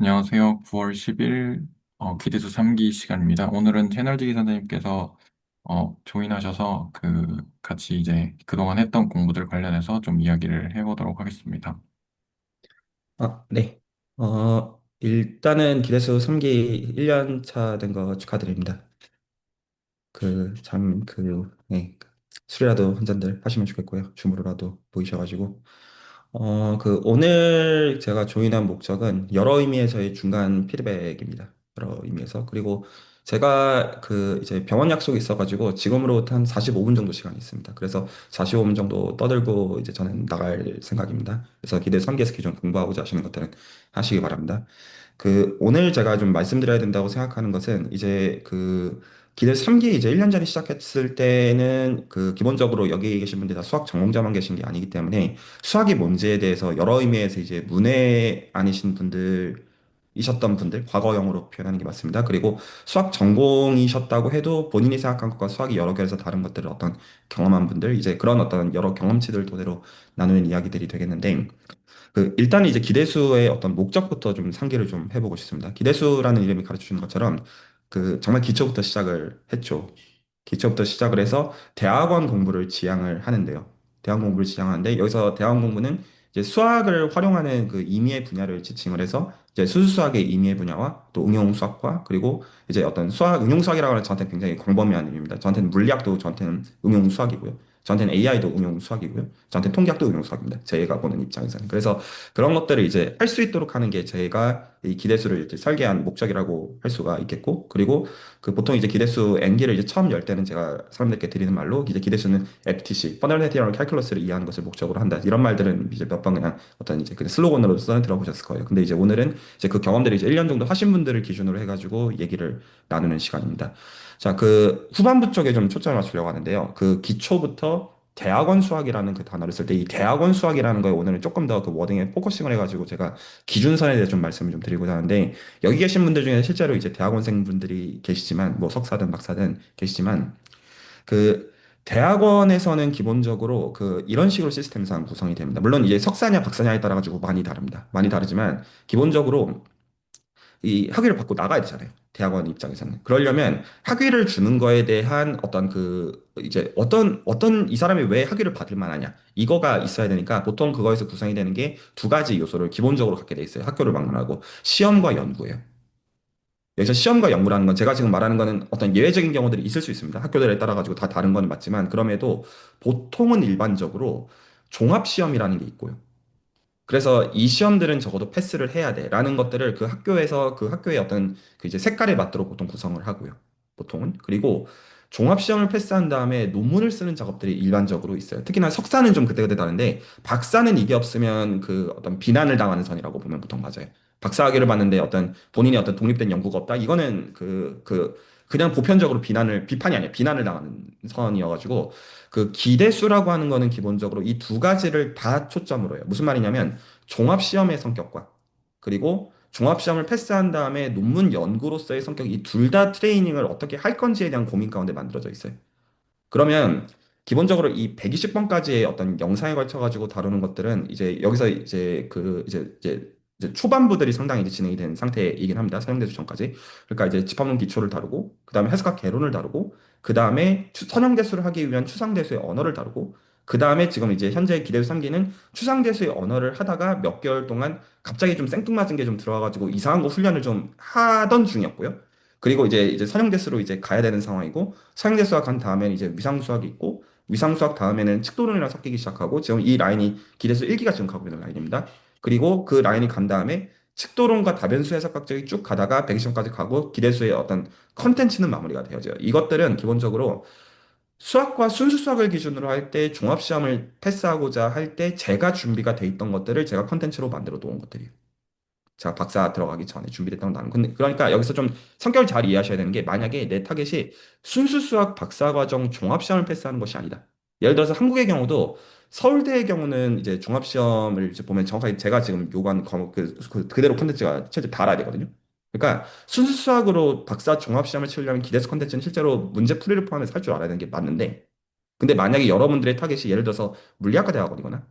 안녕하세요. 9월 10일 기대수 3기 시간입니다. 오늘은 채널지기 선생님께서 조인하셔서 같이 이제 그동안 했던 공부들 관련해서 좀 이야기를 해보도록 하겠습니다. 네. 일단은 기대수 3기 1년 차 된 거 축하드립니다. 네. 술이라도 한 잔들 하시면 좋겠고요. 줌으로라도 보이셔가지고. 오늘 제가 조인한 목적은 여러 의미에서의 중간 피드백입니다. 여러 의미에서. 그리고 제가 이제 병원 약속이 있어가지고 지금으로부터 한 45분 정도 시간이 있습니다. 그래서 45분 정도 떠들고 이제 저는 나갈 생각입니다. 그래서 기대 3기에서 기존 공부하고자 하시는 것들은 하시기 바랍니다. 오늘 제가 좀 말씀드려야 된다고 생각하는 것은 이제 기대 3기 이제 1년 전에 시작했을 때는 기본적으로 여기 계신 분들 다 수학 전공자만 계신 게 아니기 때문에 수학이 뭔지에 대해서 여러 의미에서 이제 문외 아니신 분들이셨던 분들, 과거형으로 표현하는 게 맞습니다. 그리고 수학 전공이셨다고 해도 본인이 생각한 것과 수학이 여러 개에서 다른 것들을 어떤 경험한 분들, 이제 그런 어떤 여러 경험치들 토대로 나누는 이야기들이 되겠는데, 일단 이제 기대수의 어떤 목적부터 좀 상기를 좀 해보고 싶습니다. 기대수라는 이름이 가르쳐 주는 것처럼 정말 기초부터 시작을 했죠. 기초부터 시작을 해서 대학원 공부를 지향을 하는데요. 대학원 공부를 지향하는데 여기서 대학원 공부는 이제 수학을 활용하는 그 임의의 분야를 지칭을 해서 이제 수수수학의 임의의 분야와 또 응용수학과 그리고 이제 어떤 수학, 응용수학이라고 하는 저한테 굉장히 광범위한 의미입니다. 저한테는 물리학도 저한테는 응용수학이고요. 저한테는 AI도 응용수학이고요. 저한테는 통계학도 응용수학입니다. 제가 보는 입장에서는. 그래서 그런 것들을 이제 할 수 있도록 하는 게 제가 이 기대수를 이렇게 설계한 목적이라고 할 수가 있겠고, 그리고 보통 이제 기대수 N기를 이제 처음 열 때는 제가 사람들께 드리는 말로 이제 기대수는 FTC, Fundamental Calculus를 이해하는 것을 목적으로 한다. 이런 말들은 이제 몇 번 그냥 어떤 이제 그 슬로건으로 써 들어보셨을 거예요. 근데 이제 오늘은 이제 그 경험들을 이제 1년 정도 하신 분들을 기준으로 해가지고 얘기를 나누는 시간입니다. 자, 후반부 쪽에 좀 초점을 맞추려고 하는데요. 기초부터 대학원 수학이라는 그 단어를 쓸 때 이 대학원 수학이라는 거에 오늘은 조금 더 그 워딩에 포커싱을 해가지고 제가 기준선에 대해서 좀 말씀을 좀 드리고자 하는데 여기 계신 분들 중에 실제로 이제 대학원생 분들이 계시지만 뭐 석사든 박사든 계시지만 그 대학원에서는 기본적으로 이런 식으로 시스템상 구성이 됩니다. 물론 이제 석사냐 박사냐에 따라 가지고 많이 다릅니다. 많이 다르지만 기본적으로 이 학위를 받고 나가야 되잖아요. 대학원 입장에서는. 그러려면 학위를 주는 거에 대한 어떤 이제 어떤 이 사람이 왜 학위를 받을 만하냐. 이거가 있어야 되니까 보통 그거에서 구성이 되는 게 두 가지 요소를 기본적으로 갖게 돼 있어요. 학교를 방문하고 시험과 연구예요. 여기서 시험과 연구라는 건 제가 지금 말하는 거는 어떤 예외적인 경우들이 있을 수 있습니다. 학교들에 따라 가지고 다 다른 건 맞지만 그럼에도 보통은 일반적으로 종합시험이라는 게 있고요. 그래서 이 시험들은 적어도 패스를 해야 돼라는 것들을 그 학교에서 그 학교의 어떤 이제 색깔에 맞도록 보통 구성을 하고요. 보통은. 그리고 종합시험을 패스한 다음에 논문을 쓰는 작업들이 일반적으로 있어요. 특히나 석사는 좀 그때그때 다른데 박사는 이게 없으면 어떤 비난을 당하는 선이라고 보면 보통 맞아요. 박사학위를 받는데 어떤 본인이 어떤 독립된 연구가 없다? 이거는 그냥 보편적으로 비판이 아니라 비난을 당하는 선이어가지고 기대수라고 하는 거는 기본적으로 이 두 가지를 다 초점으로 해요. 무슨 말이냐면 종합시험의 성격과 그리고 종합시험을 패스한 다음에 논문 연구로서의 성격 이 둘 다 트레이닝을 어떻게 할 건지에 대한 고민 가운데 만들어져 있어요. 그러면 기본적으로 이 120번까지의 어떤 영상에 걸쳐 가지고 다루는 것들은 이제 여기서 이제 초반부들이 상당히 이제 진행이 된 상태이긴 합니다. 사용대수 전까지. 그러니까 이제 집합론 기초를 다루고 그다음에 해석학 개론을 다루고 그다음에 선형대수를 하기 위한 추상대수의 언어를 다루고 그다음에 지금 이제 현재 기대수 3기는 추상대수의 언어를 하다가 몇 개월 동안 갑자기 좀 생뚱맞은 게 좀 들어와가지고 이상한 거 훈련을 좀 하던 중이었고요. 그리고 이제 선형대수로 이제 가야 되는 상황이고 서양대수학 간 다음에는 이제 위상수학이 있고 위상수학 다음에는 칙도론이랑 섞이기 시작하고 지금 이 라인이 기대수 1기가 지금 가고 있는 라인입니다. 그리고 그 라인이 간 다음에 칙도론과 다변수 해석학적이 쭉 가다가 백이션까지 가고 기대수의 어떤 컨텐츠는 마무리가 되어져요. 이것들은 기본적으로 수학과 순수 수학을 기준으로 할 때 종합시험을 패스하고자 할 때 제가 준비가 돼 있던 것들을 제가 컨텐츠로 만들어 놓은 것들이에요. 제가 박사 들어가기 전에 준비됐던 거 나는. 근데 그러니까 여기서 좀 성격을 잘 이해하셔야 되는 게 만약에 내 타겟이 순수 수학 박사과정 종합시험을 패스하는 것이 아니다. 예를 들어서 한국의 경우도 서울대의 경우는 이제 종합시험을 이제 보면 정확하게 제가 지금 요구한 과목 그대로 콘텐츠가 실제 다 알아야 되거든요. 그러니까 순수 수학으로 박사 종합시험을 치려면 기대수 콘텐츠는 실제로 문제 풀이를 포함해서 할 줄 알아야 되는 게 맞는데 근데 만약에 여러분들의 타겟이 예를 들어서 물리학과 대학원이거나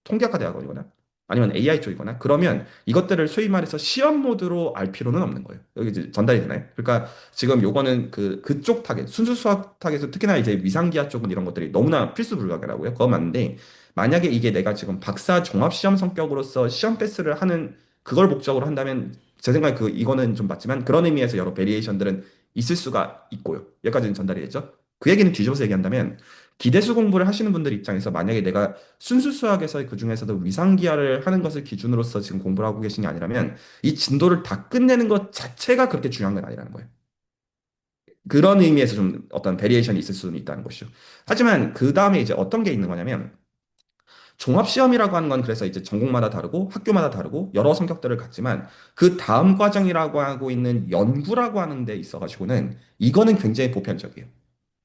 통계학과 대학원이거나 아니면 AI 쪽이거나 그러면 이것들을 소위 말해서 시험 모드로 알 필요는 없는 거예요. 여기 이제 전달이 되나요? 그러니까 지금 요거는 그쪽 타겟, 순수 수학 타겟에서 특히나 이제 위상기하 쪽은 이런 것들이 너무나 필수 불가결하고요. 그거 맞는데 만약에 이게 내가 지금 박사 종합 시험 성격으로서 시험 패스를 하는 그걸 목적으로 한다면 제 생각에 이거는 좀 맞지만 그런 의미에서 여러 베리에이션들은 있을 수가 있고요. 여기까지는 전달이 됐죠? 그 얘기는 뒤집어서 얘기한다면 기대수 공부를 하시는 분들 입장에서 만약에 내가 순수 수학에서 그 중에서도 위상기하를 하는 것을 기준으로서 지금 공부를 하고 계신 게 아니라면 이 진도를 다 끝내는 것 자체가 그렇게 중요한 건 아니라는 거예요. 그런 의미에서 좀 어떤 베리에이션이 있을 수는 있다는 것이죠. 하지만 그 다음에 이제 어떤 게 있는 거냐면 종합시험이라고 하는 건 그래서 이제 전공마다 다르고 학교마다 다르고 여러 성격들을 갖지만 그 다음 과정이라고 하고 있는 연구라고 하는 데 있어가지고는 이거는 굉장히 보편적이에요.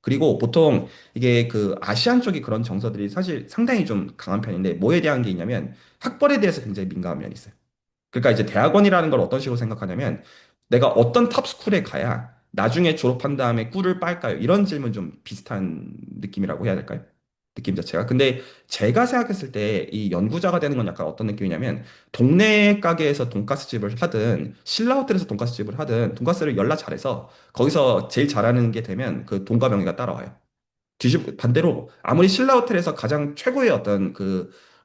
그리고 보통 이게 아시안 쪽이 그런 정서들이 사실 상당히 좀 강한 편인데 뭐에 대한 게 있냐면 학벌에 대해서 굉장히 민감한 면이 있어요. 그러니까 이제 대학원이라는 걸 어떤 식으로 생각하냐면 내가 어떤 탑스쿨에 가야 나중에 졸업한 다음에 꿀을 빨까요? 이런 질문 좀 비슷한 느낌이라고 해야 될까요? 느낌 자체가. 근데 제가 생각했을 때 이 연구자가 되는 건 약간 어떤 느낌이냐면 동네 가게에서 돈가스 집을 하든 신라 호텔에서 돈가스 집을 하든 돈가스를 열라 잘해서 거기서 제일 잘하는 게 되면 그 돈과 명예가 따라와요. 반대로 아무리 신라 호텔에서 가장 최고의 어떤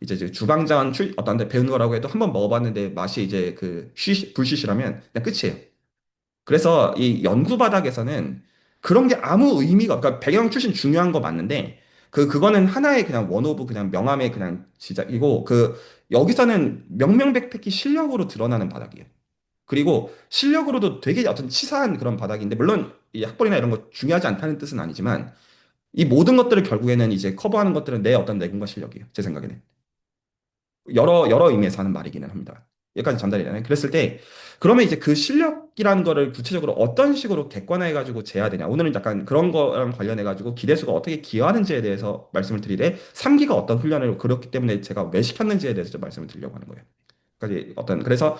이제 주방장 어떤 데 배운 거라고 해도 한번 먹어봤는데 맛이 이제 불시시라면 그냥 끝이에요. 그래서 이 연구 바닥에서는 그런 게 아무 의미가 그러니까 배경 출신 중요한 거 맞는데 그거는 하나의 그냥 원 오브 그냥 명함의 그냥 시작이고 여기서는 명명백백히 실력으로 드러나는 바닥이에요. 그리고 실력으로도 되게 어떤 치사한 그런 바닥인데 물론 이 학벌이나 이런 거 중요하지 않다는 뜻은 아니지만 이 모든 것들을 결국에는 이제 커버하는 것들은 내 어떤 내공과 실력이에요. 제 생각에는. 여러 의미에서 하는 말이기는 합니다. 여기까지 전달이 되나요? 그랬을 때, 그러면 이제 그 실력이라는 거를 구체적으로 어떤 식으로 객관화해가지고 재야 되냐. 오늘은 약간 그런 거랑 관련해가지고 기대수가 어떻게 기여하는지에 대해서 말씀을 드리되, 3기가 어떤 훈련을 그렇기 때문에 제가 왜 시켰는지에 대해서 좀 말씀을 드리려고 하는 거예요. 그래서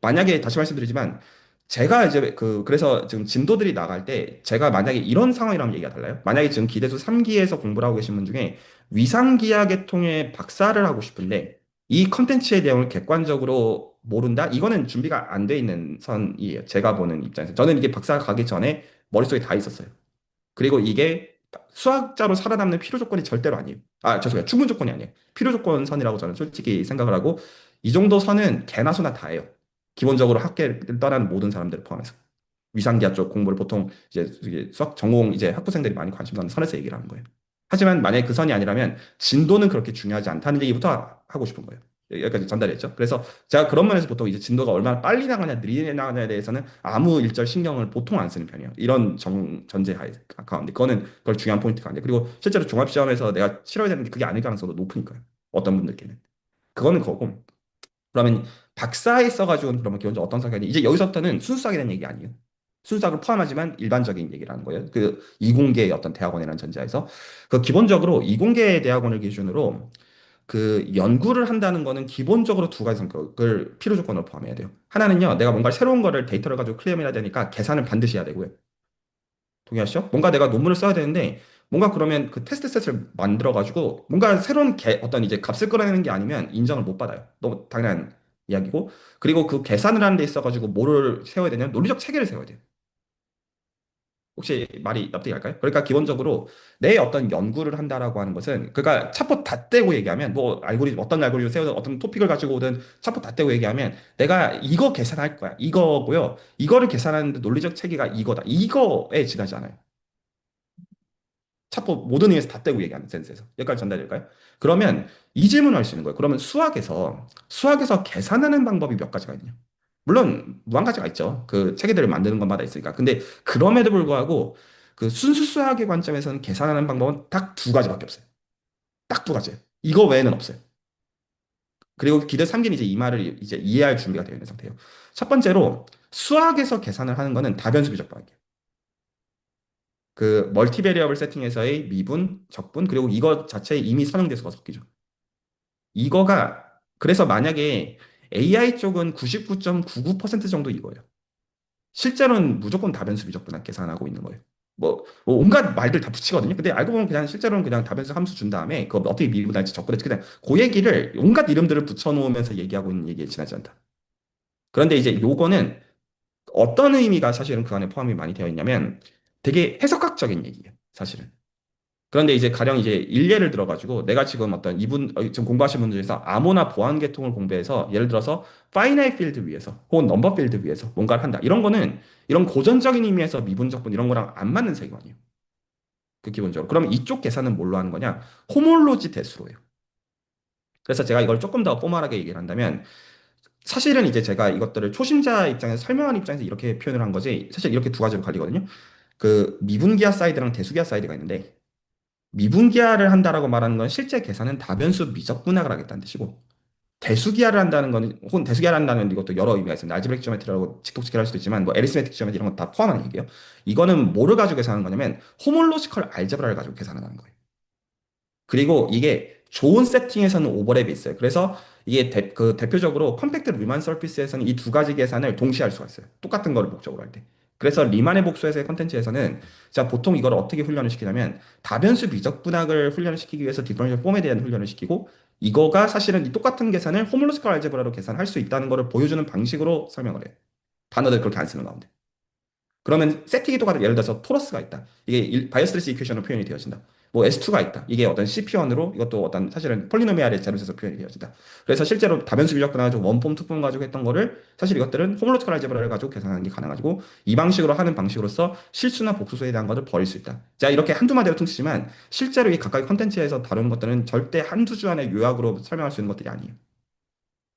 만약에 다시 말씀드리지만 제가 이제 그래서 지금 진도들이 나갈 때 제가 만약에 이런 상황이라면 얘기가 달라요. 만약에 지금 기대수 3기에서 공부를 하고 계신 분 중에 위상기하 계통의 박사를 하고 싶은데 이 컨텐츠의 내용을 객관적으로 모른다? 이거는 준비가 안 돼 있는 선이에요. 제가 보는 입장에서. 저는 이게 박사 가기 전에 머릿속에 다 있었어요. 그리고 이게 수학자로 살아남는 필요 조건이 절대로 아니에요. 아, 죄송해요. 충분 조건이 아니에요. 필요 조건 선이라고 저는 솔직히 생각을 하고 이 정도 선은 개나 소나 다예요. 기본적으로 학계를 떠나는 모든 사람들을 포함해서. 위상기하 쪽 공부를 보통 이제 이게 수학 전공 이제 학부생들이 많이 관심 갖는 선에서 얘기를 하는 거예요. 하지만 만약에 그 선이 아니라면 진도는 그렇게 중요하지 않다는 얘기부터 하고 싶은 거예요. 여기까지 전달했죠. 그래서 제가 그런 면에서 보통 이제 진도가 얼마나 빨리 나가냐, 느리게 나가냐에 대해서는 아무 일절 신경을 보통 안 쓰는 편이에요. 이런 전제 가운데. 그걸 중요한 포인트가 아니에요. 그리고 실제로 종합시험에서 내가 치러야 되는 게 그게 아닐 가능성도 높으니까요. 어떤 분들께는. 그거는 거고. 그러면 박사에 있어가지고는 그러면 기본적으로 어떤 사견이 이제 여기서부터는 순수학에 대한 얘기 아니에요. 순수학을 포함하지만 일반적인 얘기라는 거예요. 이공계의 어떤 대학원이라는 전제하에서 기본적으로 이공계 대학원을 기준으로 연구를 한다는 거는 기본적으로 두 가지 성격을 필요 조건으로 포함해야 돼요. 하나는요, 내가 뭔가 새로운 거를 데이터를 가지고 클리어해야 되니까 계산을 반드시 해야 되고요. 동의하시죠? 뭔가 내가 논문을 써야 되는데 뭔가 그러면 그 테스트 셋을 만들어 가지고 뭔가 새로운 어떤 이제 값을 끌어내는 게 아니면 인정을 못 받아요. 너무 당연한 이야기고 그리고 그 계산을 하는 데 있어 가지고 뭐를 세워야 되냐면 논리적 체계를 세워야 돼요. 혹시 말이 납득이 갈까요? 그러니까 기본적으로 내 어떤 연구를 한다라고 하는 것은 그러니까 찻봇 다 떼고 얘기하면 뭐 어떤 알고리즘 세우든 어떤 토픽을 가지고 오든 찻봇 다 떼고 얘기하면 내가 이거 계산할 거야 이거고요 이거를 계산하는데 논리적 체계가 이거다 이거에 지나지 않아요. 차포 모든 의미에서 다 떼고 얘기하는 센스에서 여기까지 전달될까요? 그러면 이 질문을 할 수 있는 거예요. 그러면 수학에서 계산하는 방법이 몇 가지가 있냐? 물론 무한 가지가 있죠. 그 체계들을 만드는 것마다 있으니까. 근데 그럼에도 불구하고 그 순수 수학의 관점에서는 계산하는 방법은 딱 두 가지밖에 없어요. 딱 두 가지예요. 이거 외에는 없어요. 그리고 기대 3기는 이제 이 말을 이제 이해할 준비가 되어 있는 상태예요. 첫 번째로 수학에서 계산을 하는 거는 다변수 비정법이에요. 멀티베리어블 세팅에서의 미분, 적분, 그리고 이거 자체에 이미 선형대수가 섞이죠. 이거가, 그래서 만약에 AI 쪽은 99.99% 정도 이거예요. 실제로는 무조건 다변수 비적분할 계산하고 있는 거예요. 뭐 온갖 말들 다 붙이거든요. 근데 알고 보면 그냥 실제로는 그냥 답변수 함수 준 다음에 그거 어떻게 미분할지 접근했지. 그냥 그 얘기를 온갖 이름들을 붙여놓으면서 얘기하고 있는 얘기에 지나지 않다. 그런데 이제 요거는 어떤 의미가 사실은 그 안에 포함이 많이 되어 있냐면 되게 해석학적인 얘기예요. 사실은. 그런데 이제 가령 이제 일례를 들어가지고 내가 지금 어떤 지금 공부하신 분들 중에서 암호나 보안 계통을 공부해서 예를 들어서 파이나이트 필드 위에서 혹은 넘버 필드 위에서 뭔가를 한다. 이런 거는 이런 고전적인 의미에서 미분적분 이런 거랑 안 맞는 세계관이에요. 그 기본적으로. 그럼 이쪽 계산은 뭘로 하는 거냐? 호몰로지 대수로 해요. 그래서 제가 이걸 조금 더 포멀하게 얘기를 한다면 사실은 이제 제가 이것들을 초심자 입장에서 설명하는 입장에서 이렇게 표현을 한 거지 사실 이렇게 두 가지로 갈리거든요. 그 미분기하 사이드랑 대수기하 사이드가 있는데 미분기하를 한다라고 말하는 건 실제 계산은 다변수 미적분학을 하겠다는 뜻이고 대수기하를 한다는 건 혹은 대수기하를 한다는 이것도 여러 의미가 있습니다. 알지브릭 지오메트리라고 직독식을 할 수도 있지만 뭐 에리스메틱 지오메트리 이런 건 다 포함하는 얘기예요. 이거는 뭐를 가지고 계산하는 거냐면 호몰로지컬 알제브라를 가지고 계산하는 거예요. 그리고 이게 좋은 세팅에서는 오버랩이 있어요. 그래서 이게 그 대표적으로 컴팩트 리만 서피스에서는 이 두 가지 계산을 동시에 할 수가 있어요. 똑같은 거를 목적으로 할 때. 그래서 리만의 복수에서의 컨텐츠에서는 자 보통 이걸 어떻게 훈련을 시키냐면 다변수 미적분학을 훈련을 시키기 위해서 디퍼런셜 폼에 대한 훈련을 시키고 이거가 사실은 이 똑같은 계산을 호몰로지컬 알제브라로 계산할 수 있다는 것을 보여주는 방식으로 설명을 해요. 단어들 그렇게 안 쓰는 가운데. 그러면 세팅이 똑같아. 예를 들어서 토러스가 있다. 이게 바이어스트레스 이퀘이션으로 표현이 되어진다. 뭐 S2가 있다. 이게 어떤 CP1으로 이것도 어떤 사실은 폴리노미알의 제로에서 표현이 되어진다. 그래서 실제로 다변수 비적분 가지고 원폼, 투폼 가지고 했던 거를 사실 이것들은 호몰로지컬 알제브라를 가지고 계산하는 게 가능하고 이 방식으로 하는 방식으로서 실수나 복수소에 대한 것을 버릴 수 있다. 자, 이렇게 한두 마디로 퉁치지만 실제로 이 각각의 컨텐츠에서 다룬 것들은 절대 한두 주 안에 요약으로 설명할 수 있는 것들이 아니에요.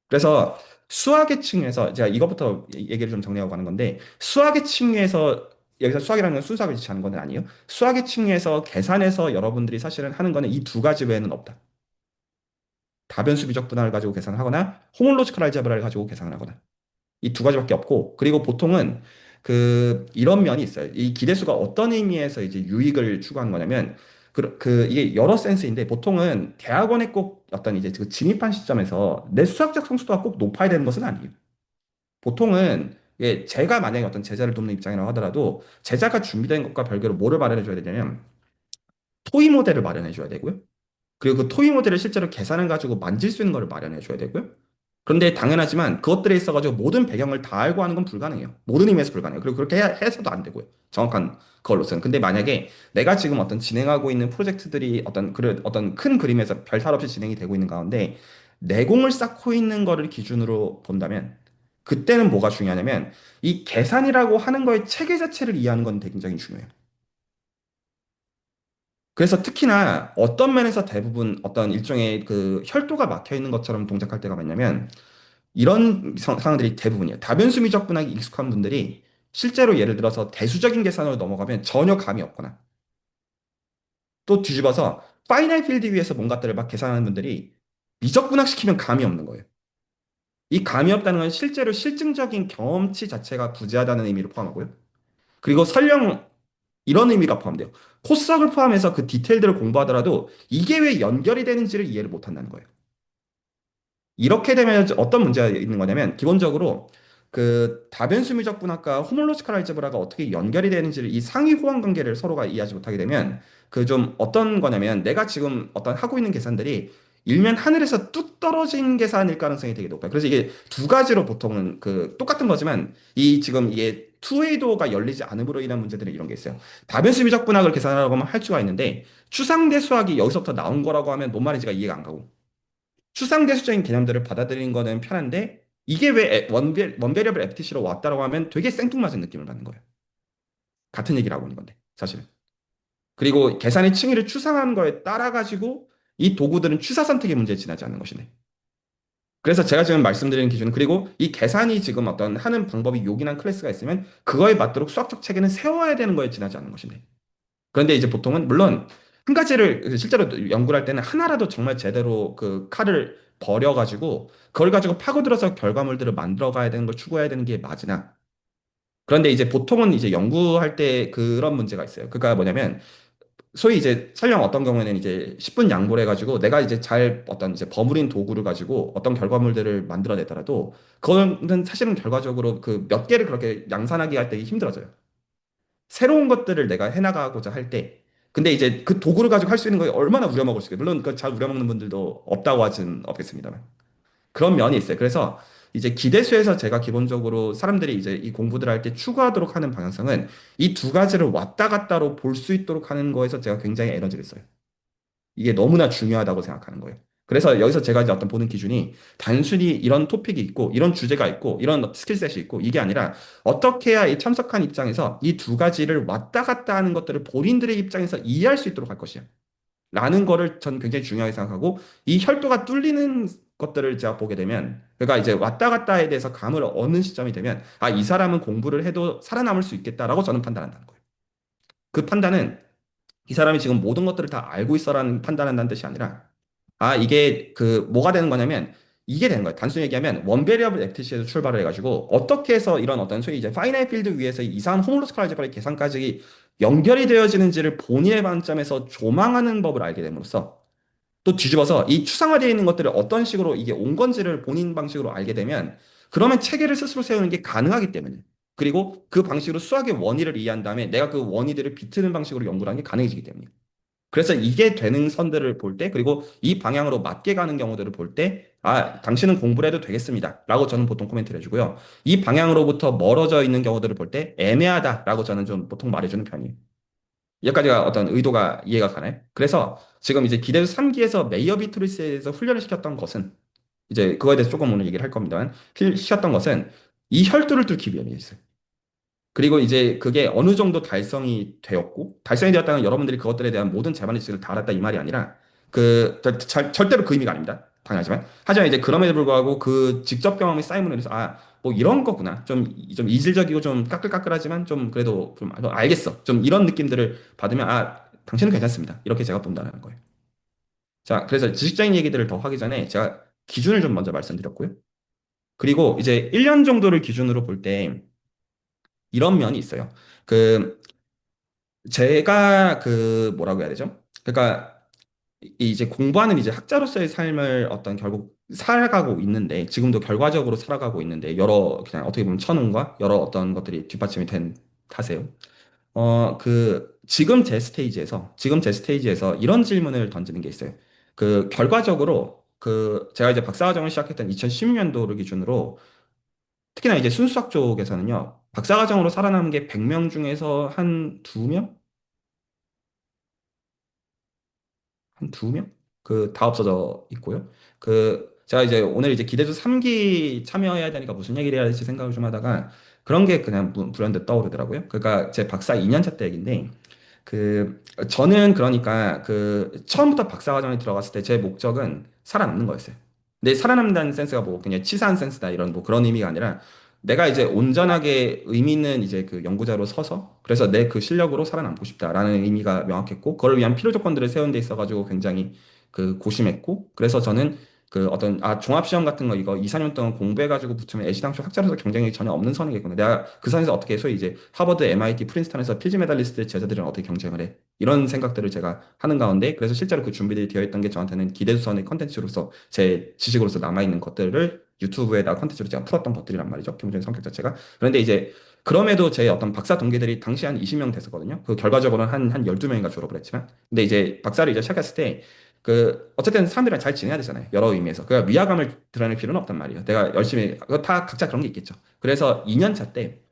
그래서 수학의 층에서 제가 이것부터 얘기를 좀 정리하고 가는 건데 수학의 층에서 여기서 수학이라는 건 순수학을 지칭하는 건 아니에요. 수학의 층에서 계산해서 여러분들이 사실은 하는 거는 이 두 가지 외에는 없다. 다변수 비적 분할을 가지고 계산을 하거나 호몰로지컬 알제브라를 가지고 계산을 하거나 이 두 가지밖에 없고 그리고 보통은 그 이런 면이 있어요. 이 기대수가 어떤 의미에서 이제 유익을 추구하는 거냐면 이게 여러 센스인데 보통은 대학원에 꼭 어떤 이제 그 진입한 시점에서 내 수학적 성취도가 꼭 높아야 되는 것은 아니에요. 보통은 예, 제가 만약에 어떤 제자를 돕는 입장이라고 하더라도 제자가 준비된 것과 별개로 뭐를 마련해 줘야 되냐면 토의 모델을 마련해 줘야 되고요. 그리고 그 토의 모델을 실제로 계산을 가지고 만질 수 있는 걸 마련해 줘야 되고요. 그런데 당연하지만 그것들에 있어가지고 모든 배경을 다 알고 하는 건 불가능해요. 모든 의미에서 불가능해요. 그리고 그렇게 해서도 안 되고요. 정확한 그걸로서는. 근데 만약에 내가 지금 어떤 진행하고 있는 프로젝트들이 어떤 큰 그림에서 별탈 없이 진행이 되고 있는 가운데 내공을 쌓고 있는 거를 기준으로 본다면 그때는 뭐가 중요하냐면 이 계산이라고 하는 거의 체계 자체를 이해하는 건 굉장히 중요해요. 그래서 특히나 어떤 면에서 대부분 어떤 일종의 그 혈도가 막혀 있는 것처럼 동작할 때가 많냐면 이런 상황들이 대부분이에요. 다변수 미적분하기 익숙한 분들이 실제로 예를 들어서 대수적인 계산으로 넘어가면 전혀 감이 없거나 또 뒤집어서 파이나이 필드 위에서 뭔가들을 막 계산하는 분들이 미적분학 시키면 감이 없는 거예요. 이 감이 없다는 건 실제로 실증적인 경험치 자체가 부재하다는 의미를 포함하고요. 그리고 설령 이런 의미가 포함돼요. 코스학을 포함해서 그 디테일들을 공부하더라도 이게 왜 연결이 되는지를 이해를 못 한다는 거예요. 이렇게 되면 어떤 문제가 있는 거냐면 기본적으로 그 다변수 미적분학과 호몰로지컬 알제브라가 어떻게 연결이 되는지를 이 상위 호환 관계를 서로가 이해하지 못하게 되면 그 좀 어떤 거냐면 내가 지금 어떤 하고 있는 계산들이 일면 하늘에서 뚝 떨어진 계산일 가능성이 되게 높아요. 그래서 이게 두 가지로 보통은 그 똑같은 거지만 이 지금 이게 투웨이도가 열리지 않음으로 인한 문제들은 이런 게 있어요. 다변수 미적분학을 계산하려고 하면 할 수가 있는데 추상대 수학이 여기서부터 나온 거라고 하면 뭔 말인지가 이해가 안 가고 추상대수적인 개념들을 받아들이는 거는 편한데 이게 왜 원베리어블 FTC로 왔다라고 하면 되게 생뚱맞은 느낌을 받는 거예요. 같은 얘기를 하고 있는 건데 사실은. 그리고 계산의 층위를 추상하는 거에 따라 가지고 이 도구들은 취사 선택의 문제에 지나지 않는 것이네. 그래서 제가 지금 말씀드리는 기준은 그리고 이 계산이 지금 어떤 하는 방법이 요긴한 클래스가 있으면 그거에 맞도록 수학적 체계는 세워야 되는 거에 지나지 않는 것이네. 그런데 이제 보통은 물론 한 가지를 실제로 연구를 할 때는 하나라도 정말 제대로 그 칼을 버려가지고 그걸 가지고 파고들어서 결과물들을 만들어 가야 되는 걸 추구해야 되는 게 맞으나 그런데 이제 보통은 이제 연구할 때 그런 문제가 있어요. 그러니까 뭐냐면 소위 이제 설령 어떤 경우에는 이제 10분 양보를 해가지고 내가 이제 잘 어떤 이제 버무린 도구를 가지고 어떤 결과물들을 만들어내더라도 그거는 사실은 결과적으로 그 몇 개를 그렇게 양산하기 할 때 힘들어져요. 새로운 것들을 내가 해나가고자 할 때, 근데 이제 그 도구를 가지고 할 수 있는 거 얼마나 우려먹을 수 있겠어요. 물론 그 잘 우려먹는 분들도 없다고 하진 없겠습니다만. 그런 면이 있어요. 그래서 이제 기대수에서 제가 기본적으로 사람들이 이제 이 공부들을 할 때 추구하도록 하는 방향성은 이 두 가지를 왔다 갔다로 볼 수 있도록 하는 거에서 제가 굉장히 에너지를 써요. 이게 너무나 중요하다고 생각하는 거예요. 그래서 여기서 제가 이제 어떤 보는 기준이 단순히 이런 토픽이 있고, 이런 주제가 있고, 이런 스킬셋이 있고, 이게 아니라 어떻게 해야 이 참석한 입장에서 이 두 가지를 왔다 갔다 하는 것들을 본인들의 입장에서 이해할 수 있도록 할 것이야. 라는 거를 전 굉장히 중요하게 생각하고, 이 혈도가 뚫리는 것들을 제가 보게 되면, 그러니까 이제 왔다 갔다에 대해서 감을 얻는 시점이 되면, 아, 이 사람은 공부를 해도 살아남을 수 있겠다라고 저는 판단한다는 거예요. 그 판단은 이 사람이 지금 모든 것들을 다 알고 있어라는 판단한다는 뜻이 아니라, 아, 이게 그 뭐가 되는 거냐면 이게 되는 거예요. 단순히 얘기하면 원베리어블 액티시에서 출발을 해가지고 어떻게 해서 이런 어떤 소위 이제 파이나이트 필드 위에서 이상한 호몰로스컬 알제브라의 계산까지 연결이 되어지는지를 본인의 관점에서 조망하는 법을 알게 됨으로써 또 뒤집어서 이 추상화되어 있는 것들을 어떤 식으로 이게 온 건지를 본인 방식으로 알게 되면 그러면 체계를 스스로 세우는 게 가능하기 때문에 그리고 그 방식으로 수학의 원리를 이해한 다음에 내가 그 원리들을 비트는 방식으로 연구를 하는 게 가능해지기 때문에 그래서 이게 되는 선들을 볼 때, 그리고 이 방향으로 맞게 가는 경우들을 볼 때, 아, 당신은 공부를 해도 되겠습니다. 라고 저는 보통 코멘트를 해주고요. 이 방향으로부터 멀어져 있는 경우들을 볼 때, 애매하다. 라고 저는 좀 보통 말해주는 편이에요. 여기까지가 어떤 의도가 이해가 가나요? 그래서 지금 이제 기대수 3기에서 메이어 비트리스에 대해서 훈련을 시켰던 것은, 이제 그거에 대해서 조금 오늘 얘기를 할 겁니다만, 시켰던 것은 이 혈도를 뚫기 위함이었어요. 그리고 이제 그게 어느 정도 달성이 되었고, 달성이 되었다는 여러분들이 그것들에 대한 모든 재반 지식을 다 알았다 이 말이 아니라, 절대로 그 의미가 아닙니다. 당연하지만. 하지만 이제 그럼에도 불구하고 그 직접 경험이 쌓임으로 인해서, 아, 뭐 이런 거구나. 좀 이질적이고 좀 까끌까끌하지만 좀 그래도 좀 알겠어. 좀 이런 느낌들을 받으면, 아, 당신은 괜찮습니다. 이렇게 제가 본다는 거예요. 자, 그래서 지식적인 얘기들을 더 하기 전에 제가 기준을 좀 먼저 말씀드렸고요. 그리고 이제 1년 정도를 기준으로 볼 때 이런 면이 있어요. 그, 제가 그 뭐라고 해야 되죠? 그러니까 이제 공부하는 이제 학자로서의 삶을 어떤 결국 살아가고 있는데 지금도 결과적으로 살아가고 있는데 여러 그냥 어떻게 보면 천운과 여러 어떤 것들이 뒷받침이 된 탓이에요. 지금 제 스테이지에서 이런 질문을 던지는 게 있어요. 그 결과적으로 그 제가 이제 박사과정을 시작했던 2016년도를 기준으로 특히나 이제 순수학 쪽에서는요. 박사과정으로 살아남은 게 100명 중에서 한 2명? 한 두 명? 그 다 없어져 있고요. 그 제가 이제 오늘 이제 기대주 3기 참여해야 되니까 무슨 얘기를 해야 될지 생각을 좀 하다가 그런 게 그냥 불현듯 떠오르더라고요. 그러니까 제 박사 2년차 때 얘기인데 그 저는 그러니까 그 처음부터 박사과정에 들어갔을 때 제 목적은 살아남는 거였어요. 근데 살아남는다는 센스가 뭐 그냥 치사한 센스다 이런 뭐 그런 의미가 아니라 내가 이제 온전하게 의미 있는 이제 그 연구자로 서서 그래서 내 그 실력으로 살아남고 싶다라는 의미가 명확했고 그걸 위한 필요 조건들을 세운 데 있어가지고 굉장히 그 고심했고 그래서 저는 그 어떤 종합시험 같은 거 이거 2, 4년 동안 공부해가지고 붙으면 애시당초 학자로서 경쟁이 전혀 없는 선이겠구나. 내가 그 선에서 어떻게 소위 이제 하버드, MIT, 프린스턴에서 필즈 메달리스트 제자들은 어떻게 경쟁을 해? 이런 생각들을 제가 하는 가운데 그래서 실제로 그 준비들이 되어 있던 게 저한테는 기대수선의 컨텐츠로서 제 지식으로서 남아있는 것들을 유튜브에다 컨텐츠로 제가 풀었던 것들이란 말이죠. 기본적인 성격 자체가. 그런데 이제 그럼에도 제 어떤 박사 동기들이 당시 한 20명 됐었거든요. 그 결과적으로는 한 12명인가 졸업을 했지만. 근데 이제 박사를 이제 시작했을 때 그 어쨌든 사람들이랑 잘 지내야 되잖아요. 여러 의미에서. 그러니까 위화감을 드러낼 필요는 없단 말이에요. 내가 열심히 그거 다 각자 그런 게 있겠죠. 그래서 2년 차 때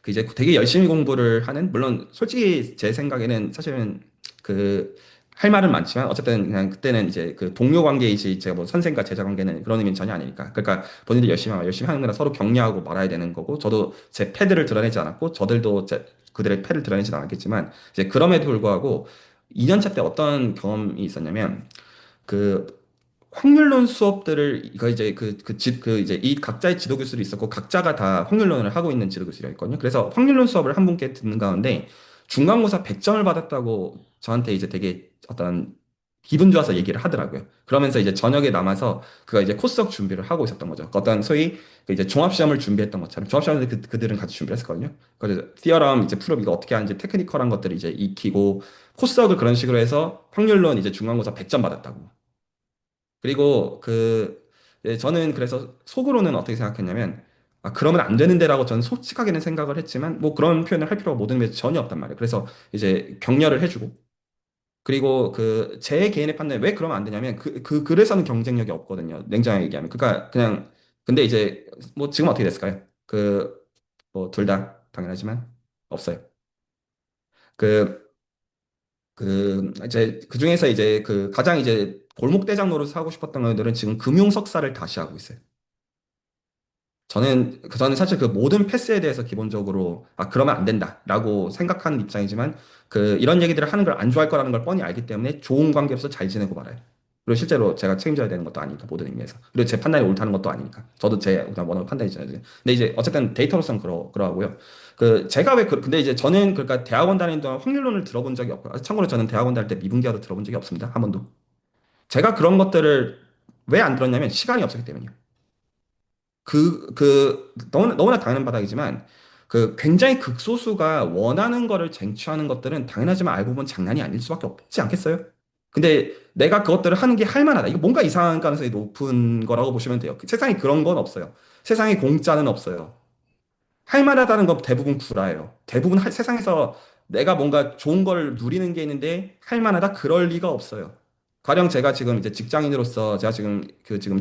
그 이제 되게 열심히 공부를 하는 물론 솔직히 제 생각에는 사실은 그 할 말은 많지만 어쨌든 그냥 그때는 이제 그 동료 관계이지 제가 뭐 선생과 제자 관계는 그런 의미는 전혀 아니니까 그러니까 본인들이 열심히 하는 거라 서로 격려하고 말아야 되는 거고 저도 제 패드를 드러내지 않았고 저들도 그들의 패를 드러내지 않았겠지만 이제 그럼에도 불구하고 2년 차 때 어떤 경험이 있었냐면 그 확률론 수업들을 이거 이제 그 이제 이 각자의 지도 교수들이 있었고 각자가 다 확률론을 하고 있는 지도 교수가 있거든요. 그래서 확률론 수업을 한 분께 듣는 가운데 중간고사 100점을 받았다고 저한테 이제 되게 어떤 기분 좋아서 얘기를 하더라고요. 그러면서 이제 저녁에 남아서 그가 이제 코스석 준비를 하고 있었던 거죠. 어떤 소위 그 이제 종합시험을 준비했던 것처럼 종합시험을 그들은 같이 준비를 했었거든요. 그래서 티어럼 이제 풀업 이거 어떻게 하는지 테크니컬한 것들을 이제 익히고 코스석을 그런 식으로 해서 확률론 이제 중간고사 100점 받았다고. 그리고 그 저는 그래서 속으로는 어떻게 생각했냐면 아, 그러면 안 되는데라고 저는 솔직하게는 생각을 했지만 뭐 그런 표현을 할 필요가 모든 면에서 전혀 없단 말이에요. 그래서 이제 격려를 해주고 그리고 그 제 개인의 판단에 왜 그러면 안 되냐면 그 글에서는 경쟁력이 없거든요. 냉정하게 얘기하면. 그러니까 그냥 근데 이제 뭐 지금 어떻게 됐을까요? 그 뭐 둘 다 당연하지만 없어요. 그 이제 그 중에서 이제 그 가장 이제 골목대장 노릇을 하고 싶었던 분들은 지금 금융 석사를 다시 하고 있어요. 저는 사실 그 모든 패스에 대해서 기본적으로, 아, 그러면 안 된다라고 생각하는 입장이지만, 이런 얘기들을 하는 걸 안 좋아할 거라는 걸 뻔히 알기 때문에 좋은 관계 없어 잘 지내고 말아요. 그리고 실제로 제가 책임져야 되는 것도 아니니까, 모든 의미에서. 그리고 제 판단이 옳다는 것도 아니니까. 저도 제 그냥 원하는 판단이잖아요. 근데 이제 어쨌든 데이터로서는 그러하고요. 제가 근데 이제 저는 그러니까 대학원 다니는 동안 확률론을 들어본 적이 없고요. 참고로 저는 대학원 다닐 때 미분기하도 들어본 적이 없습니다. 한 번도. 제가 그런 것들을 왜 안 들었냐면 시간이 없었기 때문이에요. 너무나 당연한 바닥이지만, 굉장히 극소수가 원하는 거를 쟁취하는 것들은 당연하지만 알고 보면 장난이 아닐 수밖에 없지 않겠어요? 근데 내가 그것들을 하는 게 할 만하다. 이거 뭔가 이상한 가능성이 높은 거라고 보시면 돼요. 세상에 그런 건 없어요. 세상에 공짜는 없어요. 할 만하다는 건 대부분 구라예요. 대부분 세상에서 내가 뭔가 좋은 걸 누리는 게 있는데 할 만하다 그럴 리가 없어요. 가령 제가 지금 이제 직장인으로서 제가 지금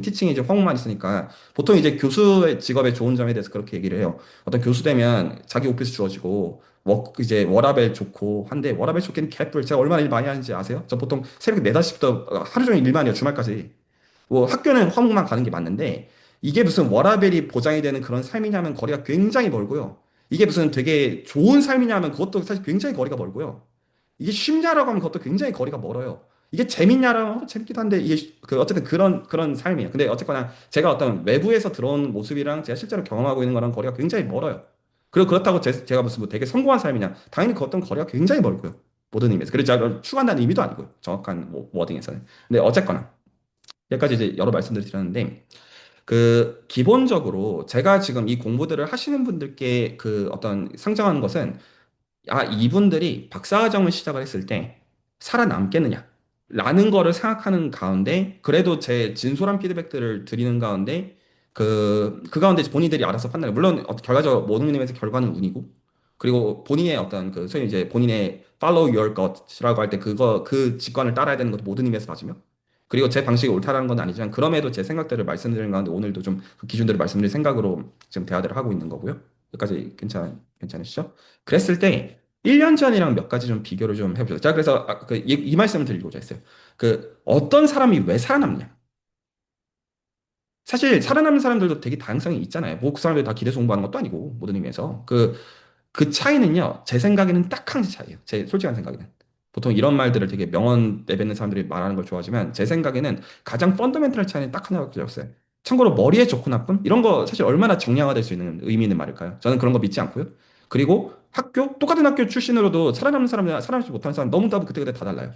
티칭이 이제 허무만 있으니까 보통 이제 교수의 직업의 좋은 점에 대해서 그렇게 얘기를 해요. 어떤 교수 되면 자기 오피스 주어지고 이제 워라밸 좋고 한데 워라밸 좋기는 개뿔. 제가 얼마나 일 많이 하는지 아세요? 저 보통 새벽 4, 5시부터 하루 종일 일만 해요. 주말까지. 뭐 학교는 화목만 가는 게 맞는데 이게 무슨 워라밸이 보장이 되는 그런 삶이냐면 거리가 굉장히 멀고요. 이게 무슨 되게 좋은 삶이냐면 그것도 사실 굉장히 거리가 멀고요. 이게 쉽냐라고 하면 그것도 굉장히 거리가 멀어요. 이게 재밌냐라고 하면 재밌기도 한데 이게 어쨌든 그런 삶이에요. 근데 어쨌거나 제가 어떤 외부에서 들어온 모습이랑 제가 실제로 경험하고 있는 거랑 거리가 굉장히 멀어요. 그리고 그렇다고 제가 무슨 뭐 되게 성공한 삶이냐? 당연히 그 어떤 거리가 굉장히 멀고요. 모든 의미에서. 그래서 제가 그걸 추구한다는 의미도 아니고요. 정확한 뭐 워딩에서는. 근데 어쨌거나 여기까지 이제 여러 말씀들을 드렸는데 기본적으로 제가 지금 이 공부들을 하시는 분들께 어떤 상정하는 것은, 아, 이분들이 박사과정을 시작을 했을 때 살아남겠느냐? 라는 거를 생각하는 가운데, 그래도 제 진솔한 피드백들을 드리는 가운데, 그 가운데 이제 본인들이 알아서 판단해. 물론, 결과적으로 모든 의미에서 결과는 운이고, 그리고 본인의 어떤 소위 이제 본인의 follow your gut이라고 할 때 그 직관을 따라야 되는 것도 모든 의미에서 맞으며, 그리고 제 방식이 옳다라는 건 아니지만, 그럼에도 제 생각들을 말씀드리는 가운데 오늘도 좀 그 기준들을 말씀드릴 생각으로 지금 대화들을 하고 있는 거고요. 여기까지 괜찮으시죠? 그랬을 때, 1년 전이랑 몇 가지 좀 비교를 좀 해보죠. 자, 그래서 이 말씀을 드리고자 했어요. 어떤 사람이 왜 살아남냐? 사실 살아남는 사람들도 되게 다양성이 있잖아요. 뭐 그 사람들이 다 기대서 공부하는 것도 아니고 모든 의미에서 그 차이는요, 제 생각에는 딱 한 가지 차이예요. 제 솔직한 생각에는. 보통 이런 말들을 되게 명언 내뱉는 사람들이 말하는 걸 좋아하지만 제 생각에는 가장 펀더멘털 차이는 딱 하나밖에 없어요. 참고로 머리에 좋고 나쁨 이런 거 사실 얼마나 정량화될 수 있는 의미 있는 말일까요? 저는 그런 거 믿지 않고요. 그리고 똑같은 학교 출신으로도 살아남는 사람이나 살아남지 못하는 사람 너무 그때그때 다 달라요.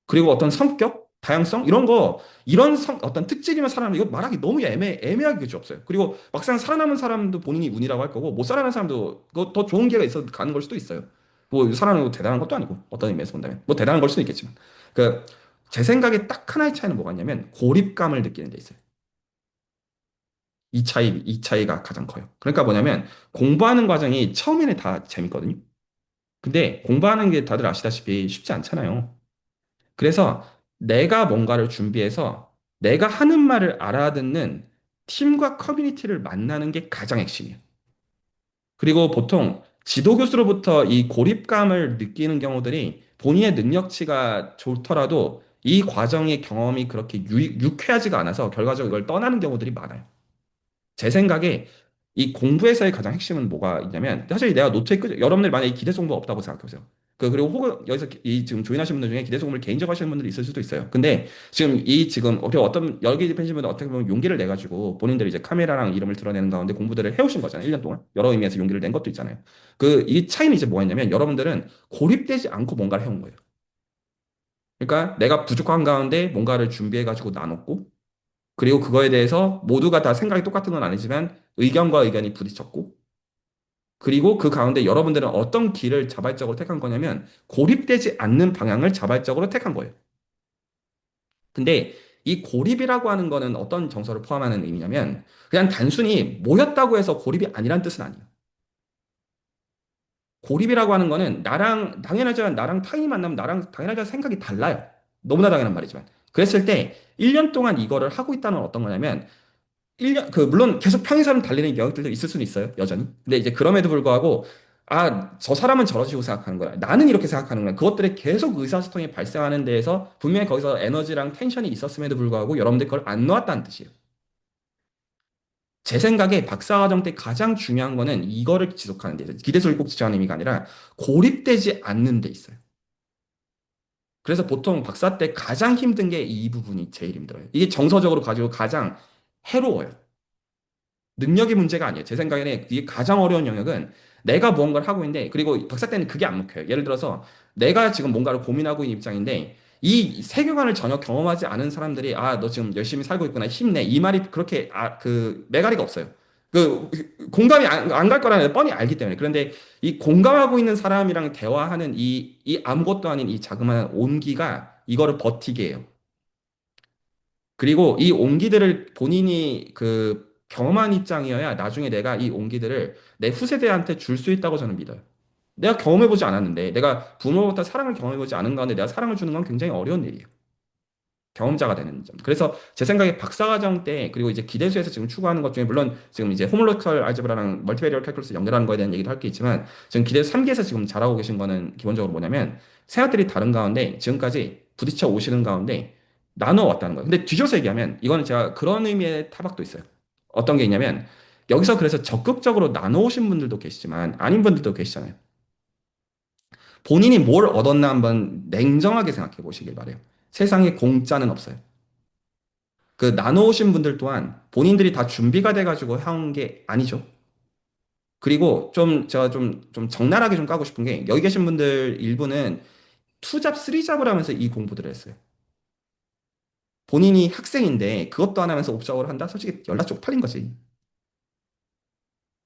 그리고 어떤 성격, 다양성 이런 거 이런 어떤 특질이면 살아남는 이거 말하기 너무 애매하게 그지 없어요. 그리고 막상 살아남은 사람도 본인이 운이라고 할 거고 못 살아남은 사람도 그거 더 좋은 기회가 있어 가는 걸 수도 있어요. 뭐 살아남는 거 대단한 것도 아니고 어떤 의미에서 본다면 뭐 대단한 걸 수도 있겠지만 그 제 생각에 딱 하나의 차이는 뭐가 있냐면 고립감을 느끼는 데 있어요. 이 차이가 가장 커요. 그러니까 뭐냐면 공부하는 과정이 처음에는 다 재밌거든요. 근데 공부하는 게 다들 아시다시피 쉽지 않잖아요. 그래서 내가 뭔가를 준비해서 내가 하는 말을 알아듣는 팀과 커뮤니티를 만나는 게 가장 핵심이에요. 그리고 보통 지도교수로부터 이 고립감을 느끼는 경우들이 본인의 능력치가 좋더라도 이 과정의 경험이 그렇게 유쾌하지가 않아서 결과적으로 이걸 떠나는 경우들이 많아요. 제 생각에 이 공부에서의 가장 핵심은 뭐가 있냐면 사실 내가 노트에 여러분들 만약에 기대 공부 없다고 생각해보세요. 그리고 혹은 여기서 지금 조인하신 분들 중에 기대 공부를 개인적으로 하시는 분들이 있을 수도 있어요. 근데 지금 어떤 여기 팬신 분들 어떻게 보면 용기를 내 가지고 본인들이 이제 카메라랑 이름을 드러내는 가운데 공부들을 해오신 거잖아요. 1년 동안 여러 의미에서 용기를 낸 것도 있잖아요. 이 차이는 이제 뭐가 있냐면 여러분들은 고립되지 않고 뭔가를 해온 거예요. 그러니까 내가 부족한 가운데 뭔가를 준비해 가지고 나눴고 그리고 그거에 대해서 모두가 다 생각이 똑같은 건 아니지만 의견과 의견이 부딪혔고, 그리고 그 가운데 여러분들은 어떤 길을 자발적으로 택한 거냐면 고립되지 않는 방향을 자발적으로 택한 거예요. 근데 이 고립이라고 하는 거는 어떤 정서를 포함하는 의미냐면 그냥 단순히 모였다고 해서 고립이 아니란 뜻은 아니에요. 고립이라고 하는 거는 당연하지만 나랑 타인이 만나면 나랑 당연하지만 생각이 달라요. 너무나 당연한 말이지만. 그랬을 때 1년 동안 이거를 하고 있다는 건 어떤 거냐면 1년, 물론 계속 평행선을 달리는 영역들도 있을 수는 있어요. 여전히. 근데 이제 그럼에도 불구하고 저 사람은 저러시고 생각하는 거야. 나는 이렇게 생각하는 거야. 그것들에 계속 의사소통이 발생하는 데에서 분명히 거기서 에너지랑 텐션이 있었음에도 불구하고 여러분들 그걸 안 놓았다는 뜻이에요. 제 생각에 박사과정 때 가장 중요한 거는 이거를 지속하는 데 있어요. 기대수를 꼭 지정하는 의미가 아니라 고립되지 않는 데 있어요. 그래서 보통 박사 때 가장 힘든 게 이 부분이 제일 힘들어요. 이게 정서적으로 가지고 가장 해로워요. 능력의 문제가 아니에요. 제 생각에는 이게 가장 어려운 영역은 내가 무언가를 하고 있는데, 그리고 박사 때는 그게 안 먹혀요. 예를 들어서 내가 지금 뭔가를 고민하고 있는 입장인데, 이 세계관을 전혀 경험하지 않은 사람들이, 너 지금 열심히 살고 있구나, 힘내. 이 말이 그렇게, 매가리가 없어요. 공감이 안 갈 거라는 걸 뻔히 알기 때문에. 그런데 이 공감하고 있는 사람이랑 대화하는 이 아무것도 아닌 이 자그마한 온기가 이거를 버티게 해요. 그리고 이 온기들을 본인이 경험한 입장이어야 나중에 내가 이 온기들을 내 후세대한테 줄 수 있다고 저는 믿어요. 내가 경험해보지 않았는데, 내가 부모로부터 사랑을 경험해보지 않은 가운데 내가 사랑을 주는 건 굉장히 어려운 일이에요. 경험자가 되는 점. 그래서 제 생각에 박사과정 때, 그리고 이제 기대수에서 지금 추구하는 것 중에, 물론 지금 이제 호모로컬 알제브라랑 멀티베리얼 칼큘러스 연결하는 거에 대한 얘기도 할 게 있지만, 지금 기대수 3기에서 지금 잘하고 계신 거는 기본적으로 뭐냐면, 생각들이 다른 가운데, 지금까지 부딪혀 오시는 가운데, 나눠 왔다는 거예요. 근데 뒤져서 얘기하면, 이거는 제가 그런 의미의 타박도 있어요. 어떤 게 있냐면, 여기서 그래서 적극적으로 나눠 오신 분들도 계시지만, 아닌 분들도 계시잖아요. 본인이 뭘 얻었나 한번 냉정하게 생각해 보시길 바래요. 세상에 공짜는 없어요. 나눠오신 분들 또한 본인들이 다 준비가 돼가지고 해온 게 아니죠. 그리고 제가 좀 적나라하게 좀 까고 싶은 게 여기 계신 분들 일부는 투잡, 쓰리잡을 하면서 이 공부들을 했어요. 본인이 학생인데 그것도 안 하면서 옵잡을 한다? 솔직히 연락 쪽팔린 거지.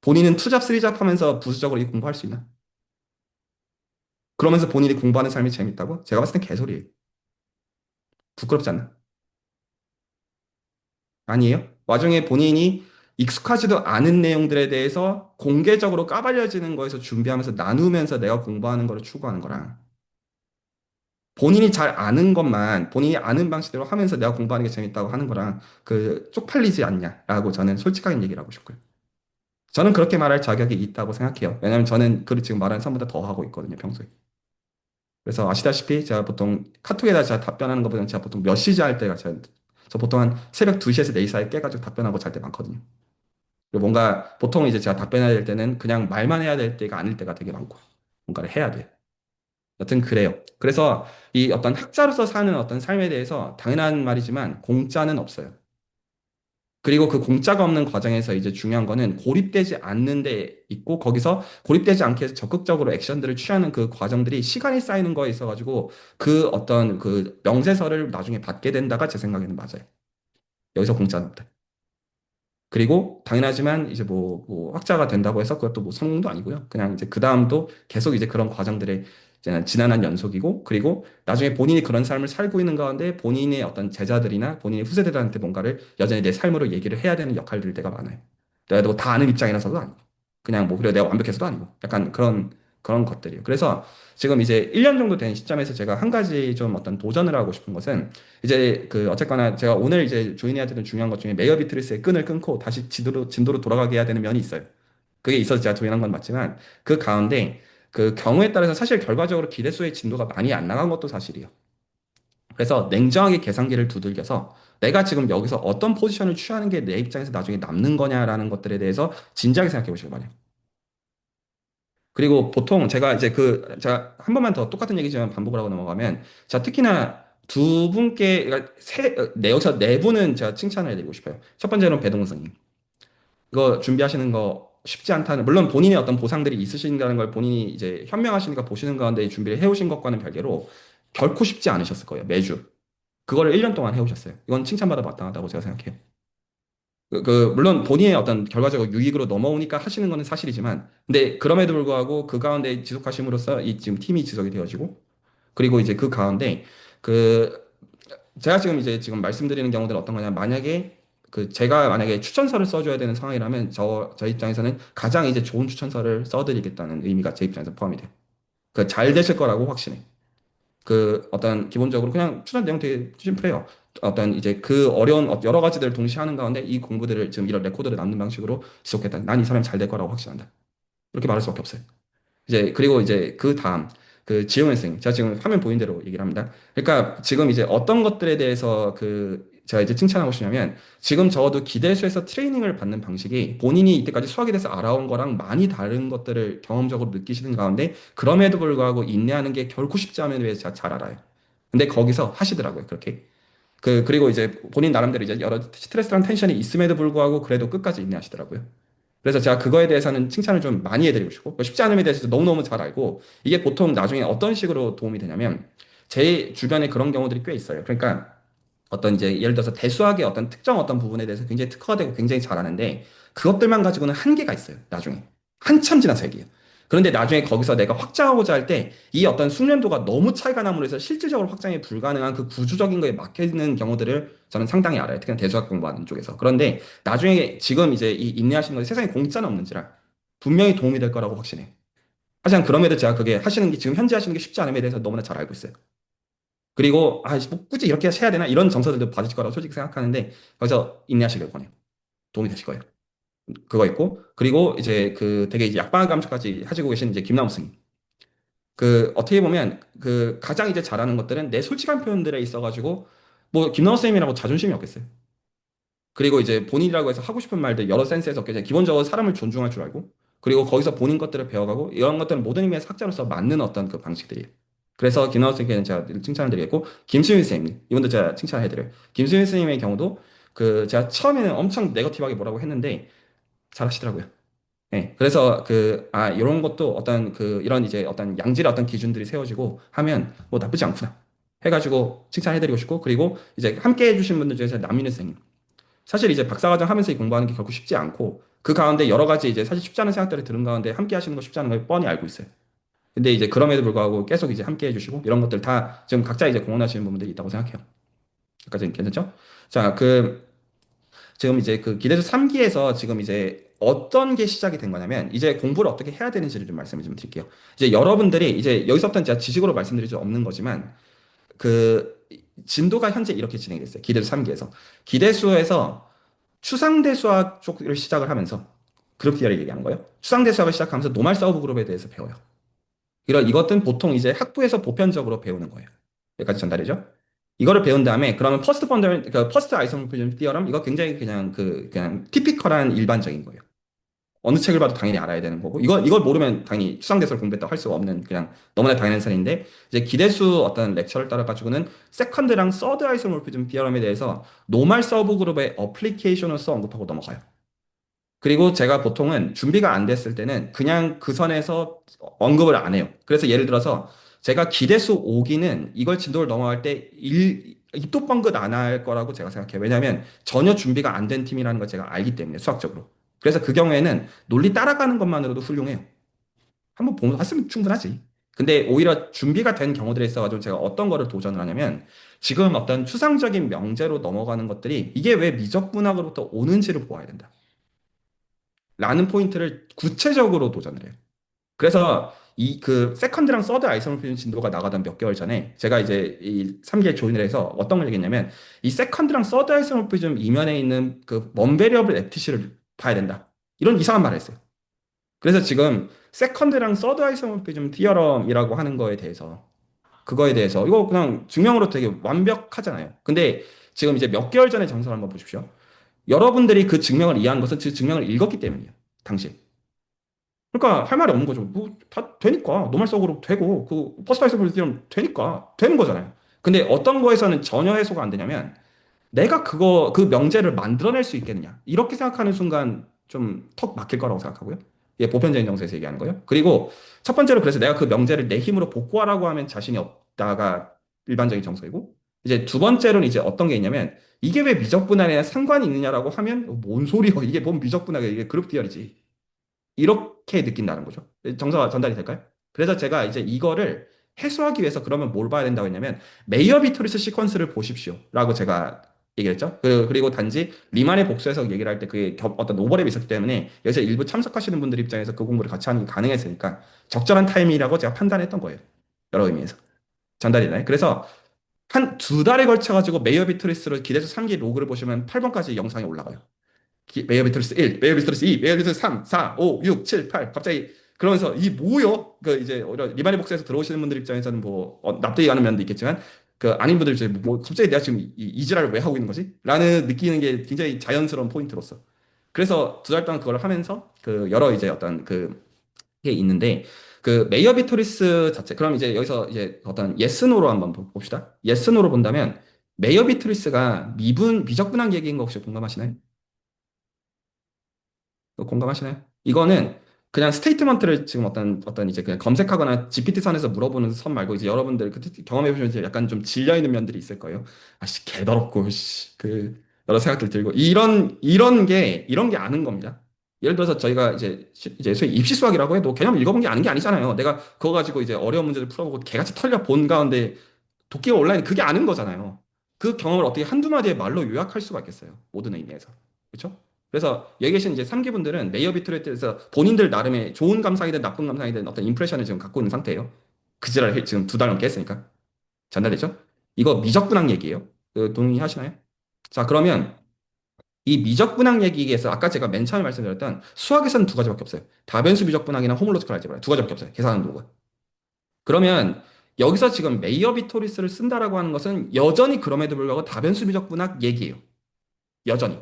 본인은 투잡, 쓰리잡 하면서 부수적으로 이 공부할 수 있나? 그러면서 본인이 공부하는 삶이 재밌다고? 제가 봤을 땐 개소리예요. 부끄럽지 않나? 아니에요? 와중에 본인이 익숙하지도 않은 내용들에 대해서 공개적으로 까발려지는 거에서 준비하면서 나누면서 내가 공부하는 거를 추구하는 거랑 본인이 잘 아는 것만 본인이 아는 방식대로 하면서 내가 공부하는 게 재밌다고 하는 거랑 쪽팔리지 않냐라고 저는 솔직하게 얘기를 하고 싶고요. 저는 그렇게 말할 자격이 있다고 생각해요. 왜냐하면 저는 그 지금 말하는 사람보다 더 하고 있거든요, 평소에. 그래서 아시다시피 제가 보통 카톡에다 제가 답변하는 것보다는 제가 보통 몇 시지 할 때가 저 보통 한 새벽 2시에서 4시 사이에 깨가지고 답변하고 잘 때 많거든요. 그리고 뭔가 보통 이제 제가 답변해야 될 때는 그냥 말만 해야 될 때가 아닐 때가 되게 많고 뭔가를 해야 돼요. 여튼 그래요. 그래서 이 어떤 학자로서 사는 어떤 삶에 대해서 당연한 말이지만 공짜는 없어요. 그리고 그 공짜가 없는 과정에서 이제 중요한 거는 고립되지 않는 데 있고 거기서 고립되지 않게 해서 적극적으로 액션들을 취하는 그 과정들이 시간이 쌓이는 거에 있어가지고 그 어떤 명세서를 나중에 받게 된다가 제 생각에는 맞아요. 여기서 공짜는 없다. 그리고 당연하지만 이제 뭐 학자가 된다고 해서 그것도 뭐 성공도 아니고요. 그냥 이제 그 다음도 계속 이제 그런 과정들의 이제 지난한 연속이고 그리고 나중에 본인이 그런 삶을 살고 있는 가운데 본인의 어떤 제자들이나 본인의 후세대들한테 뭔가를 여전히 내 삶으로 얘기를 해야 되는 역할들일 때가 많아요. 내가 뭐다 아는 입장이라서도 아니고 그냥 뭐 그래 내가 완벽해서도 아니고 약간 그런 것들이에요. 그래서 지금 이제 1년 정도 된 시점에서 제가 한 가지 좀 어떤 도전을 하고 싶은 것은 이제 어쨌거나 제가 오늘 이제 조인해야 되는 중요한 것 중에 메이어 비트리스의 끈을 끊고 다시 진도로 돌아가게 해야 되는 면이 있어요. 그게 있어서 제가 조인한 건 맞지만 그 가운데 그 경우에 따라서 사실 결과적으로 기대수의 진도가 많이 안 나간 것도 사실이에요. 그래서 냉정하게 계산기를 두들겨서 내가 지금 여기서 어떤 포지션을 취하는 게 내 입장에서 나중에 남는 거냐라는 것들에 대해서 진지하게 생각해 보시기 바래요. 그리고 보통 제가 이제 제가 한 번만 더 똑같은 얘기지만 반복을 하고 넘어가면, 자, 특히나 두 분께, 그러니까 여기서 네 분은 제가 칭찬을 해드리고 싶어요. 첫 번째는 배동선님. 이거 준비하시는 거 쉽지 않다는, 물론 본인의 어떤 보상들이 있으신다는 걸 본인이 이제 현명하시니까 보시는 가운데 준비를 해오신 것과는 별개로 결코 쉽지 않으셨을 거예요, 매주. 그거를 1년 동안 해오셨어요. 이건 칭찬받아 마땅하다고 제가 생각해요. 물론 본인의 어떤 결과적으로 유익으로 넘어오니까 하시는 거는 사실이지만, 근데 그럼에도 불구하고 그 가운데 지속하심으로써 이 지금 팀이 지속이 되어지고, 그리고 이제 그 가운데 그 제가 지금 말씀드리는 경우들은 어떤 거냐면 만약에 제가 만약에 추천서를 써줘야 되는 상황이라면 저 입장에서는 가장 이제 좋은 추천서를 써드리겠다는 의미가 제 입장에서 포함이 돼요. 그 잘 되실 거라고 확신해. 그 어떤 기본적으로 그냥 추천 내용 되게 심플해요. 어떤 이제 그 어려운 여러 가지들을 동시에 하는 가운데 이 공부들을 지금 이런 레코드를 남는 방식으로 지속했다. 난 이 사람이 잘 될 거라고 확신한다. 이렇게 말할 수밖에 없어요. 이제 그리고 이제 그 다음 그 지용현 선생님 제가 지금 화면 보인 대로 얘기를 합니다. 그러니까 지금 이제 어떤 것들에 대해서 제가 이제 칭찬하고 싶냐면 지금 적어도 기대수에서 트레이닝을 받는 방식이 본인이 이때까지 수학에 대해서 알아온 거랑 많이 다른 것들을 경험적으로 느끼시는 가운데 그럼에도 불구하고 인내하는 게 결코 쉽지 않은 왜 제가 잘 알아요. 근데 거기서 하시더라고요 그렇게. 그리고 이제 본인 나름대로 이제 여러 스트레스랑 텐션이 있음에도 불구하고 그래도 끝까지 인내하시더라고요. 그래서 제가 그거에 대해서는 칭찬을 좀 많이 해드리고 싶고, 쉽지 않음에 대해서 너무너무 잘 알고, 이게 보통 나중에 어떤 식으로 도움이 되냐면, 제 주변에 그런 경우들이 꽤 있어요. 그러니까 어떤 이제 예를 들어서 대수학의 어떤 특정 어떤 부분에 대해서 굉장히 특화가 되고 굉장히 잘하는데, 그것들만 가지고는 한계가 있어요. 나중에. 한참 지나서 얘기해요. 그런데 나중에 거기서 내가 확장하고자 할 때, 이 어떤 숙련도가 너무 차이가 남으로 해서 실질적으로 확장이 불가능한 그 구조적인 거에 막혀 있는 경우들을 저는 상당히 알아요. 특히나 대수학 공부하는 쪽에서. 그런데 나중에 지금 이제 이 인내하시는 것이 세상에 공짜는 없는지라 분명히 도움이 될 거라고 확신해. 하지만 그럼에도 제가 그게 하시는 게 지금 현재 하시는 게 쉽지 않음에 대해서 너무나 잘 알고 있어요. 그리고 뭐 굳이 이렇게 해야 되나 이런 정서들도 받으실 거라고 솔직히 생각하는데 거기서 인내하시길 권해요. 도움이 되실 거예요. 그거 있고 그리고 이제 되게 이제 약방한 감정까지 하시고 계신 이제 김나무 스님. 어떻게 보면 가장 이제 잘하는 것들은 내 솔직한 표현들에 있어가지고 뭐 김나우 쌤이라고 자존심이 없겠어요. 그리고 이제 본인이라고 해서 하고 싶은 말들 여러 센스에서 이제 기본적으로 사람을 존중할 줄 알고 그리고 거기서 본인 것들을 배워가고 이런 것들은 모든 의미의 학자로서 맞는 어떤 그 방식들이에요. 그래서 김나우 쌤께는 제가 칭찬을 드리겠고 김수윤 쌤 이분도 제가 칭찬해드려요. 김수윤 쌤의 경우도 제가 처음에는 엄청 네거티브하게 뭐라고 했는데 잘하시더라고요. 네, 그래서 이런 것도 이런 이제 어떤 양질의 어떤 기준들이 세워지고 하면 뭐 나쁘지 않구나. 해가지고 칭찬해드리고 싶고, 그리고 이제 함께 해주신 분들 중에서 남윤희 선생님. 사실 이제 박사과정 하면서 이 공부하는 게 결코 쉽지 않고, 그 가운데 여러 가지 이제 사실 쉽지 않은 생각들을 들은 가운데 함께 하시는 거 쉽지 않은 걸 뻔히 알고 있어요. 근데 이제 그럼에도 불구하고 계속 이제 함께 해주시고, 이런 것들 다 지금 각자 이제 공헌하시는 부분들이 있다고 생각해요. 여기까지 괜찮죠? 자, 지금 이제 기대수 3기에서 지금 이제 어떤 게 시작이 된 거냐면 이제 공부를 어떻게 해야 되는지를 좀 말씀을 좀 드릴게요. 이제 여러분들이 이제 여기서부터는 제가 지식으로 말씀드릴 수 없는 거지만 그 진도가 현재 이렇게 진행이 됐어요. 기대수 3기에서. 기대수에서 추상대수학 쪽을 시작을 하면서 그룹 디어리 얘기하는 거예요. 추상대수학을 시작하면서 노말 서브 그룹에 대해서 배워요. 이것은 보통 이제 학부에서 보편적으로 배우는 거예요. 여기까지 전달이죠. 이거를 배운 다음에 그러면 퍼스트 아이소모피즘 티어럼 이거 굉장히 그냥 티피컬한 일반적인 거예요. 어느 책을 봐도 당연히 알아야 되는 거고 이걸 모르면 당연히 추상대수를 공부했다고 할 수가 없는 그냥 너무나 당연한 사실인데 이제 기대수 어떤 렉처를 따라 가지고는 세컨드랑 서드 아이소모피즘 티어럼에 대해서 노멀 서브 그룹의 어플리케이션으로서 언급하고 넘어가요. 그리고 제가 보통은 준비가 안 됐을 때는 그냥 그 선에서 언급을 안 해요. 그래서 예를 들어서 제가 기대수 5기는 이걸 진도를 넘어갈 때 입도 뻥긋 안 할 거라고 제가 생각해요. 왜냐하면 전혀 준비가 안 된 팀이라는 걸 제가 알기 때문에 수학적으로. 그래서 그 경우에는 논리 따라가는 것만으로도 훌륭해요. 한번 보면 했으면 충분하지. 근데 오히려 준비가 된 경우들에 있어가지고 제가 어떤 거를 도전을 하냐면 지금 어떤 추상적인 명제로 넘어가는 것들이 이게 왜 미적분학으로부터 오는지를 보아야 된다. 라는 포인트를 구체적으로 도전을 해요. 그래서 세컨드랑 서드 아이소모피즘 진도가 나가던 몇 개월 전에 제가 이제 이 3기에 조인을 해서 어떤 걸 얘기했냐면 이 세컨드랑 서드 아이소모피즘 이면에 있는 그 먼베리어블 FTC를 봐야 된다. 이런 이상한 말을 했어요. 그래서 지금 세컨드랑 서드 아이소모피즘 티어럼이라고 하는 거에 대해서 그거에 대해서 이거 그냥 증명으로 되게 완벽하잖아요. 근데 지금 이제 몇 개월 전에 정서를 한번 보십시오. 여러분들이 그 증명을 이해한 것은 그 증명을 읽었기 때문이에요. 당시. 그러니까 할 말이 없는 거죠. 뭐 다 되니까 노멀 속으로 되고 퍼스트라이즈 볼륨 되니까 되는 거잖아요. 근데 어떤 거에서는 전혀 해소가 안 되냐면 내가 그 명제를 만들어낼 수 있겠느냐 이렇게 생각하는 순간 좀 턱 막힐 거라고 생각하고요. 예, 보편적인 정서에서 얘기하는 거예요. 그리고 첫 번째로 그래서 내가 그 명제를 내 힘으로 복구하라고 하면 자신이 없다가 일반적인 정서이고 이제 두 번째로는 이제 어떤 게 있냐면 이게 왜 미적분할에 상관이 있느냐라고 하면 뭔 소리야 이게 뭔 미적분할이야 이게 그룹 디얼이지 이렇게 느낀다는 거죠. 정서가 전달이 될까요? 그래서 제가 이제 이거를 해소하기 위해서 그러면 뭘 봐야 된다고 했냐면 메이어 비토리스 시퀀스를 보십시오 라고 제가 얘기했죠. 그리고 단지 리만의 복수에서 얘기를 할 때 그게 어떤 오버랩이 있었기 때문에 여기서 일부 참석하시는 분들 입장에서 그 공부를 같이 하는 게 가능했으니까 적절한 타이밍이라고 제가 판단했던 거예요. 여러 의미에서. 전달이나요? 그래서 한 두 달에 걸쳐가지고 메이어 비토리스로 기대수 3기 로그를 보시면 8번까지 영상이 올라가요. 메이어 비틀스 1, 메이어 비틀스 2, 메이어 비틀스 3, 4, 5, 6, 7, 8 갑자기 그러면서 이 뭐요? 그 이제 오히려 리바니 복스에서 들어오시는 분들 입장에서는 뭐 납득이 가는 면도 있겠지만 그 아닌 분들 이제 뭐 갑자기 내가 지금 이 지랄을 왜 하고 있는 거지? 라는 느끼는 게 굉장히 자연스러운 포인트로서 그래서 두 달 동안 그걸 하면서 그 여러 이제 어떤 그게 있는데 그 메이어 비토리스 자체 그럼 이제 여기서 이제 어떤 예스노로 한번 봅시다. 예스노로 본다면 메이어 비토리스가 미적분한 얘기인 거 혹시 공감하시나요? 공감하시나요? 이거는 그냥 스테이트먼트를 지금 어떤 이제 그냥 검색하거나 GPT 선에서 물어보는 선 말고 이제 여러분들 그 경험해 보시면 이제 약간 좀 질려 있는 면들이 있을 거예요. 아씨 개더럽고 씨 여러 생각들 들고 이런 게 아는 겁니다. 예를 들어서 저희가 이제 소위 입시 수학이라고 해도 개념 읽어본 게 아는 게 아니잖아요. 내가 그거 가지고 이제 어려운 문제를 풀어보고 개같이 털려 본 가운데 도끼가 온라인 그게 아는 거잖아요. 그 경험을 어떻게 한두 마디의 말로 요약할 수가 있겠어요. 모든 의미에서. 그렇죠? 그래서 여기 계신 이제 3기 분들은 레이어 비트레이트에서 본인들 나름의 좋은 감상이든 나쁜 감상이든 어떤 임프레션을 지금 갖고 있는 상태예요. 그 지랄을 지금 두 달 넘게 했으니까. 전달되죠? 이거 미적분학 얘기예요. 동의하시나요? 자, 그러면 이 미적분학 얘기에서 아까 제가 맨 처음에 말씀드렸던 수학에서는 두 가지밖에 없어요. 다변수 미적분학이나 호모로지컬 알제브라 두 가지밖에 없어요. 계산하는 도구가. 그러면 여기서 지금 메이어 비토리스를 쓴다라고 하는 것은 여전히 그럼에도 불구하고 다변수 미적분학 얘기예요. 여전히.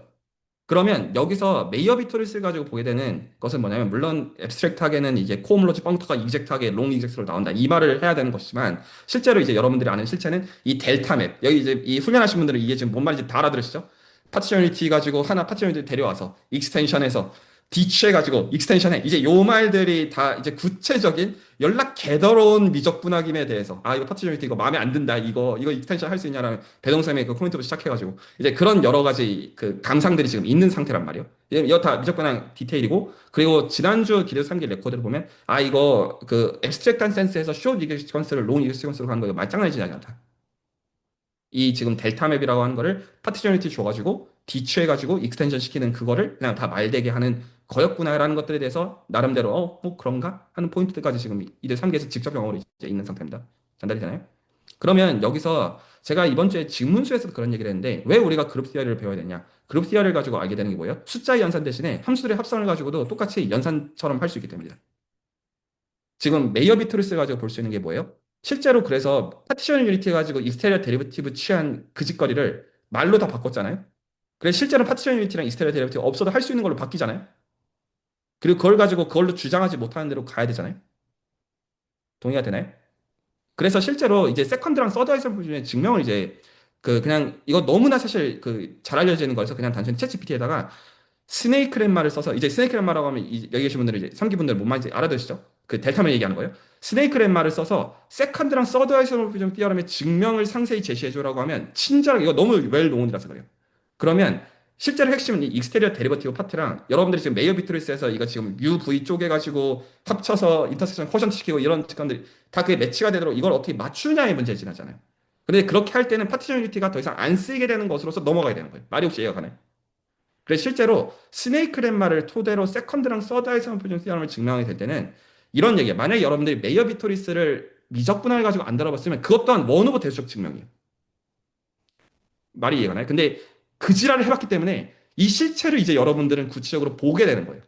그러면 여기서 메이어 비토리스를 가지고 보게 되는 것은 뭐냐면 물론 앱스트랙트하게는 이제 코오물로지 펑크가 이젝트하게 롱 이젝트로 나온다 이 말을 해야 되는 것이지만 실제로 이제 여러분들이 아는 실체는 이 델타 맵 여기 이제 이 훈련하신 분들은 이게 지금 뭔 말인지 다 알아들으시죠? 파티셔널리티 가지고 하나 파티셔널리티 데려와서 익스텐션해서 디치해가지고 익스텐션해 이제 요 말들이 다 이제 구체적인 연락 개더러운 미적분학임에 대해서 아 이거 파티셔널리티 이거 마음에 안 든다 이거 익스텐션 할 수 있냐라는 배동쌤의 그 코멘트부터 시작해가지고 이제 그런 여러 가지 그 감상들이 지금 있는 상태란 말이에요. 이거 다 미적분학 디테일이고 그리고 지난주 기대 3기 레코드를 보면 아 이거 그 앱스트랙트한 센스에서 숏 이그 시퀀스를 롱 이그 시퀀스로 가는 거 이거 말장난이지 않다. 이 지금 델타 맵이라고 하는 거를 파티셔널리티 줘가지고 디취해가지고 익스텐션 시키는 그거를 그냥 다 말되게 하는 거였구나라는 것들에 대해서 나름대로 뭐 그런가 하는 포인트까지 지금 이들 3기에서 직접 영어로 이제 있는 상태입니다. 전달이 되나요? 그러면 여기서 제가 이번 주에 직문수에서도 그런 얘기를 했는데 왜 우리가 그룹 티어리를 배워야 되냐? 그룹 티어리를 가지고 알게 되는 게 뭐예요? 숫자의 연산 대신에 함수들의 합성을 가지고도 똑같이 연산처럼 할 수 있기 때문이다. 지금 메이어 비트리스 가지고 볼 수 있는 게 뭐예요? 실제로 그래서 파티션 유니티 가지고 익스테리어 데리버티브 취한 그 짓거리를 말로 다 바꿨잖아요. 그래서 실제로 파티션 유니티랑 익스테리어 데리버티브 없어도 할 수 있는 걸로 바뀌잖아요. 그리고 그걸 가지고 그걸로 주장하지 못하는 대로 가야 되잖아요. 동의가 되나요? 그래서 실제로 이제 세컨드랑 서드 아이템 중에 증명을 이제 그냥 이거 너무나 사실 그 잘 알려져 있는 거에서 그냥 단순히 챗GPT에다가 스네이크 렘마를 써서 이제 스네이크 렘마라고 하면 여기 계신 분들은 이제 3기 분들 뭔 말인지 알아두시죠? 그 델타면 얘기하는 거예요. 스네이크 렘마를 써서 세컨드랑 서드 아이소모피즘 티어럼의 증명을 상세히 제시해줘라고 하면 친절하게 이거 너무 웰 노온이라서 그래요. 그러면 실제로 핵심은 이 익스테리어 데리버티브 파트랑 여러분들이 지금 메이어 비트리스에서 이거 지금 UV 쪼개가지고 합쳐서 인터섹션 코션트 시키고 이런 직관들이 다 그게 매치가 되도록 이걸 어떻게 맞추느냐의 문제에 지나잖아요. 근데 그렇게 할 때는 파티션 유니티가 더 이상 안 쓰이게 되는 것으로서 넘어가야 되는 거예요. 말이 혹시 이해가 가나요? 그래서 실제로 스네이크 렘마를 토대로 세컨드랑 서드아이 상호표준 시험을 증명하게 될 때는 이런 얘기예요. 만약에 여러분들이 메이어 비토리스를 미적분할 가지고 안 다뤄봤으면 그것 또한 원 오브 대수적 증명이에요. 말이 이해가 나요? 근데 그 지랄을 해봤기 때문에 이 실체를 이제 여러분들은 구체적으로 보게 되는 거예요.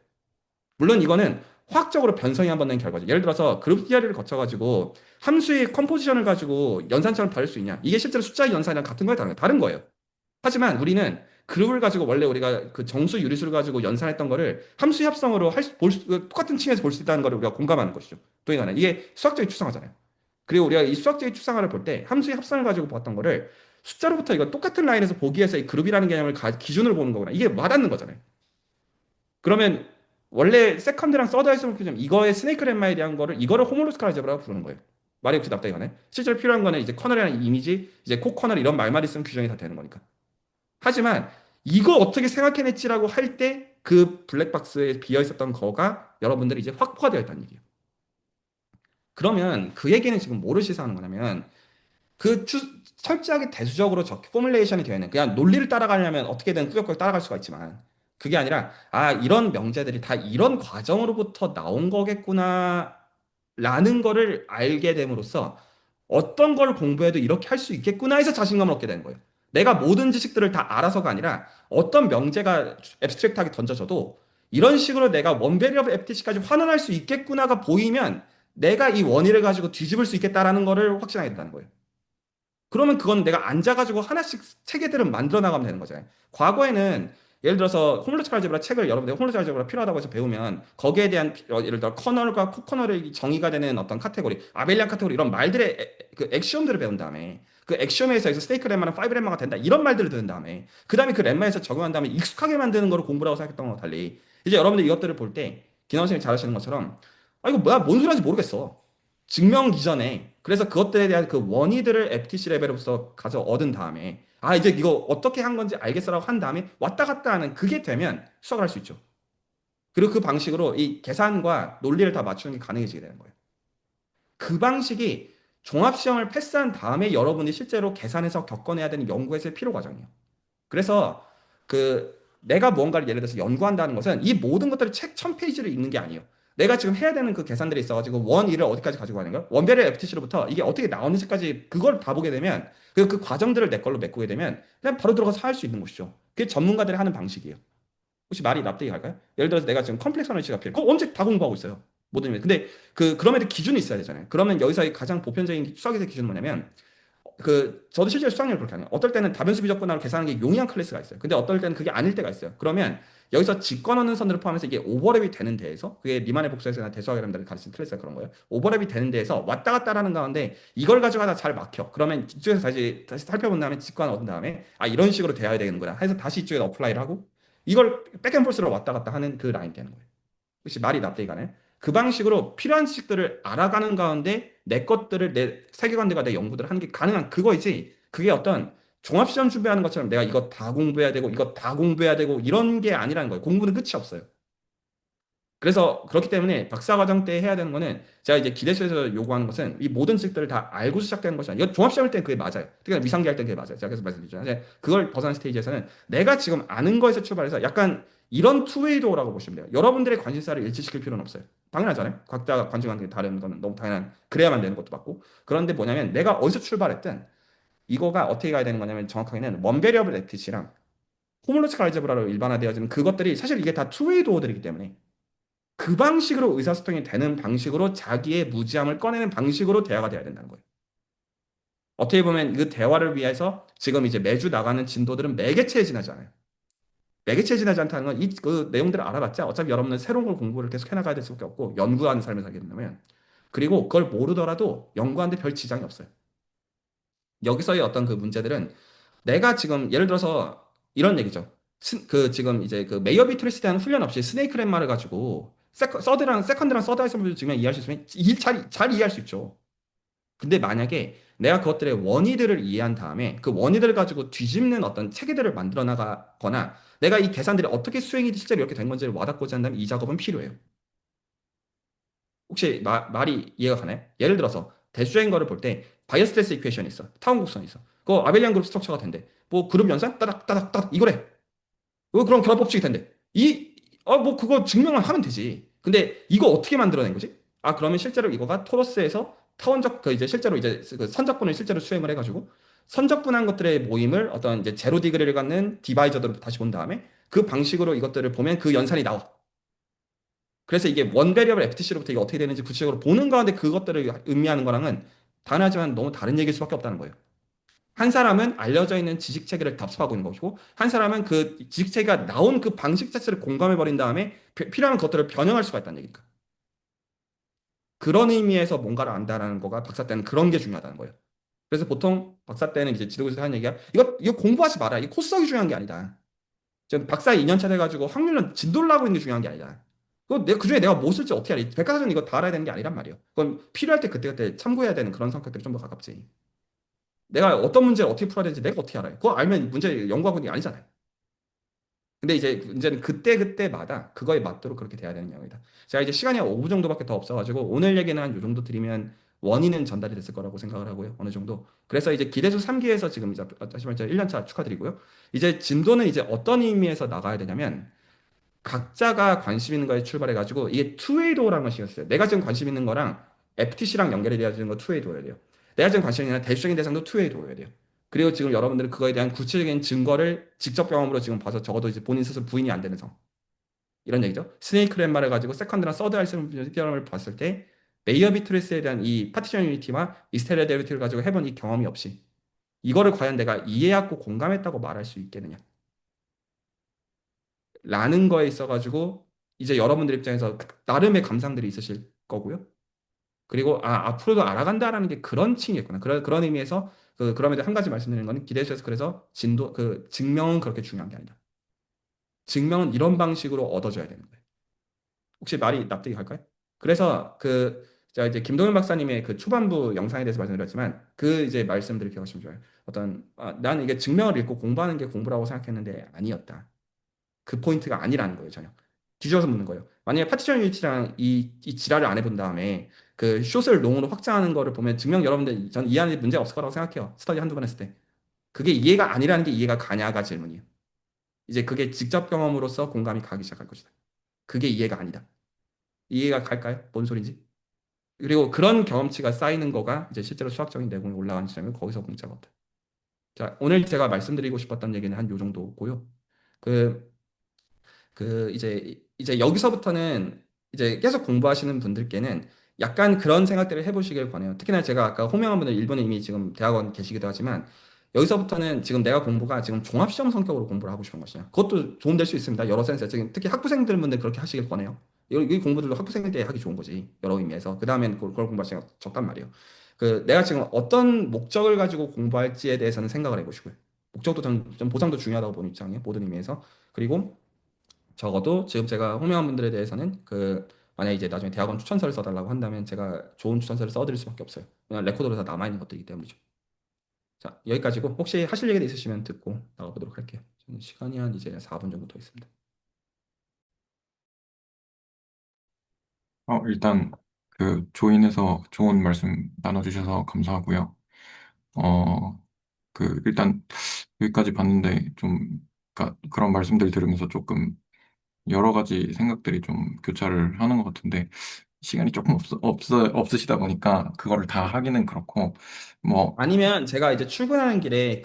물론 이거는 화학적으로 변성이 한번 된 결과죠. 예를 들어서 그룹 디아리를 거쳐가지고 함수의 컴포지션을 가지고 연산처럼 다를 수 있냐? 이게 실제로 숫자의 연산이랑 같은 거예요? 다른 거예요. 하지만 우리는 그룹을 가지고 원래 우리가 그 정수 유리수를 가지고 연산했던 거를 함수 합성으로 똑같은 층에서 볼 수 있다는 거를 우리가 공감하는 것이죠. 동의가나요? 이게 수학적인 추상화잖아요. 그리고 우리가 이 수학적인 추상화를 볼 때 함수의 합성을 가지고 봤던 거를 숫자로부터 이거 똑같은 라인에서 보기 위해서 이 그룹이라는 개념을 기준으로 보는 거구나. 이게 와닿는 거잖아요. 그러면 원래 세컨드랑 서드 아이소모피즘 이거의 스네이크 렘마에 대한 거를 이거를 호모로스컬 알제브라고 부르는 거예요. 말이 혹시 납득이 가네? 실제로 필요한 거는 이제 커널이라는 이미지, 이제 코 커널 이런 말만 있으면 규정이 다 되는 거니까. 하지만 이거 어떻게 생각해냈지라고 할 때 그 블랙박스에 비어 있었던 거가 여러분들이 이제 확보가 되어 있다는 얘기예요. 그러면 그 얘기는 지금 뭐를 시사하는 거냐면 그 철저하게 대수적으로 포뮬레이션이 되어 있는 그냥 논리를 따라가려면 어떻게든 꾸역꾸역 따라갈 수가 있지만 그게 아니라 아 이런 명제들이 다 이런 과정으로부터 나온 거겠구나 라는 거를 알게 됨으로써 어떤 걸 공부해도 이렇게 할 수 있겠구나 해서 자신감을 얻게 되는 거예요. 내가 모든 지식들을 다 알아서가 아니라 어떤 명제가 앱스트랙트하게 던져져도 이런 식으로 내가 원베리어블 FTC까지 환원할 수 있겠구나가 보이면 내가 이 원리를 가지고 뒤집을 수 있겠다라는 거를 확신하게 된다는 거예요. 그러면 그건 내가 앉아가지고 하나씩 체계들을 만들어 나가면 되는 거잖아요. 과거에는 예를 들어서 홈로지컬 알제브라 책을 여러분들 홈로지컬 알제브라 필요하다고 해서 배우면 거기에 대한 예를 들어 커널과 코커널의 정의가 되는 어떤 카테고리, 아벨리안 카테고리 이런 말들의 그 엑시옴들을 배운 다음에 그 엑시옴에서 스테이크 렘마는 파이브 렘마가 된다 이런 말들을 들은 다음에 그 다음에 그 렘마에서 적용한 다음에 익숙하게 만드는 거를 공부라고 생각했던 거와 달리 이제 여러분들 이것들을 볼 때 기나 선생님이 잘하시는 것처럼 아 이거 뭐야 뭔 소리 하는지 모르겠어. 증명 이전에 그래서 그것들에 대한 그 원의들을 FTC 레벨로서 가서 얻은 다음에 아 이제 이거 어떻게 한 건지 알겠어라고 한 다음에 왔다 갔다 하는 그게 되면 수학을 할 수 있죠. 그리고 그 방식으로 이 계산과 논리를 다 맞추는 게 가능해지게 되는 거예요. 그 방식이 종합시험을 패스한 다음에 여러분이 실제로 계산해서 겪어내야 되는 연구에서의 필요 과정이에요. 그래서 그 내가 무언가를 예를 들어서 연구한다는 것은 이 모든 것들을 책 1000페이지를 읽는 게 아니에요. 내가 지금 해야 되는 그 계산들이 있어가지고 원, 이를 어디까지 가지고 가는 거야? 원베리 FTC로부터 이게 어떻게 나오는지까지 그걸 다 보게 되면 그 과정들을 내 걸로 메꾸게 되면 그냥 바로 들어가서 할 수 있는 것이죠. 그게 전문가들이 하는 방식이에요. 혹시 말이 납득이 갈까요? 예를 들어서 내가 지금 컴플렉스 어널리시가 필요해. 그거 언제 다 공부하고 있어요. 모든 일. 근데 그럼에도 기준이 있어야 되잖아요. 그러면 여기서 가장 보편적인 수학에서의 기준은 뭐냐면 저도 실제로 수학률을 그렇게 하는 거예요. 어떨 때는 다변수 비접근하고 계산하는 게 용이한 클래스가 있어요. 근데 어떨 때는 그게 아닐 때가 있어요. 그러면 여기서 직권 없는 선들을 포함해서 이게 오버랩이 되는 데에서 그게 리만의 복수에서나 대수학이라는 가르치는 클래스가 그런 거예요. 오버랩이 되는 데에서 왔다 갔다 하는 가운데 이걸 가지고 하다 잘 막혀. 그러면 이쪽에서 다시 살펴본 다음에 직관 얻은 다음에 아 이런 식으로 되어야 되는구나 해서 다시 이쪽에 어플라이를 하고 이걸 백앤포스로 왔다 갔다 하는 그 라인 되는 거예요. 혹시 말이 납득이 가나요? 그 방식으로 필요한 지식들을 알아가는 가운데 내 것들을 내 세계관들과 내 연구들을 하는 게 가능한 그거이지 그게 어떤 종합시험 준비하는 것처럼 내가 이거 다 공부해야 되고 이거 다 공부해야 되고 이런 게 아니라는 거예요. 공부는 끝이 없어요. 그래서 그렇기 때문에 박사과정 때 해야 되는 거는 제가 이제 기대수에서 요구하는 것은 이 모든 지식들을 다 알고 시작되는 것이 아니라 이거 종합시험 할 때는 그게 맞아요. 특히나 위상기 할 때는 그게 맞아요. 제가 계속 말씀드리죠. 이제 그걸 벗어난 스테이지에서는 내가 지금 아는 거에서 출발해서 약간 이런 투웨이 도어라고 보시면 돼요. 여러분들의 관심사를 일치시킬 필요는 없어요. 당연하잖아요. 각자 관심관계 다른 거는 너무 당연한 그래야만 되는 것도 맞고 그런데 뭐냐면 내가 어디서 출발했든 이거가 어떻게 가야 되는 거냐면 정확하게는 원베리어블 에티치랑 호몰로지컬 알제브라로 일반화되어지는 그것들이 사실 이게 다 투웨이 도어들이기 때문에 그 방식으로 의사소통이 되는 방식으로 자기의 무지함을 꺼내는 방식으로 대화가 돼야 된다는 거예요. 어떻게 보면 그 대화를 위해서 지금 이제 매주 나가는 진도들은 매개체에 지나지 않아요. 매개체에 지나지 않다는 건 이 그 내용들을 알아봤자 어차피 여러분은 새로운 걸 공부를 계속 해나가야 될 수밖에 없고 연구하는 삶을 살게 된다면 그리고 그걸 모르더라도 연구하는데 별 지장이 없어요. 여기서의 어떤 그 문제들은 내가 지금 예를 들어서 이런 얘기죠. 지금 이제 그 메이어 비트리스에 대한 훈련 없이 스네이크 렛마를 가지고 서드랑 세컨드랑 서드 아이서블을 지금 이해할 수 있으면 잘 이해할 수 있죠. 근데 만약에 내가 그것들의 원의들을 이해한 다음에 그 원의들을 가지고 뒤집는 어떤 체계들을 만들어 나가거나 내가 이 계산들이 어떻게 수행이 실제로 이렇게 된 건지를 와닿고자 한다면 이 작업은 필요해요. 혹시 말이 이해가 가나요? 예를 들어서 대수적인 거를 볼 때 바이어 스트레스 이퀘이션이 있어. 타원 곡선이 있어. 그거 아벨리안 그룹 스트럭처가 된대. 뭐 그룹 연산 따닥 따닥 따닥 이거래. 그럼 결합 법칙이 된대. 뭐 그거 증명을 하면 되지. 근데 이거 어떻게 만들어낸 거지? 아 그러면 실제로 이거가 토러스에서 타원적 그 이제 실제로 이제 그 선적분을 실제로 수행을 해가지고 선적분한 것들의 모임을 어떤 이제 제로 디그리를 갖는 디바이저들로 다시 본 다음에 그 방식으로 이것들을 보면 그 연산이 나와. 그래서 이게 원 베리어블 FTC로부터 이게 어떻게 되는지 구체적으로 보는 가운데 그것들을 의미하는 거랑은 당연하지만 너무 다른 얘기일 수밖에 없다는 거예요. 한 사람은 알려져 있는 지식 체계를 답습하고 있는 것이고, 한 사람은 그 지식 체계가 나온 그 방식 자체를 공감해 버린 다음에 필요한 것들을 변형할 수가 있다는 얘기니까. 그런 의미에서 뭔가를 안다라는 거가 박사 때는 그런 게 중요하다는 거예요. 그래서 보통 박사 때는 이제 지도교수가 하는 얘기가 이거 공부하지 마라. 이 코스석이 중요한 게 아니다. 지금 박사 2년차 돼가지고 확률은 진도를 하고 있는 게 중요한 게 아니다. 그중에 내가 뭐 쓸지 어떻게 알아? 백과사전 이거 다 알아야 되는 게 아니란 말이에요. 그건 필요할 때 그때그때 참고해야 되는 그런 성격들이 좀 더 가깝지. 내가 어떤 문제를 어떻게 풀어야 되는지 내가 어떻게 알아요? 그거 알면 문제 연구하고 있는 게 아니잖아요. 근데 이제 문제는 그때그때마다 그거에 맞도록 그렇게 돼야 되는 영역이다. 제가 이제 시간이 한 5분 정도밖에 더 없어가지고 오늘 얘기는 한 요 정도 드리면 원인은 전달이 됐을 거라고 생각을 하고요. 어느 정도. 그래서 이제 기대수 3기에서 지금 이제 다시 말해 1년차 축하드리고요. 이제 진도는 이제 어떤 의미에서 나가야 되냐면 각자가 관심 있는 거에 출발해가지고 이게 투웨이 도어라는 것이 있어요. 내가 지금 관심 있는 거랑 FTC랑 연결이 돼야 되는 거 투웨이 도어야 돼요. 내가 지금 관심 있는 대수적인 대상도 투웨이 도어야 돼요. 그리고 지금 여러분들은 그거에 대한 구체적인 증거를 직접 경험으로 지금 봐서 적어도 이제 본인 스스로 부인이 안 되는 상황. 이런 얘기죠. 스네이크 랩말을 가지고 세컨드나 서드 알시럼을 봤을 때 메이어 비트리스에 대한 이 파티션 유니티와 이 스테레오 데리티를 가지고 해본 이 경험이 없이 이거를 과연 내가 이해하고 공감했다고 말할 수 있겠느냐? 라는 거에 있어가지고 이제 여러분들 입장에서 나름의 감상들이 있으실 거고요. 그리고 앞으로도 알아간다라는 게 그런 칭이겠구나. 그런 의미에서 그럼에도 한 가지 말씀드리는 거는 기대수에서 그래서 증명은 그렇게 중요한 게 아니다. 증명은 이런 방식으로 얻어져야 되는 거예요. 혹시 말이 납득이 갈까요? 그래서 자 이제 김동현 박사님의 그 초반부 영상에 대해서 말씀드렸지만 그 이제 말씀들을 기억하시면 좋아요. 나는 이게 증명을 읽고 공부하는 게 공부라고 생각했는데 아니었다. 그 포인트가 아니라는 거예요, 전혀. 뒤져서 묻는 거예요. 만약에 파티션 유니티랑 이 지랄을 안 해본 다음에 그 숏을 롱으로 확장하는 거를 보면 증명 여러분들 전 이해하는 데 문제 없을 거라고 생각해요. 스터디 한두 번 했을 때. 그게 이해가 아니라는 게 이해가 가냐가 질문이에요. 이제 그게 직접 경험으로서 공감이 가기 시작할 것이다. 그게 이해가 아니다. 이해가 갈까요? 뭔 소린지? 그리고 그런 경험치가 쌓이는 거가 이제 실제로 수학적인 내공이 올라가는 지점이 거기서 공짜가 없다. 자, 오늘 제가 말씀드리고 싶었던 얘기는 한 요 정도고요. 그 이제 여기서부터는 이제 계속 공부하시는 분들께는 약간 그런 생각들을 해보시길 권해요. 특히나 제가 아까 호명한 분들 일본에 이미 지금 대학원 계시기도 하지만 여기서부터는 지금 내가 공부가 지금 종합시험 성격으로 공부를 하고 싶은 것이냐. 그것도 도움될 수 있습니다. 여러 센스. 지금 특히 학부생들 분들 그렇게 하시길 권해요. 이 공부들도 학부생 때 하기 좋은 거지. 여러 의미에서. 그 다음엔 그걸 공부하시면 적단 말이에요. 내가 지금 어떤 목적을 가지고 공부할지에 대해서는 생각을 해보시고요. 목적도 좀 보상도 중요하다고 보는 입장이에요. 모든 의미에서. 그리고 적어도 지금 제가 호명한 분들에 대해서는 만약에 이제 나중에 대학원 추천서를 써달라고 한다면 제가 좋은 추천서를 써드릴 수밖에 없어요. 그냥 레코드로 다 남아있는 것들이기 때문이죠. 자, 여기까지고 혹시 하실 얘기 있으시면 듣고 나가보도록 할게요. 저는 시간이 한 이제 4분 정도 더 있습니다. 일단 조인해서 좋은 말씀 나눠주셔서 감사하고요. 어, 일단 여기까지 봤는데 그러니까 그런 말씀들 들으면서 조금 여러 가지 생각들이 좀 교차를 하는 것 같은데 시간이 조금 없으시다 보니까 그거를 다 하기는 그렇고 뭐 아니면 제가 이제 출근하는 길에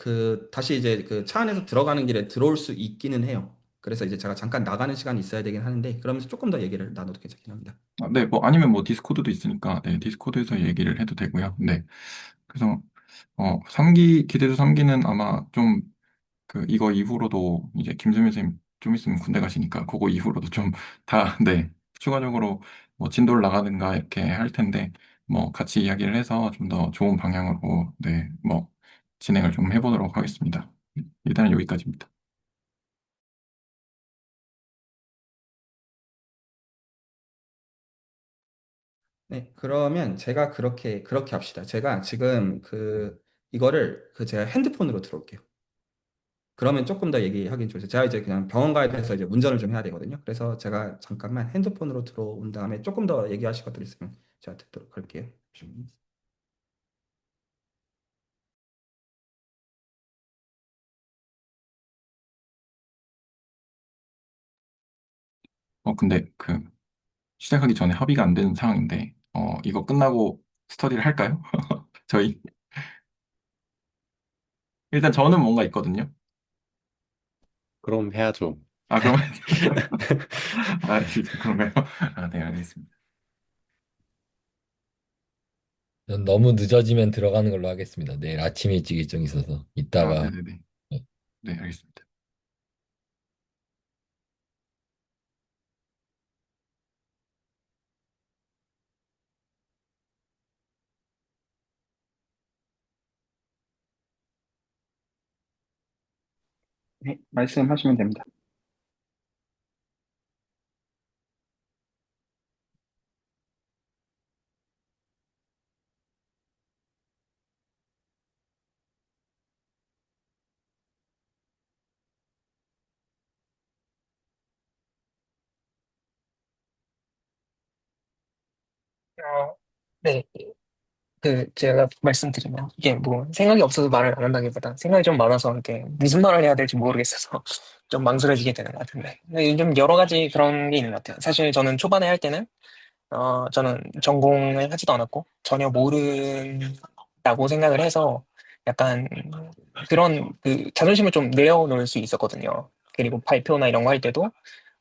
다시 이제 그 차 안에서 들어가는 길에 들어올 수 있기는 해요. 그래서 이제 제가 잠깐 나가는 시간이 있어야 되긴 하는데 그러면서 조금 더 얘기를 나눠도 괜찮긴 합니다. 네, 뭐 아니면 뭐 디스코드도 있으니까 네, 디스코드에서 얘기를 해도 되고요. 네. 그래서 3기 기대주 3기는 아마 좀 이거 이후로도 이제 김수민 선생님 좀 있으면 군대 가시니까 그거 이후로도 좀 다, 네, 추가적으로 뭐 진도를 나가든가 이렇게 할 텐데 뭐 같이 이야기를 해서 좀 더 좋은 방향으로 네, 뭐 진행을 좀 해보도록 하겠습니다. 일단은 여기까지입니다. 네, 그러면 제가 그렇게 합시다. 제가 지금 이거를 제가 핸드폰으로 들어올게요. 그러면 조금 더 얘기하긴 좋으세요. 제가 이제 그냥 병원 가야 돼서 이제 운전을 좀 해야 되거든요. 그래서 제가 잠깐만 핸드폰으로 들어온 다음에 조금 더 얘기하실 것들 있으면 제가 듣도록 할게요. 잠시만요. 근데 시작하기 전에 합의가 안 되는 상황인데 이거 끝나고 스터디를 할까요? 저희 일단 저는 뭔가 있거든요. 그럼 해야죠. 아, 그러면 그런가요? 네, 알겠습니다. 전 너무 늦어지면 들어가는 걸로 하겠습니다. 내일 아침 일찍 일정이 있어서 아, 이따가 네네네. 네, 알겠습니다. 네, 말씀하시면 됩니다. 어, 네, 제가 말씀드리면, 이게 뭐, 생각이 없어서 말을 안 한다기보다, 생각이 좀 많아서, 이렇게, 무슨 말을 해야 될지 모르겠어서, 좀 망설여지게 되는 것 같은데. 근데 요즘 여러 가지 그런 게 있는 것 같아요. 사실 저는 초반에 할 때는, 저는 전공을 하지도 않았고, 전혀 모른다고 생각을 해서, 약간, 그런, 자존심을 좀 내어놓을 수 있었거든요. 그리고 발표나 이런 거 할 때도,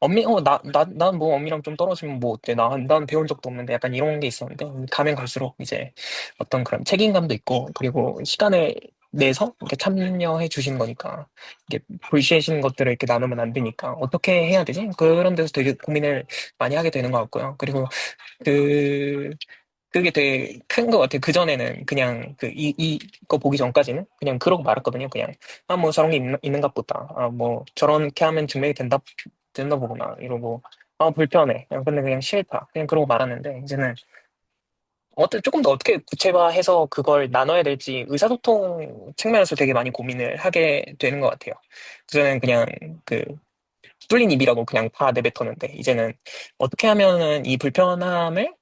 난 뭐 언니랑 좀 떨어지면 뭐 어때? 난 배운 적도 없는데 약간 이런 게 있었는데, 가면 갈수록 이제 어떤 그런 책임감도 있고, 그리고 시간을 내서 이렇게 참여해 주신 거니까, 이게 불시하시는 것들을 이렇게 나누면 안 되니까, 어떻게 해야 되지? 그런 데서 되게 고민을 많이 하게 되는 것 같고요. 그리고 그, 그게 되게 큰 것 같아요. 그전에는 그냥 이거 보기 전까지는 그냥 그러고 말았거든요. 그냥, 뭐 저런 게 있는가 보다. 뭐 저렇게 하면 증명이 된다 보구나. 이러고, 불편해. 근데 그냥 싫다. 그냥 그러고 말았는데, 이제는 조금 더 어떻게 구체화해서 그걸 나눠야 될지 의사소통 측면에서 되게 많이 고민을 하게 되는 것 같아요. 그전에는 그냥 그 뚫린 입이라고 그냥 다 내뱉었는데, 이제는 어떻게 하면은 이 불편함을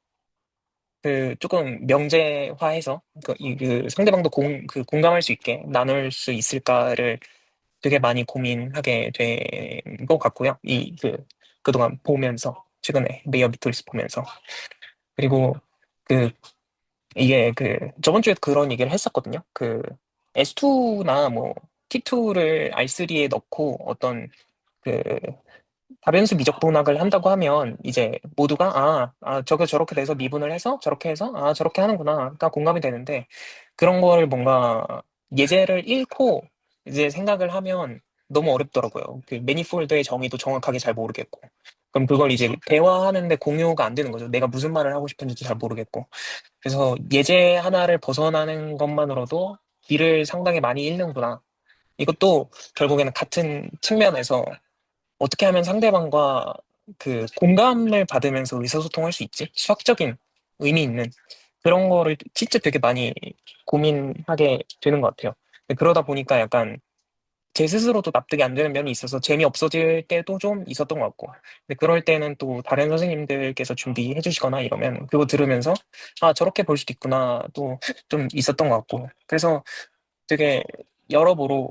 조금 명제화해서 상대방도 공감할 수 있게 나눌 수 있을까를 되게 많이 고민하게 된 것 같고요. 그동안 보면서, 최근에 메이어 비토리스 보면서. 그리고 그, 이게 저번 주에 그런 얘기를 했었거든요. S2나 뭐, T2를 R3에 넣고 어떤 그 다변수 미적분학을 한다고 하면 이제 모두가 저거 저렇게 돼서 미분을 해서 저렇게 해서 저렇게 하는구나가 공감이 되는데, 그런 거를 뭔가 예제를 잃고 이제 생각을 하면 너무 어렵더라고요. 그 매니폴드의 정의도 정확하게 잘 모르겠고, 그럼 그걸 이제 대화하는데 공유가 안 되는 거죠. 내가 무슨 말을 하고 싶은지도 잘 모르겠고. 그래서 예제 하나를 벗어나는 것만으로도 길을 상당히 많이 잃는구나. 이것도 결국에는 같은 측면에서 어떻게 하면 상대방과 공감을 받으면서 의사소통할 수 있지? 수학적인 의미 있는 그런 거를 진짜 되게 많이 고민하게 되는 것 같아요. 근데 그러다 보니까 약간 제 스스로도 납득이 안 되는 면이 있어서 재미없어질 때도 좀 있었던 것 같고. 근데 그럴 때는 또 다른 선생님들께서 준비해 주시거나 이러면 그거 들으면서 저렇게 볼 수도 있구나 또 좀 있었던 것 같고. 그래서 되게 여러모로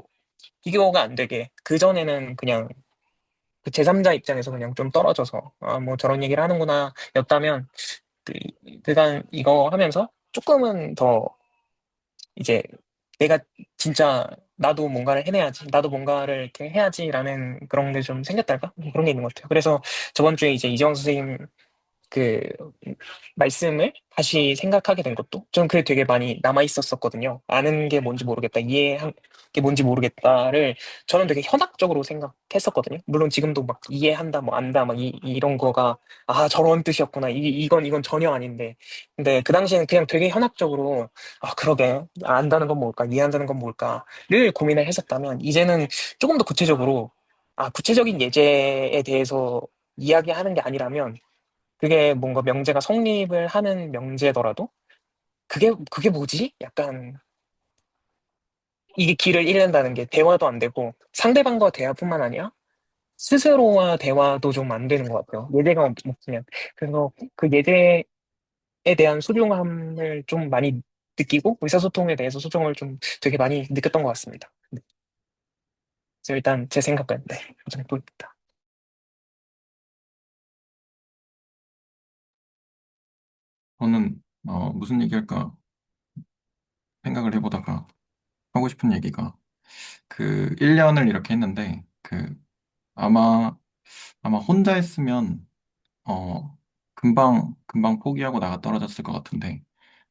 비교가 안 되게, 그전에는 그냥 제3자 입장에서 그냥 좀 떨어져서 뭐 저런 얘기를 하는구나 였다면, 그, 그간 이거 하면서 조금은 더 이제 내가 진짜 나도 뭔가를 해내야지, 나도 뭔가를 이렇게 해야지라는 그런 게 좀 생겼달까? 그런 게 있는 것 같아요. 그래서 저번 주에 이제 이정 선생님 그 말씀을 다시 생각하게 된 것도 좀 그게 되게 많이 남아 있었었거든요. 아는 게 뭔지 모르겠다, 이해한 게 뭔지 모르겠다를 저는 되게 현학적으로 생각했었거든요. 물론 지금도 막 이해한다, 뭐 안다, 막 이런 거가 저런 뜻이었구나, 이건 전혀 아닌데, 근데 그 당시에는 그냥 되게 현학적으로 그러게, 안다는 건 뭘까, 이해한다는 건 뭘까를 고민을 했었다면, 이제는 조금 더 구체적으로 구체적인 예제에 대해서 이야기하는 게 아니라면, 그게 뭔가 명제가 성립을 하는 명제더라도 그게 뭐지? 약간 이게 길을 잃는다는 게 대화도 안 되고 상대방과 대화뿐만 아니라 스스로와 대화도 좀 안 되는 것 같아요. 예제가 없으면. 그래서 그 예제에 대한 소중함을 좀 많이 느끼고 의사소통에 대해서 소중함을 좀 되게 많이 느꼈던 것 같습니다. 네. 그래서 일단 제 생각은 네, 그 정도입니다. 저는 무슨 얘기할까 생각을 해보다가 하고 싶은 얘기가, 1년을 이렇게 했는데, 아마 혼자 했으면 금방 포기하고 나가 떨어졌을 것 같은데,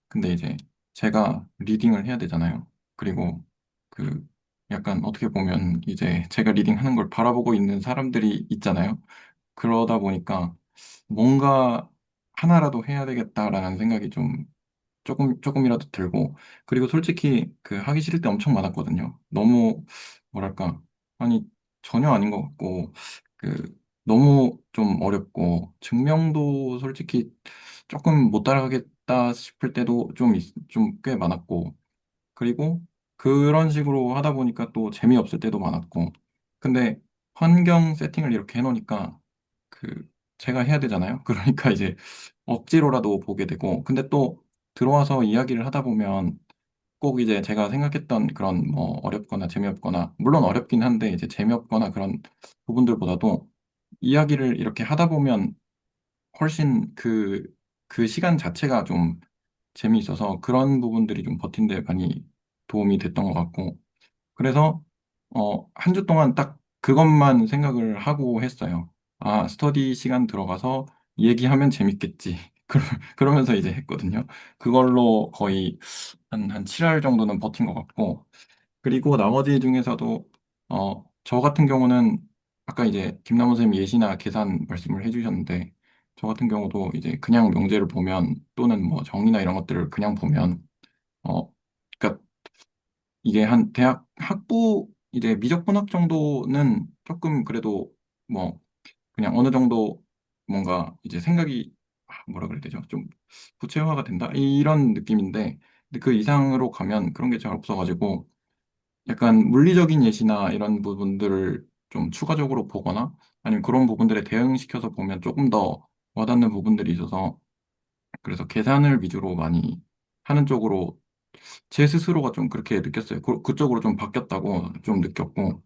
근데 이제 제가 리딩을 해야 되잖아요. 그리고 그 약간 어떻게 보면 이제 제가 리딩하는 걸 바라보고 있는 사람들이 있잖아요. 그러다 보니까 뭔가 하나라도 해야 되겠다라는 생각이 좀 조금이라도 들고, 그리고 솔직히 하기 싫을 때 엄청 많았거든요. 너무, 뭐랄까, 아니, 전혀 아닌 것 같고, 너무 좀 어렵고, 증명도 솔직히 조금 못 따라가겠다 싶을 때도 좀 꽤 많았고, 그리고 그런 식으로 하다 보니까 또 재미없을 때도 많았고, 근데 환경 세팅을 이렇게 해놓으니까, 제가 해야 되잖아요. 그러니까 이제 억지로라도 보게 되고, 근데 또 들어와서 이야기를 하다 보면 꼭 이제 제가 생각했던 그런 뭐 어렵거나 재미없거나, 물론 어렵긴 한데 이제 재미없거나 그런 부분들보다도 이야기를 이렇게 하다 보면 훨씬 그 시간 자체가 좀 재미있어서 그런 부분들이 좀 버틴데 많이 도움이 됐던 것 같고, 그래서 한 주 동안 딱 그것만 생각을 하고 했어요. 아, 스터디 시간 들어가서 얘기하면 재밌겠지. 그러면서 이제 했거든요. 그걸로 거의 한 7할 정도는 버틴 것 같고, 그리고 나머지 중에서도 저 같은 경우는 아까 이제 김남호 선생님 예시나 계산 말씀을 해주셨는데, 저 같은 경우도 이제 그냥 명제를 보면 또는 뭐 정의나 이런 것들을 그냥 보면 어 그러니까 이게 한 대학 학부 이제 미적분학 정도는 조금 그래도 뭐 그냥 어느 정도 뭔가 이제 생각이 뭐라 그래야 되죠? 좀 구체화가 된다? 이런 느낌인데, 근데 그 이상으로 가면 그런 게 잘 없어가지고 약간 물리적인 예시나 이런 부분들을 좀 추가적으로 보거나 아니면 그런 부분들에 대응시켜서 보면 조금 더 와닿는 부분들이 있어서, 그래서 계산을 위주로 많이 하는 쪽으로 제 스스로가 좀 그렇게 느꼈어요. 그쪽으로 좀 바뀌었다고 좀 느꼈고,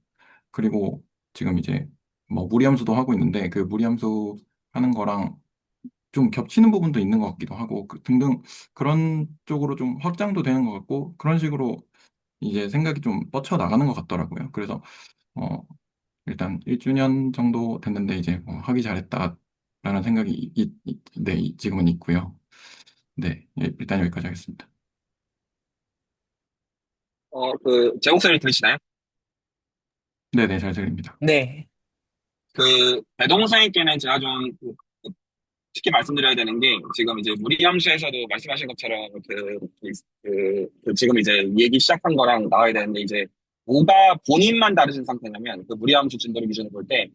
그리고 지금 이제 뭐 무리함수도 하고 있는데 그 무리함수 하는 거랑 좀 겹치는 부분도 있는 것 같기도 하고 등등 그런 쪽으로 좀 확장도 되는 것 같고, 그런 식으로 이제 생각이 좀 뻗쳐 나가는 것 같더라고요. 그래서 어, 일단 1주년 정도 됐는데 이제 뭐 하기 잘했다라는 생각이 네, 지금은 있고요. 네, 예, 일단 여기까지 하겠습니다. 제 목소리 들리시나요? 네네, 잘 들립니다. 네. 배동사님께는 제가 좀 특히 말씀드려야 되는 게, 지금 이제 무리함수에서도 말씀하신 것처럼 지금 이제 얘기 시작한 거랑 나와야 되는데, 이제 뭐가 본인만 다르신 상태냐면, 그 무리함수 진도를 기준으로 볼 때,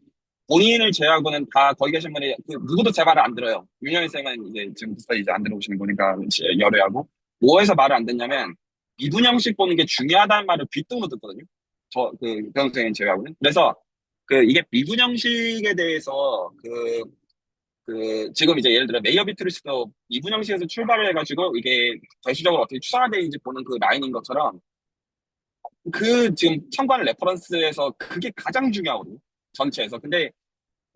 본인을 제외하고는 다 거기 계신 분이, 누구도 제 말을 안 들어요. 윤영희 쌤은 이제 지금부터 이제 안 들어오시는 거니까 열애하고, 뭐에서 말을 안 듣냐면, 미분형식 보는 게 중요하다는 말을 귓등으로 듣거든요. 배동생님 제외하고는. 그래서, 이게 미분형식에 대해서, 지금 이제 예를 들어 메이어 비트리스도 이분 형식에서 출발을 해가지고 이게 대수적으로 어떻게 추상화되는지 보는 그 라인인 것처럼, 지금 첨가하는 레퍼런스에서 그게 가장 중요하거든요. 전체에서. 근데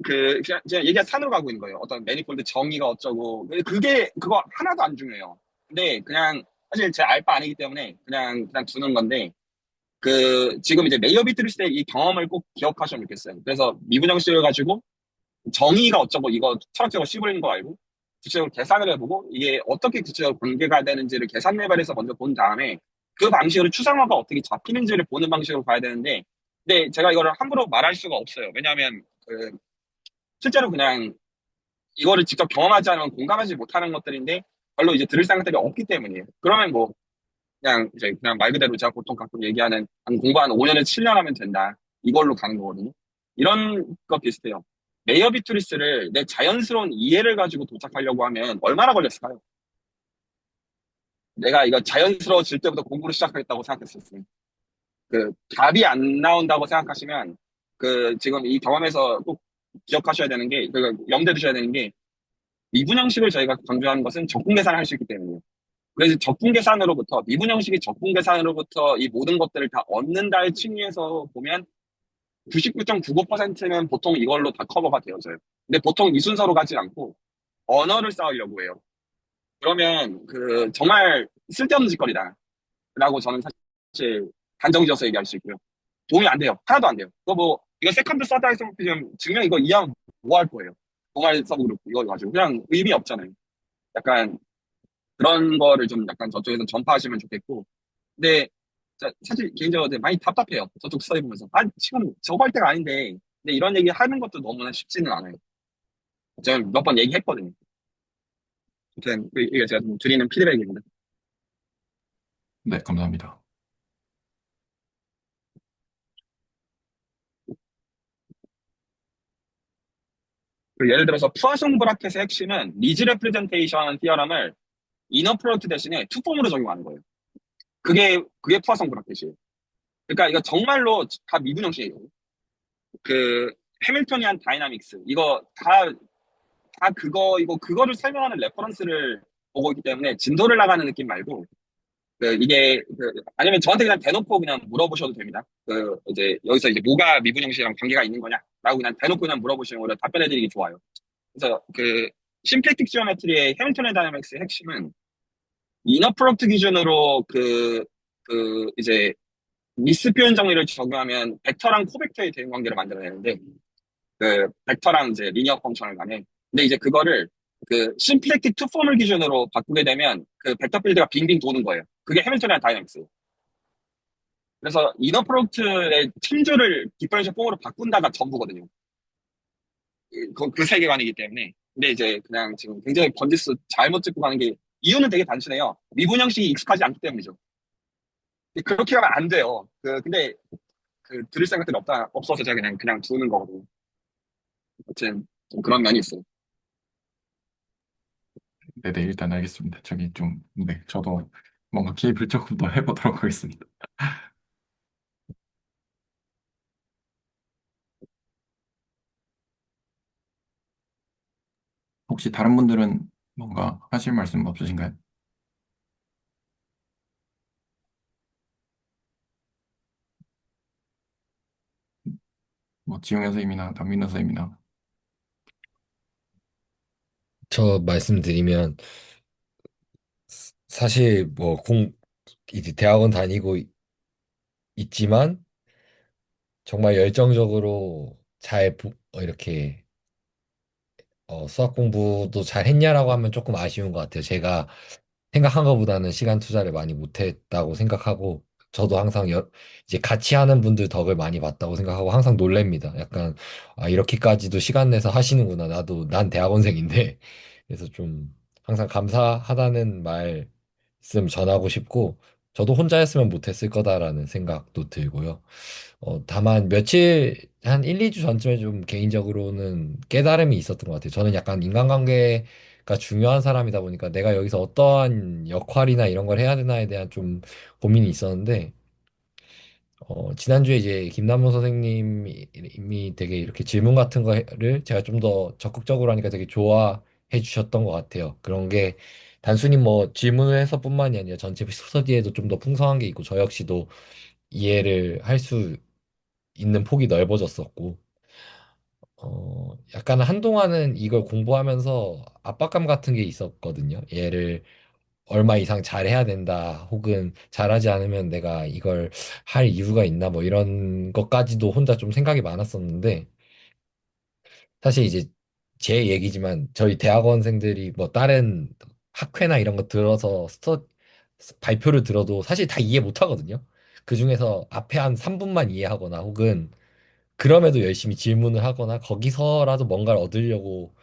그냥 얘기가 산으로 가고 있는 거예요. 어떤 매니폴드 정의가 어쩌고. 근데 그거 하나도 안 중요해요. 근데 그냥 사실 제 알바 아니기 때문에 그냥 두는 건데, 지금 이제 메이어 비트리스의 이 경험을 꼭 기억하시면 좋겠어요. 그래서 미분 형식을 가지고 정의가 어쩌고 이거 철학적으로 씹어버리는 거 알고 구체적으로 계산을 해보고 이게 어떻게 구체적으로 관계가 되는지를 계산 레벨에서 먼저 본 다음에 그 방식으로 추상화가 어떻게 잡히는지를 보는 방식으로 가야 되는데, 근데 제가 이거를 함부로 말할 수가 없어요. 왜냐하면 실제로 그냥 이거를 직접 경험하지 않으면 공감하지 못하는 것들인데 별로 이제 들을 생각들이 없기 때문이에요. 그러면 뭐 그냥 말 그대로 제가 보통 가끔 얘기하는 한 공부 한 5년에 7년 하면 된다, 이걸로 가는 거거든요. 이런 거 비슷해요. 메이어 비트리스를 내 자연스러운 이해를 가지고 도착하려고 하면 얼마나 걸렸을까요? 내가 이거 자연스러워질 때부터 공부를 시작하겠다고 생각했었어요. 답이 안 나온다고 생각하시면 지금 이 경험에서 꼭 기억하셔야 되는 게, 염두에 두셔야 되는 게, 미분 형식을 저희가 강조하는 것은 적분 계산을 할 수 있기 때문이에요. 그래서 적분 계산으로부터, 미분 형식의 적분 계산으로부터 이 모든 것들을 다 얻는다의 층위에서 보면 99.95%는 보통 이걸로 다 커버가 되어져요. 근데 보통 이 순서로 가지 않고 언어를 쌓으려고 해요. 그러면 정말 쓸데없는 짓거리다 라고 저는 사실 단정 지어서 얘기할 수 있고요. 도움이 안 돼요. 하나도 안 돼요. 이거 세컨드 서드 아이소모피즘 증명 이거 이해하면 뭐 할 거예요? 동아리 서브 그룹 이거 가지고 그냥 의미 없잖아요. 약간 그런 거를 좀 약간 저쪽에서 전파하시면 좋겠고. 근데 사실 개인적으로 많이 답답해요. 저쪽 스터디 보면서. 아, 지금 저거 할 때가 아닌데. 근데 이런 얘기 하는 것도 너무나 쉽지는 않아요. 제가 몇 번 얘기했거든요. 아무튼 이게 제가 좀 드리는 피드백입니다. 네, 감사합니다. 예를 들어서 푸아송 브라켓의 핵심은 리즈 레프레젠테이션 티어럼을 이너 프로덕트 대신에 투폼으로 적용하는 거예요. 그게 푸아송 브라켓이에요. 그러니까 이거 정말로 다 미분 형식이에요. 해밀토니안 다이나믹스 이거 다 다 그거이고, 그거를 설명하는 레퍼런스를 보고 있기 때문에 진도를 나가는 느낌 말고, 아니면 저한테 그냥 대놓고 그냥 물어보셔도 됩니다. 이제, 여기서 이제 뭐가 미분형식이랑 관계가 있는 거냐? 라고 그냥 대놓고 그냥 물어보시는 거를 답변해드리기 좋아요. 그래서 심플렉틱 지오메트리의 해밀턴 다이나믹스의 핵심은 이너 프로덕트 기준으로 이제, 미스 표현 정리를 적용하면 벡터랑 코벡터의 대응 관계를 만들어내는데, 벡터랑 이제 리니어 펑션을 간에. 근데 이제 그거를 심플렉틱 투 폼을 기준으로 바꾸게 되면 벡터 필드가 빙빙 도는 거예요. 그게 해밀턴이랑 다이나믹스. 그래서 이너 프로덕트의 참조를 디퍼런셜 폼으로 바꾼다가 전부거든요. 그 세계관이기 때문에. 근데 이제 그냥 지금 굉장히 번지수 잘못 찍고 가는 게 이유는 되게 단순해요. 미분형식이 익숙하지 않기 때문이죠. 근데 그렇게 가면 안 돼요. 근데 들을 생각들이 없어서 제가 그냥 두는 거거든요. 아무튼 좀 그런 면이 있어요. 네네, 일단 알겠습니다. 네, 저도 뭔가 기입을 조금 더 해보도록 하겠습니다. 혹시 다른 분들은 뭔가 하실 말씀 없으신가요? 뭐, 지용 선생님이나 박민호 선생님이나. 저 말씀드리면 사실 뭐 이제 대학원 다니고 있지만 정말 열정적으로 이렇게 수학 공부도 잘 했냐라고 하면 조금 아쉬운 것 같아요. 제가 생각한 것보다는 시간 투자를 많이 못했다고 생각하고, 저도 항상 이제 같이 하는 분들 덕을 많이 봤다고 생각하고 항상 놀랍니다. 약간, 아, 이렇게까지도 시간 내서 하시는구나. 난 대학원생인데. 그래서 좀 항상 감사하다는 말씀 전하고 싶고, 저도 혼자였으면 못했을 거다라는 생각도 들고요. 다만 한 1, 2주 전쯤에 좀 개인적으로는 깨달음이 있었던 것 같아요. 저는 약간 인간관계가 중요한 사람이다 보니까 내가 여기서 어떠한 역할이나 이런 걸 해야 되나에 대한 좀 고민이 있었는데, 지난주에 이제 김남호 선생님이 되게 이렇게 질문 같은 거를 제가 좀 더 적극적으로 하니까 되게 좋아해 주셨던 것 같아요. 그런 게 단순히 뭐 질문을 해서뿐만이 아니라 전체 스터디에도 좀 더 풍성한 게 있고, 저 역시도 이해를 할 수 있는 폭이 넓어졌었고, 약간 한동안은 이걸 공부하면서 압박감 같은 게 있었거든요. 얘를 얼마 이상 잘해야 된다, 혹은 잘하지 않으면 내가 이걸 할 이유가 있나, 뭐 이런 것까지도 혼자 좀 생각이 많았었는데, 사실 이제 제 얘기지만 저희 대학원생들이 뭐 다른 학회나 이런 거 들어서 발표를 들어도 사실 다 이해 못 하거든요. 그 중에서 앞에 한 3분만 이해하거나, 혹은 그럼에도 열심히 질문을 하거나 거기서라도 뭔가를 얻으려고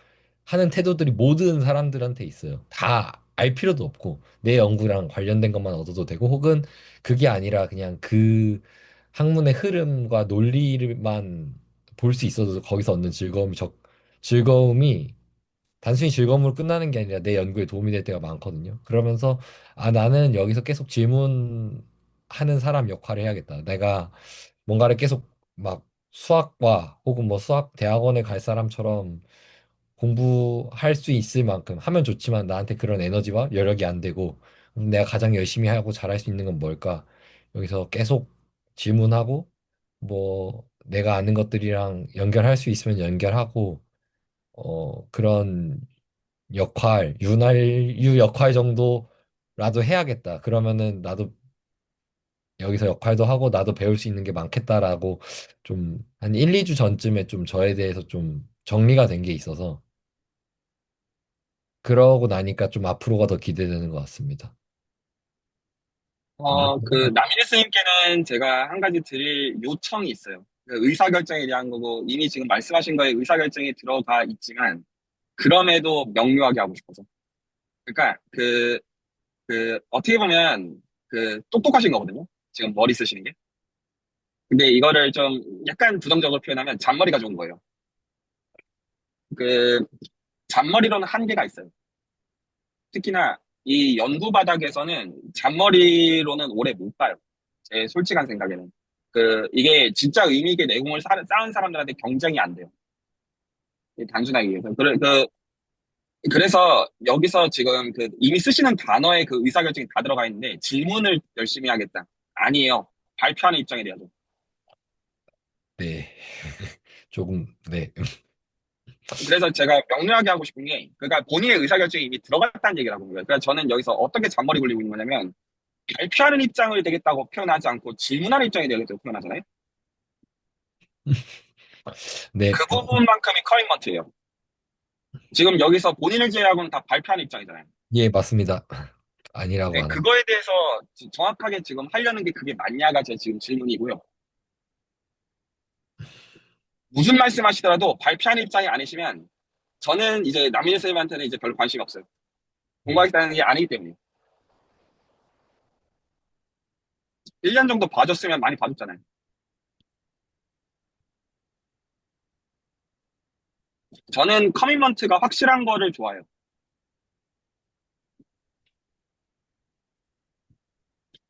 하는 태도들이 모든 사람들한테 있어요. 다 알 필요도 없고 내 연구랑 관련된 것만 얻어도 되고, 혹은 그게 아니라 그냥 그 학문의 흐름과 논리를만 볼 수 있어도 거기서 얻는 즐거움이 단순히 즐거움으로 끝나는 게 아니라 내 연구에 도움이 될 때가 많거든요. 그러면서, 아, 나는 여기서 계속 질문하는 사람 역할을 해야겠다. 내가 뭔가를 계속 막 수학과 혹은 뭐 수학 대학원에 갈 사람처럼 공부할 수 있을 만큼 하면 좋지만, 나한테 그런 에너지와 여력이 안 되고, 내가 가장 열심히 하고 잘할 수 있는 건 뭘까? 여기서 계속 질문하고, 뭐 내가 아는 것들이랑 연결할 수 있으면 연결하고, 그런 윤활유 역할 정도라도 해야겠다. 그러면은 나도 여기서 역할도 하고 나도 배울 수 있는 게 많겠다라고, 좀 한 1, 2주 전쯤에 좀 저에 대해서 좀 정리가 된 게 있어서, 그러고 나니까 좀 앞으로가 더 기대되는 것 같습니다. 남인혜 스님께는 제가 한 가지 드릴 요청이 있어요. 의사결정에 대한 거고, 이미 지금 말씀하신 거에 의사결정이 들어가 있지만, 그럼에도 명료하게 하고 싶어서. 그러니까, 어떻게 보면, 똑똑하신 거거든요. 지금 머리 쓰시는 게. 근데 이거를 좀 약간 부정적으로 표현하면 잔머리가 좋은 거예요. 그, 잔머리로는 한계가 있어요. 특히나 이 연구 바닥에서는 잔머리로는 오래 못 가요. 제 솔직한 생각에는. 이게 진짜 의미 있게 내공을 쌓은 사람들한테 경쟁이 안 돼요. 단순하게 얘기해서. 그래서 여기서 지금 그 이미 쓰시는 단어에 그 의사결정이 다 들어가 있는데 질문을 열심히 하겠다. 아니에요. 발표하는 입장이 돼야죠. 네. 조금, 네. 그래서 제가 명료하게 하고 싶은 게, 그러니까 본인의 의사결정이 이미 들어갔다는 얘기라고 한 거예요. 그러니까 저는 여기서 어떻게 잔머리 굴리고 있는 거냐면, 발표하는 입장을 되겠다고 표현하지 않고 질문하는 입장이 되겠다고 표현하잖아요. 네. 그 부분만큼이 커미먼트예요. 지금 여기서 본인을 제외하고는 다 발표하는 입장이잖아요. 예, 맞습니다. 아니라고 네, 안 합니다. 그거에 대해서 정확하게 지금 하려는 게 그게 맞냐가 제 지금 질문이고요. 무슨 말씀 하시더라도 발표하는 입장이 아니시면 저는 이제 남인 선생님한테는 이제 별로 관심이 없어요. 공부하겠다는 게 아니기 때문에. 1년 정도 봐줬으면 많이 봐줬잖아요. 저는 커미먼트가 확실한 거를 좋아해요.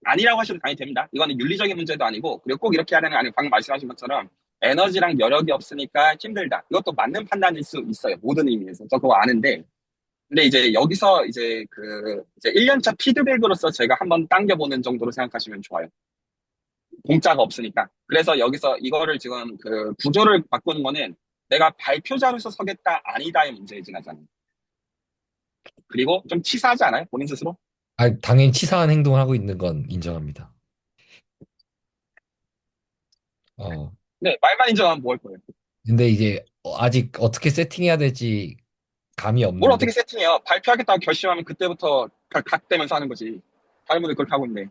아니라고 하셔도 당연히 됩니다. 이거는 윤리적인 문제도 아니고, 그리고 꼭 이렇게 하는 게 아니고, 방금 말씀하신 것처럼 에너지랑 여력이 없으니까 힘들다. 이것도 맞는 판단일 수 있어요. 모든 의미에서. 저 그거 아는데. 근데 이제 여기서 이제 이제 1년차 피드백으로서 제가 한번 당겨보는 정도로 생각하시면 좋아요. 공짜가 없으니까. 그래서 여기서 이거를 지금 그 구조를 바꾸는 거는 내가 발표자로서 서겠다, 아니다의 문제에 지나잖아요. 그리고 좀 치사하지 않아요? 본인 스스로? 아, 당연히 치사한 행동을 하고 있는 건 인정합니다. 어, 네, 말만 인정하면 뭐 할 거예요? 근데 이제 아직 어떻게 세팅해야 될지 감이 뭘 없는데, 어떻게 세팅해요? 발표하겠다고 결심하면 그때부터 각되면서 하는 거지. 다른 분들 그렇게 하고 있는데.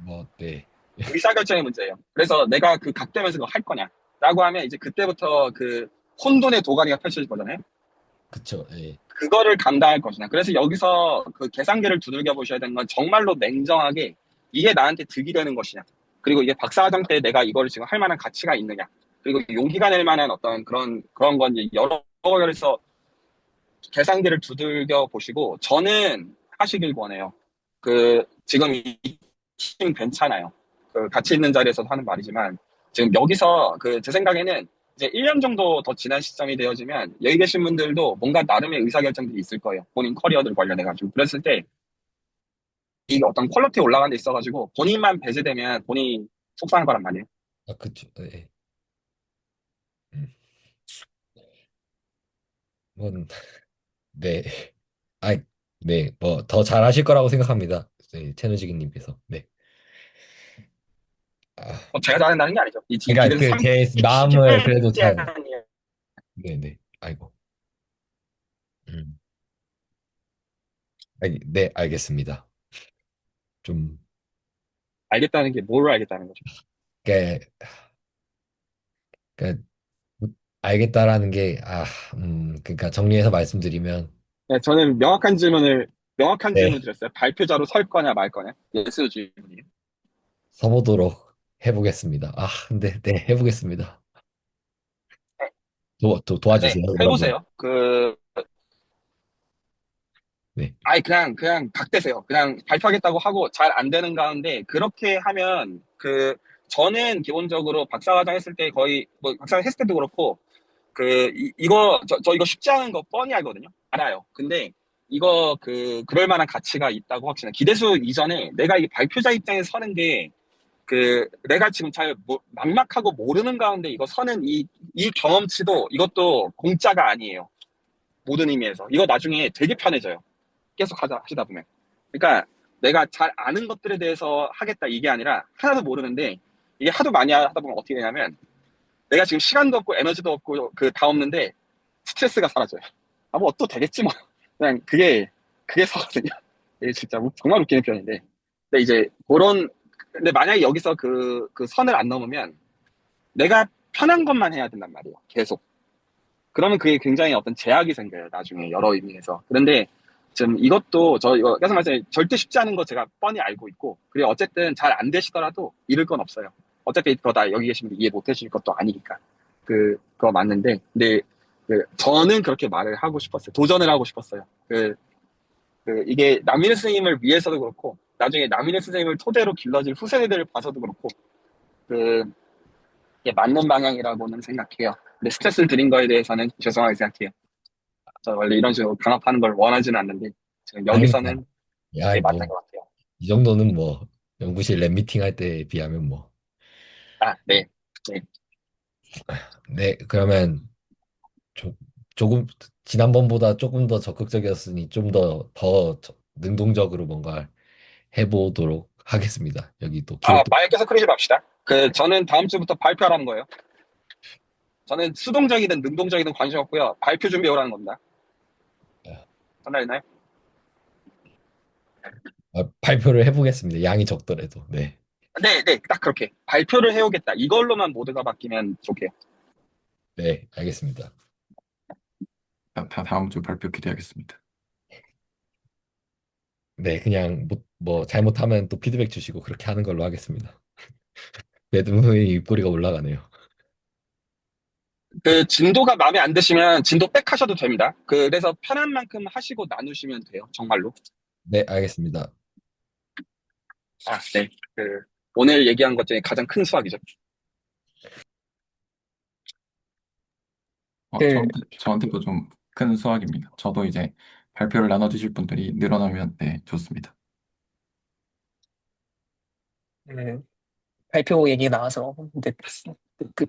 뭐, 네. 의사결정의 문제예요. 그래서 내가 그 각되면서 그거 할 거냐? 라고 하면 이제 그때부터 그 혼돈의 도가니가 펼쳐질 거잖아요. 그쵸, 예. 그거를 감당할 것이냐. 그래서 여기서 그 계산기를 두들겨 보셔야 되는 건 정말로 냉정하게 이게 나한테 득이 되는 것이냐. 그리고 이게 박사과정 때 내가 이거를 지금 할 만한 가치가 있느냐. 그리고 용기가 낼 만한 어떤 그런 건 이제 여러 결에서 계산기를 두들겨 보시고 저는 하시길 원해요. 지금 이 팀 괜찮아요. 같이 있는 자리에서도 하는 말이지만 지금 여기서 제 생각에는 이제 1년 정도 더 지난 시점이 되어지면 여기 계신 분들도 뭔가 나름의 의사결정들이 있을 거예요. 본인 커리어들 관련해가지고. 그랬을 때 이게 어떤 퀄리티 올라가는 데 있어가지고 본인만 배제되면 본인이 속상할 거란 말이에요. 아, 그쵸, 예. 음, 뭔, 네. 아, 네. 뭐, 더 잘하실 거라고 생각합니다. 네, 채널지기님께서. 네. 아, 제가 잘한다는 게 아니죠. 이 지금 그러니까 기대서 제 3기 마음을 그래도 잘, 시간이에요. 네네. 아이고. 음. 네, 알겠습니다. 좀, 알겠다는 게 뭘 알겠다는 거죠? 그, 그, 알겠다라는 게, 그러니까 정리해서 말씀드리면, 네, 저는 명확한 네, 질문 드렸어요. 발표자로 설 거냐 말 거냐. 예스 질문이에요. 서보도록 해보겠습니다. 아, 근데, 네, 해보겠습니다. 네, 도와주세요, 그러면. 해보세요. 네, 아예 그냥 각대세요. 그냥 발표하겠다고 하고 잘 안 되는 가운데 그렇게 하면 저는 기본적으로 박사과정 했을 때 거의 뭐 박사과정 했을 때도 그렇고 저 이거 쉽지 않은 거 뻔히 알거든요. 알아요. 근데 이거 그럴 만한 가치가 있다고 확신해. 기대수 이전에 내가 이 발표자 입장에 서는 게 내가 지금 잘 막막하고 모르는 가운데 이거 서는 이 경험치도 이것도 공짜가 아니에요. 모든 의미에서. 이거 나중에 되게 편해져요. 계속 하시다 보면. 그러니까 내가 잘 아는 것들에 대해서 하겠다 이게 아니라 하나도 모르는데 이게 하도 많이 하다 보면 어떻게 되냐면 내가 지금 시간도 없고 에너지도 없고 다 없는데 스트레스가 사라져요. 아, 뭐 또 되겠지 뭐. 그냥 그게 서거든요. 이게 진짜 정말 웃기는 표현인데. 근데 이제 근데 만약에 여기서 그 선을 안 넘으면 내가 편한 것만 해야 된단 말이에요. 계속. 그러면 그게 굉장히 어떤 제약이 생겨요. 나중에 여러 의미에서. 그런데 지금 이것도 이거 계속 말씀드린 절대 쉽지 않은 거 제가 뻔히 알고 있고 그리고 어쨌든 잘 안 되시더라도 잃을 건 없어요. 어차피 그거 다 여기 계신 분들 이해 못 해주실 것도 아니니까. 그거 맞는데 근데 저는 그렇게 말을 하고 싶었어요. 도전을 하고 싶었어요. 이게 남인의 선생님을 위해서도 그렇고 나중에 남인의 선생님을 토대로 길러질 후세대들을 봐서도 그렇고 이게 맞는 방향이라고는 생각해요. 근데 스트레스를 드린 거에 대해서는 죄송하게 생각해요. 저 원래 이런 식으로 강압하는 걸 원하지는 않는데 지금 아닙니다. 여기서는 야, 네, 뭐, 맞는 것 같아요. 이 정도는 뭐, 연구실 랩 미팅 할 때에 비하면 뭐. 아, 네. 네. 네, 그러면 조금, 지난번보다 조금 더 적극적이었으니 좀 더 능동적으로 뭔가 해보도록 하겠습니다. 여기 또 아, 기록도. 말 계속 끊이지 맙시다. 저는 다음 주부터 발표하라는 거예요. 저는 수동적이든 능동적이든 관심 없고요. 발표 준비해 오라는 겁니다. 전달했나요? 발표를 해보겠습니다. 양이 적더라도. 네. 네, 네, 딱 그렇게. 발표를 해오겠다. 이걸로만 모두가 바뀌면 좋게요. 네, 알겠습니다. 다 다음 주 발표 기대하겠습니다. 네, 그냥 뭐 잘못하면 또 피드백 주시고 그렇게 하는 걸로 하겠습니다. 매드무의 입꼬리가 올라가네요. 진도가 마음에 안 드시면 진도 백 하셔도 됩니다. 그래서 편한 만큼 하시고 나누시면 돼요. 정말로. 네, 알겠습니다. 아, 네. 오늘 얘기한 것 중에 가장 큰 수확이죠. 그, 저한테도 좀 큰 수확입니다. 저도 이제 발표를 나눠주실 분들이 늘어나면 네, 좋습니다. 그 발표 얘기 나와서 근데 그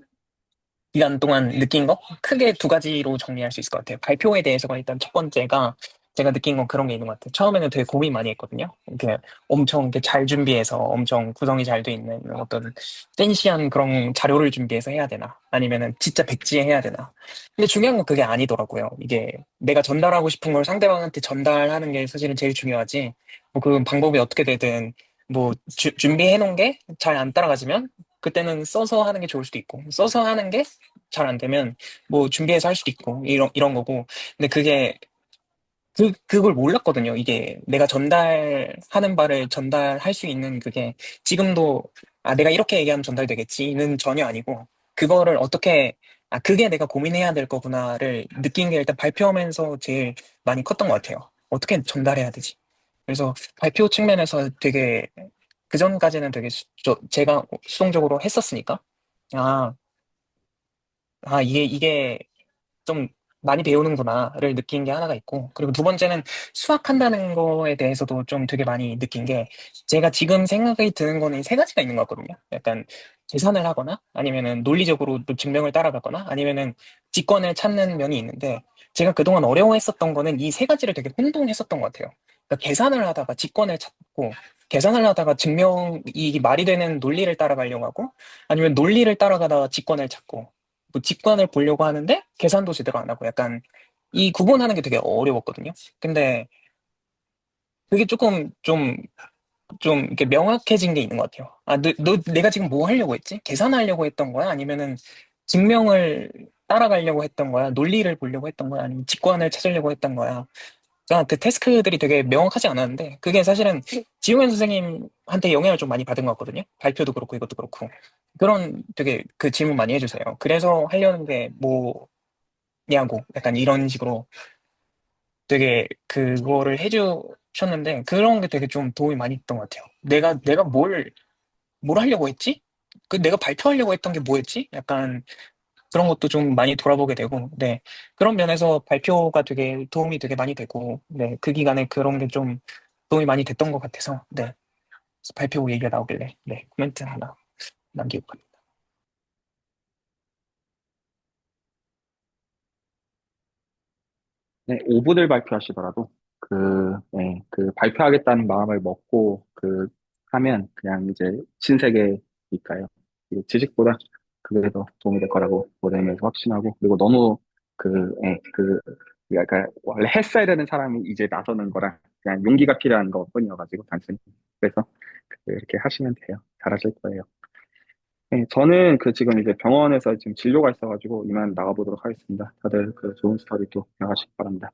기간 동안 느낀 거 크게 두 가지로 정리할 수 있을 것 같아요. 발표에 대해서가 일단 첫 번째가 제가 느낀 건 그런 게 있는 것 같아요. 처음에는 되게 고민 많이 했거든요. 이렇게 엄청 이렇게 잘 준비해서 엄청 구성이 잘 돼 있는 어떤 센시한 그런 자료를 준비해서 해야 되나? 아니면은 진짜 백지에 해야 되나? 근데 중요한 건 그게 아니더라고요. 이게 내가 전달하고 싶은 걸 상대방한테 전달하는 게 사실은 제일 중요하지. 뭐 그 방법이 어떻게 되든 뭐 준비해 놓은 게 잘 안 따라가지면 그때는 써서 하는 게 좋을 수도 있고 써서 하는 게 잘 안 되면 뭐 준비해서 할 수도 있고 이런 거고 근데 그걸 몰랐거든요. 이게 내가 전달하는 바를 전달할 수 있는 그게 지금도 내가 이렇게 얘기하면 전달되겠지는 전혀 아니고 그거를 어떻게 그게 내가 고민해야 될 거구나를 느낀 게 일단 발표하면서 제일 많이 컸던 것 같아요. 어떻게 전달해야 되지? 그래서 발표 측면에서 되게 그전까지는 되게 제가 수동적으로 했었으니까 아, 이게 좀 많이 배우는구나를 느낀 게 하나가 있고, 그리고 두 번째는 수학한다는 거에 대해서도 좀 되게 많이 느낀 게, 제가 지금 생각이 드는 거는 세 가지가 있는 것 같거든요. 약간 계산을 하거나, 아니면은 논리적으로 또 증명을 따라가거나, 아니면은 직권을 찾는 면이 있는데, 제가 그동안 어려워했었던 거는 이 세 가지를 되게 혼동했었던 것 같아요. 그러니까 계산을 하다가 직권을 찾고, 계산을 하다가 이 말이 되는 논리를 따라가려고 하고, 아니면 논리를 따라가다가 직권을 찾고, 뭐 직관을 보려고 하는데 계산도 제대로 안 하고 약간 이 구분하는 게 되게 어려웠거든요. 근데 그게 조금 좀 이렇게 명확해진 게 있는 것 같아요. 내가 지금 뭐 하려고 했지? 계산하려고 했던 거야? 아니면은 증명을 따라가려고 했던 거야? 논리를 보려고 했던 거야? 아니면 직관을 찾으려고 했던 거야? 그러니까 그 태스크들이 되게 명확하지 않았는데 그게 사실은 지용현 선생님한테 영향을 좀 많이 받은 것 같거든요. 발표도 그렇고 이것도 그렇고. 그런 되게 그 질문 많이 해주세요. 그래서 하려는 게 뭐냐고 약간 이런 식으로 되게 그거를 해주셨는데 그런 게 되게 좀 도움이 많이 됐던 것 같아요. 내가 뭘 하려고 했지? 내가 발표하려고 했던 게 뭐였지? 약간 그런 것도 좀 많이 돌아보게 되고, 네. 그런 면에서 발표가 되게 도움이 되게 많이 되고, 네. 그 기간에 그런 게 좀 도움이 많이 됐던 것 같아서, 네. 그래서 발표 얘기가 나오길래, 네. 코멘트 하나 남기고 갑니다. 네, 오브를 발표하시더라도 발표하겠다는 마음을 먹고 하면 그냥 이제 신세계니까요. 지식보다 그게 더 도움이 될 거라고 모델에서 확신하고 그리고 너무 약간 원래 했어야 되는 사람이 이제 나서는 거랑 그냥 용기가 필요한 것뿐이어가지고 단순히 그래서 이렇게 하시면 돼요. 잘하실 거예요. 네, 저는 지금 이제 병원에서 지금 진료가 있어가지고 이만 나가보도록 하겠습니다. 다들 좋은 스터디 또 나가시기 바랍니다.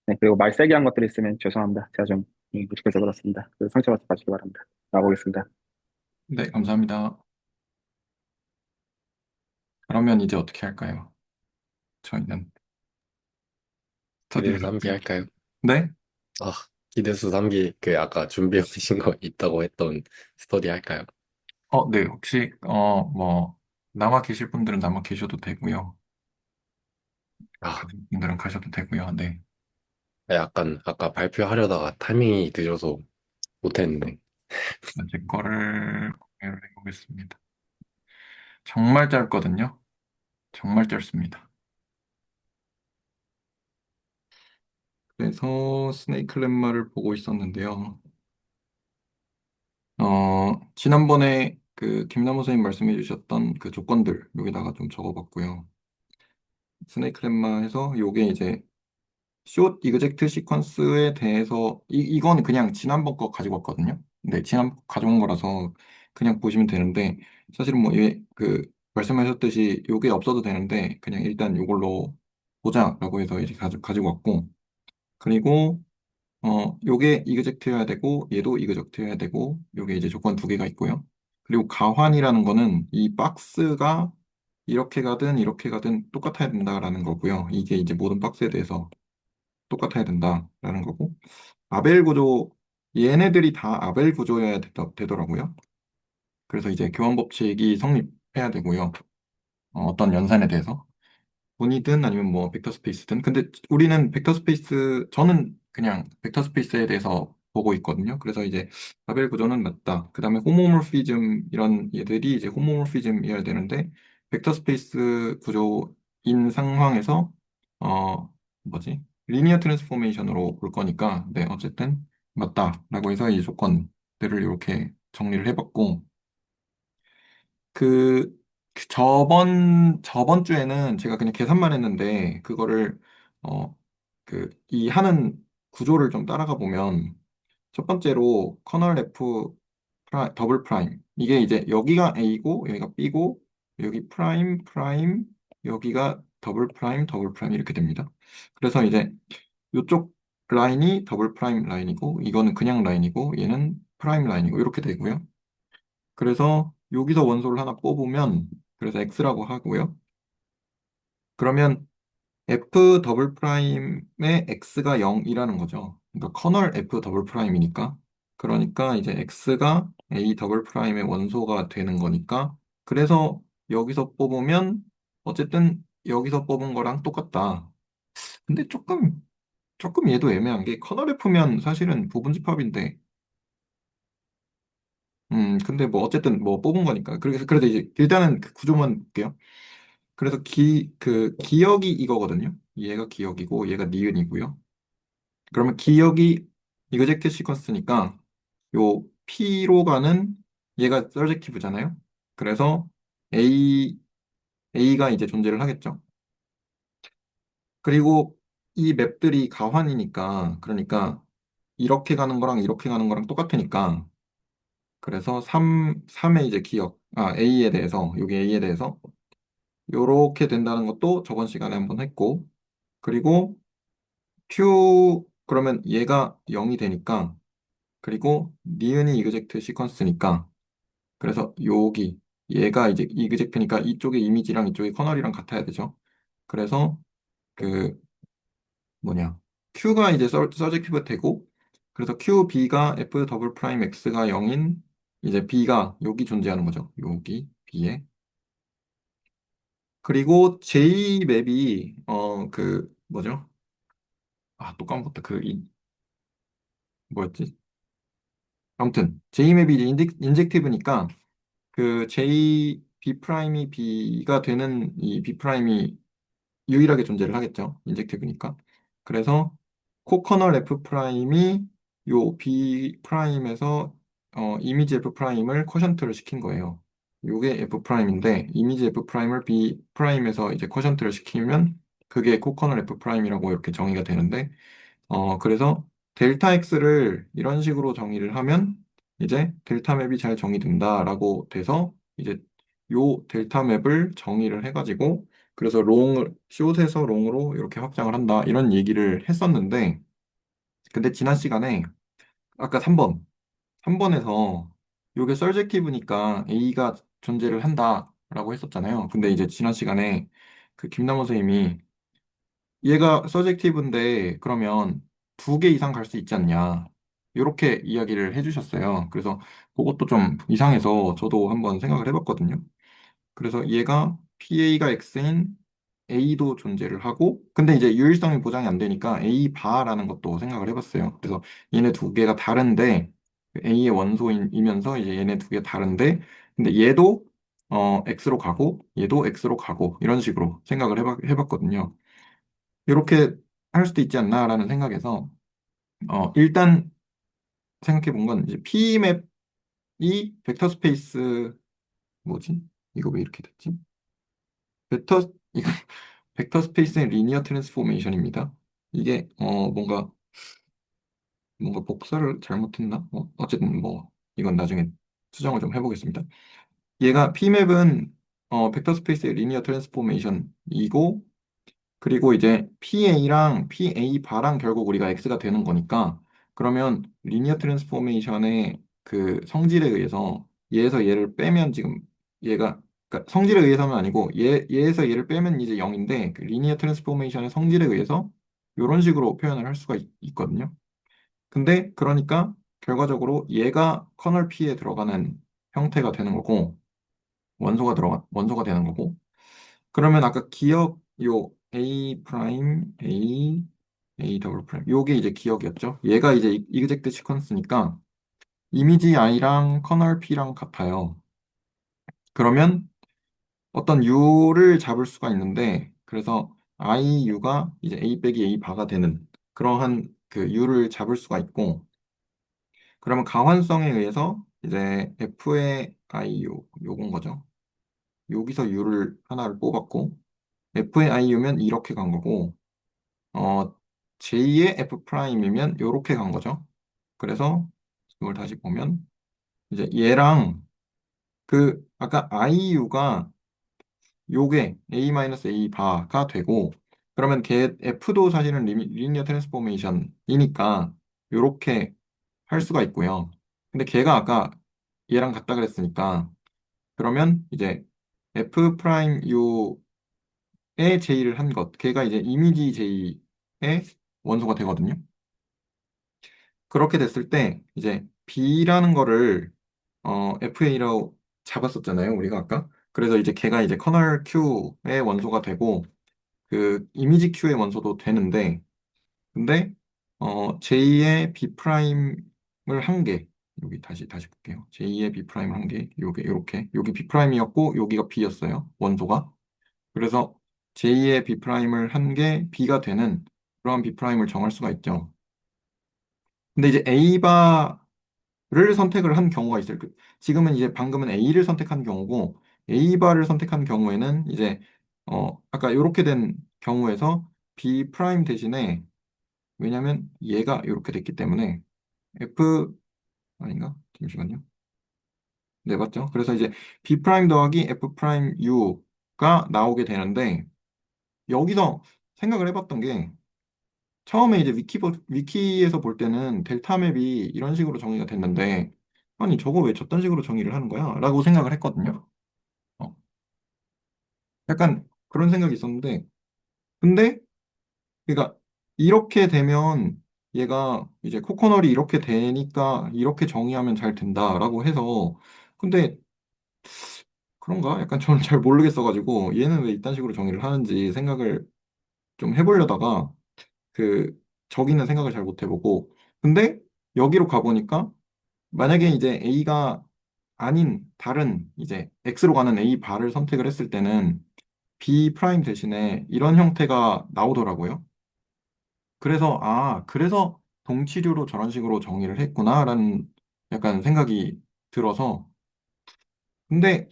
네, 그리고 말 세게 한 것들이 있으면 죄송합니다. 제가 좀 무식해서 그렇습니다. 상처받지 마시기 바랍니다. 나가보겠습니다. 네, 감사합니다. 그러면 이제 어떻게 할까요? 저희는 스터디를 기대수 3기 할까요? 네? 아, 기대수 3기 그 아까 준비해 오신 거 있다고 했던 스터디 할까요? 네, 혹시 뭐 남아 계실 분들은 남아 계셔도 되고요. 아, 가진 분들은 가셔도 되고요. 네. 약간 아까 발표하려다가 타이밍이 늦어서 못했는데. 제 거를 공유를 해보겠습니다. 정말 짧거든요. 정말 짧습니다. 그래서 스네이크 lem마를 보고 있었는데요. 지난번에 그 김남호 선생님 말씀해 주셨던 그 조건들 여기다가 좀 적어봤고요. 스네이크 lem마에서 요게 이제 숏 이그젝트 시퀀스에 대해서 이건 그냥 지난번 거 가지고 왔거든요. 네, 지난번 거 가져온 거라서 그냥 보시면 되는데 사실은 뭐 그 말씀하셨듯이 요게 없어도 되는데 그냥 일단 요걸로 보자라고 해서 이제 가지고 왔고 그리고 요게 이그젝트여야 되고 얘도 이그젝트여야 되고 요게 이제 조건 두 개가 있고요. 그리고 가환이라는 거는 이 박스가 이렇게 가든 똑같아야 된다라는 거고요. 이게 이제 모든 박스에 대해서 똑같아야 된다라는 거고 아벨 구조 얘네들이 다 아벨 구조여야 되더라고요. 그래서 이제 교환 법칙이 성립해야 되고요. 어떤 연산에 대해서 본이든 아니면 뭐 벡터 스페이스든 근데 우리는 벡터 스페이스 저는 그냥 벡터 스페이스에 대해서 보고 있거든요. 그래서 이제 아벨 구조는 맞다. 그다음에 호모몰피즘 이런 얘들이 이제 호모몰피즘이어야 되는데 벡터 스페이스 구조인 상황에서 뭐지? 리니어 트랜스포메이션으로 볼 거니까 네 어쨌든 맞다라고 해서 이 조건들을 이렇게 정리를 해봤고 그, 그 저번 주에는 제가 그냥 계산만 했는데, 그거를, 이 하는 구조를 좀 따라가 보면, 첫 번째로 커널 F 더블 프라임. 이게 이제 여기가 A고, 여기가 B고, 여기 프라임, 프라임, 여기가 더블 프라임 이렇게 됩니다. 그래서 이제 이쪽 라인이 더블 프라임 라인이고, 이거는 그냥 라인이고, 얘는 프라임 라인이고, 이렇게 되고요. 그래서 여기서 원소를 하나 뽑으면 그래서 x라고 하고요. 그러면 f 더블 프라임의 x가 0이라는 거죠. 그러니까 커널 f 더블 프라임이니까. 그러니까 이제 x가 a 더블 프라임의 원소가 되는 거니까. 그래서 여기서 뽑으면 어쨌든 여기서 뽑은 거랑 똑같다. 근데 조금 얘도 애매한 게 커널 f면 사실은 부분집합인데 근데 뭐 어쨌든 뭐 뽑은 거니까. 그래서 이제 일단은 그 구조만 볼게요. 그래서 기억이 이거거든요. 얘가 기억이고 얘가 니은이고요. 그러면 기억이 이그젝트 시퀀스니까 요 P로 가는 얘가 서젝티브잖아요. 그래서 A가 이제 존재를 하겠죠. 그리고 이 맵들이 가환이니까 그러니까 이렇게 가는 거랑 이렇게 가는 거랑 똑같으니까 그래서 3의 이제 A에 대해서 여기 A에 대해서 요렇게 된다는 것도 저번 시간에 한번 했고 그리고 그러면 얘가 0이 되니까 그리고 니은이 이그젝트 시퀀스니까 그래서 얘가 이제 이그젝트니까 이쪽의 이미지랑 이쪽의 커널이랑 같아야 되죠. 그래서 그 뭐냐 Q가 이제 서젝티브 되고 그래서 QB가 F 더블 프라임 X가 0인 이제 B가 여기 존재하는 거죠. 여기 B에 그리고 J맵이 그 뭐죠? 또 까먹었다. 뭐였지? 아무튼 J맵이 이제 인젝티브니까 그 J B 프라임이 B가 되는 이 B 프라임이 유일하게 존재를 하겠죠. 인젝티브니까. 그래서 코커널 F 프라임이 요 B 프라임에서 이미지 F 프라임을 쿼션트를 시킨 거예요. 요게 F 프라임인데 이미지 F 프라임을 B 프라임에서 이제 쿼션트를 시키면 그게 코커널 F 프라임이라고 이렇게 정의가 되는데 그래서 델타 X를 이런 식으로 정의를 하면 이제 델타 맵이 잘 정의된다라고 돼서 이제 요 델타 맵을 정의를 해가지고 그래서 숏에서 롱으로 이렇게 확장을 한다 이런 얘기를 했었는데 근데 지난 시간에 아까 3번에서 요게 서젝티브니까 A가 존재를 한다라고 했었잖아요. 근데 이제 지난 시간에 그 김남호 선생님이 얘가 서젝티브인데 그러면 두 개 이상 갈 수 있지 않냐. 이렇게 이야기를 해주셨어요. 그래서 그것도 좀 이상해서 저도 한번 생각을 해봤거든요. 그래서 얘가 PA가 X인 A도 존재를 하고, 근데 이제 유일성이 보장이 안 되니까 A 바라는 것도 생각을 해봤어요. 그래서 얘네 두 개가 다른데, A의 원소이면서 이제 얘네 두 개 다른데, 근데 얘도 X로 가고, 얘도 X로 가고, 이런 식으로 생각을 해봤거든요. 이렇게 할 수도 있지 않나라는 생각에서, 일단 생각해 본 건 이제 P맵이 벡터 스페이스, 뭐지? 이거 왜 이렇게 됐지? 이거 벡터 스페이스의 리니어 트랜스포메이션입니다. 이게 뭔가 복사를 잘못했나? 어쨌든 뭐 이건 나중에 수정을 좀 해보겠습니다. 얘가 P맵은 벡터 스페이스의 리니어 트랜스포메이션이고, 그리고 이제 PA랑 PA 바랑 결국 우리가 X가 되는 거니까, 그러면 리니어 트랜스포메이션의 그 성질에 의해서 얘에서 얘를 빼면 지금 얘가, 그러니까 성질에 의해서는 아니고 얘에서 얘를 빼면 이제 0인데, 그 리니어 트랜스포메이션의 성질에 의해서 이런 식으로 표현을 할 수가 있거든요. 근데 그러니까 결과적으로 얘가 커널 P에 들어가는 형태가 되는 거고, 원소가 되는 거고, 그러면 아까 기억 요 A 프라임 A 더블 프라임 요게 이제 기억이었죠. 얘가 이제 이그젝트 시퀀스니까 이미지 I랑 커널 P랑 같아요. 그러면 어떤 U를 잡을 수가 있는데, 그래서 I U가 이제 A 빼기 A 바가 되는 그러한 그 U를 잡을 수가 있고, 그러면 가환성에 의해서 이제 F의 I U 요건 거죠. 여기서 U를 하나를 뽑았고, F의 I U면 이렇게 간 거고, 어, J의 F 프라임이면 이렇게 간 거죠. 그래서 이걸 다시 보면 이제 얘랑 그 아까 IU가 요게 A-A 바가 되고, 그러면 걔 F도 사실은 리니어 트랜스포메이션이니까 요렇게 할 수가 있고요. 근데 걔가 아까 얘랑 같다 그랬으니까, 그러면 이제 F 프라임 U의 J를 한 것, 걔가 이제 이미지 J의 원소가 되거든요. 그렇게 됐을 때 이제 B라는 거를 FA로 잡았었잖아요, 우리가 아까. 그래서 이제 걔가 이제 커널 Q의 원소가 되고 그 이미지 Q의 원소도 되는데, 근데 J의 B 프라임을 한 개, 여기 다시 볼게요. J의 B 프라임을 한 개, 요게 요렇게 여기 B 프라임이었고 여기가 B였어요, 원소가. 그래서 J의 B 프라임을 한 개 B가 되는 그런 B 프라임을 정할 수가 있죠. 근데 이제 A바를 선택을 한 경우가 있어요. 지금은 이제 방금은 A를 선택한 경우고, A바를 선택한 경우에는 이제 아까 이렇게 된 경우에서 B 프라임 대신에, 왜냐면 얘가 이렇게 됐기 때문에 F 아닌가? 잠시만요. 네, 맞죠? 그래서 이제 B 프라임 더하기 F 프라임 U가 나오게 되는데, 여기서 생각을 해봤던 게, 처음에 이제 위키에서 볼 때는 델타 맵이 이런 식으로 정의가 됐는데, 아니, 저거 왜 저딴 식으로 정의를 하는 거야? 라고 생각을 했거든요. 어, 약간 그런 생각이 있었는데, 근데, 그러니까, 이렇게 되면 얘가 이제 코코넛이 이렇게 되니까 이렇게 정의하면 잘 된다라고 해서, 근데 그런가? 약간 저는 잘 모르겠어가지고, 얘는 왜 이딴 식으로 정의를 하는지 생각을 좀 해보려다가, 그, 저기는 생각을 잘 못 해보고, 근데 여기로 가보니까, 만약에 이제 A가 아닌 다른 이제 X로 가는 A 바를 선택을 했을 때는 B 프라임 대신에 이런 형태가 나오더라고요. 그래서 동치류로 저런 식으로 정의를 했구나라는 약간 생각이 들어서, 근데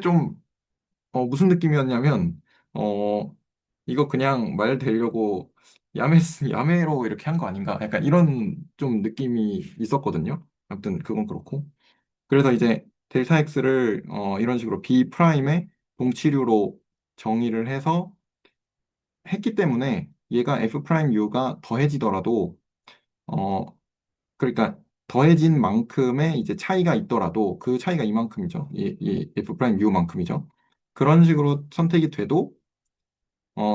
좀 무슨 느낌이었냐면, 어 이거 그냥 말 되려고 야매로 이렇게 한 거 아닌가? 약간 이런 좀 느낌이 있었거든요. 아무튼 그건 그렇고. 그래서 이제 델타 X를 이런 식으로 B 프라임의 동치류로 정의를 해서 했기 때문에, 얘가 F 프라임 U가 더해지더라도 어 그러니까 더해진 만큼의 이제 차이가 있더라도 그 차이가 이만큼이죠. 이 F 프라임 U만큼이죠. 그런 식으로 선택이 돼도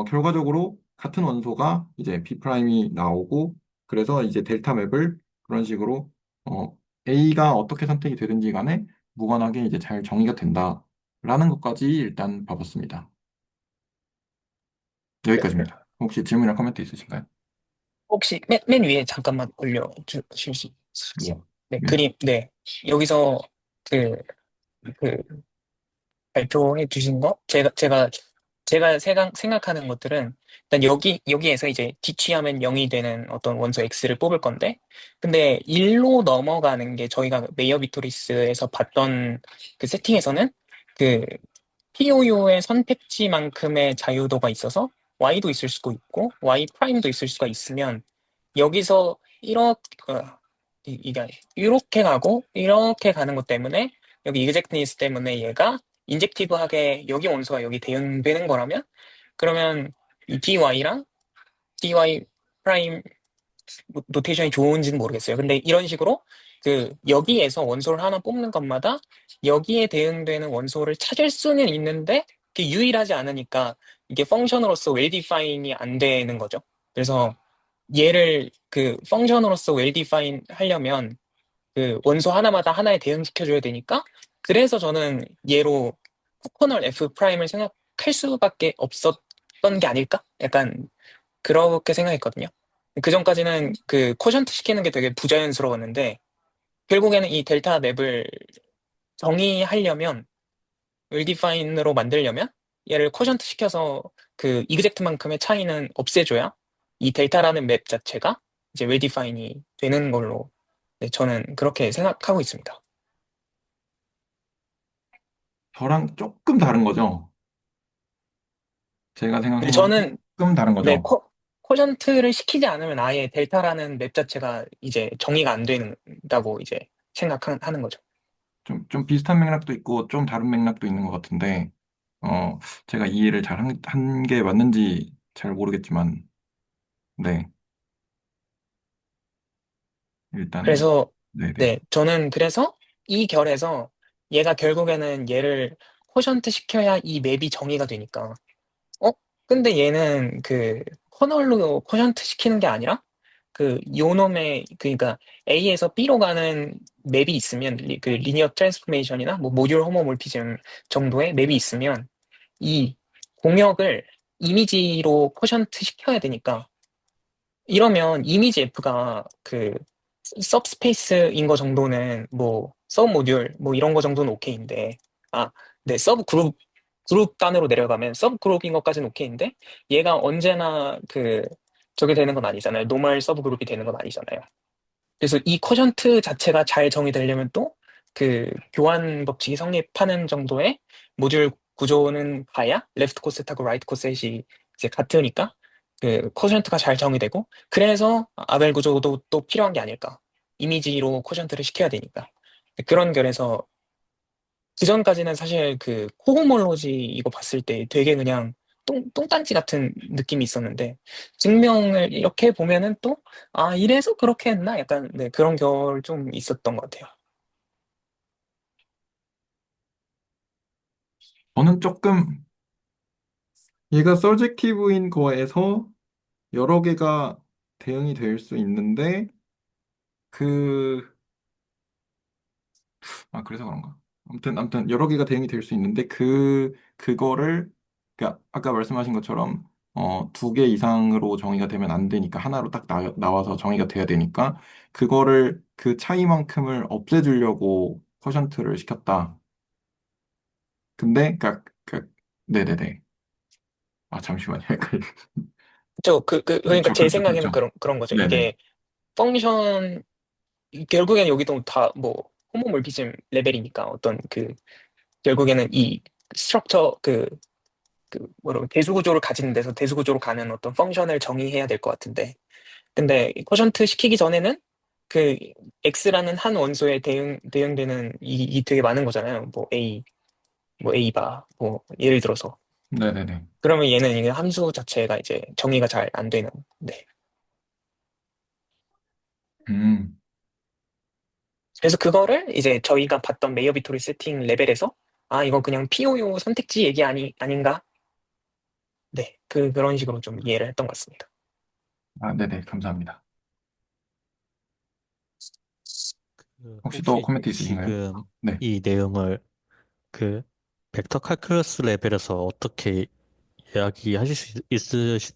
결과적으로 같은 원소가 이제 B 프라임이 나오고, 그래서 이제 델타 맵을 그런 식으로 A가 어떻게 선택이 되든지 간에 무관하게 이제 잘 정의가 된다라는 것까지 일단 봐봤습니다. 여기까지입니다. 혹시 질문이나 코멘트 있으신가요? 혹시 맨 위에 잠깐만 올려주실 수 있으세요? 네, 네. 그림, 네. 여기서 그, 그 발표해 주신 거? 제가 생각하는 것들은, 일단 여기에서 이제 뒤취하면 0이 되는 어떤 원소 X를 뽑을 건데, 근데 1로 넘어가는 게 저희가 메이어 비토리스에서 봤던 그 세팅에서는 그 POU의 선택지만큼의 자유도가 있어서 Y도 있을 수가 있고 Y 프라임도 있을 수가 있으면 여기서 이게 아니에요. 이렇게 가고 이렇게 가는 것 때문에 여기 이그젝트니스 때문에 얘가 인젝티브하게 여기 원소가 여기 대응되는 거라면 그러면 이 DY랑 DY 프라임 노테이션이 좋은지는 모르겠어요. 근데 이런 식으로 그 여기에서 원소를 하나 뽑는 것마다 여기에 대응되는 원소를 찾을 수는 있는데 그게 유일하지 않으니까 이게 펑션으로서 웰 디파인이 안 되는 거죠. 그래서 얘를 그 펑션으로서 웰 디파인 하려면 그 원소 하나마다 하나에 대응시켜줘야 되니까 그래서 저는 얘로 코커널 F 프라임을 생각할 수밖에 없었던 게 아닐까? 약간 그렇게 생각했거든요. 그 전까지는 그 코션트 시키는 게 되게 부자연스러웠는데 결국에는 이 델타 맵을 정의하려면 웰디파인으로 만들려면 얘를 코션트 시켜서 그 이그젝트만큼의 차이는 없애줘야 이 델타라는 맵 자체가 이제 웰디파인이 되는 걸로 네, 저는 그렇게 생각하고 있습니다. 저랑 조금 다른 거죠? 제가 근데 생각한 거랑 저는 조금 다른 네, 거죠? 코션트를 시키지 않으면 아예 델타라는 맵 자체가 이제 정의가 안 된다고 이제 생각하는 거죠. 좀 비슷한 맥락도 있고 좀 다른 맥락도 있는 것 같은데, 어, 제가 이해를 잘 한 게 맞는지 잘 모르겠지만, 네, 일단은, 그래서 네네. 네, 저는 그래서 이 결에서 얘가 결국에는 얘를 코션트 시켜야 이 맵이 정의가 되니까 어? 근데 얘는 그 커널로 코션트 시키는 게 아니라 그 요놈의 그러니까 A에서 B로 가는 맵이 있으면 그 리니어 트랜스포메이션이나 뭐 모듈 호모몰피즘 정도의 맵이 있으면 이 공역을 이미지로 코션트 시켜야 되니까 이러면 이미지 F가 그 서브스페이스인 거 정도는 뭐 서브 모듈 뭐 이런 거 정도는 오케이인데 아, 네, 서브 그룹 단으로 내려가면 서브 그룹인 것까지는 오케이인데 얘가 언제나 그 저게 되는 건 아니잖아요. 노멀 서브 그룹이 되는 건 아니잖아요. 그래서 이 쿼션트 자체가 잘 정의되려면 또 그 교환 법칙이 성립하는 정도의 모듈 구조는 가야 레프트 코셋하고 라이트 코셋이 이제 같으니까 그 쿼션트가 잘 정의되고 그래서 아벨 구조도 또 필요한 게 아닐까. 이미지로 쿼션트를 시켜야 되니까. 그런 결에서 그전까지는 사실 그 코호몰로지 이거 봤을 때 되게 그냥 똥단지 같은 느낌이 있었는데 증명을 이렇게 보면은 또 아 이래서 그렇게 했나 약간 네 그런 결 좀 있었던 것 같아요. 저는 조금, 얘가 서젝티브인 거에서 여러 개가 대응이 될 수 있는데, 그, 그래서 그런가. 아무튼 여러 개가 대응이 될 수 있는데 그거를 그러니까 아까 말씀하신 것처럼 두 개 이상으로 정의가 되면 안 되니까 하나로 딱 나와서 정의가 돼야 되니까 그거를 그 차이만큼을 없애주려고 퍼션트를 시켰다. 근데 네네네. 잠시만요. 그러니까 제 그렇죠, 생각에는 그렇죠. 그런 거죠. 네네. 이게 펑션 결국에는 여기도 다 뭐 호모몰피즘 레벨이니까 어떤 그 결국에는 이 스트럭처 뭐라고 대수구조를 가지는 데서 대수구조로 가는 어떤 펑션을 정의해야 될 것 같은데 근데 쿼션트 시키기 전에는 그 X라는 한 원소에 대응되는 이 되게 많은 거잖아요. 뭐 A, 뭐 A바, 뭐 예를 들어서 네네네. 그러면 얘는 이게 함수 자체가 이제 정의가 잘 안 되는. 네. 음, 그래서 그거를 이제 저희가 봤던 메이어 비토리 세팅 레벨에서 아 이거 그냥 POU 선택지 얘기 아닌가? 네, 그런 식으로 좀 이해를 했던 것 같습니다. 네네. 감사합니다. 혹시 또 혹시 코멘트 있으신가요? 지금 네. 이 내용을 그 벡터 칼큘러스 레벨에서 어떻게 이야기하실 수 있으신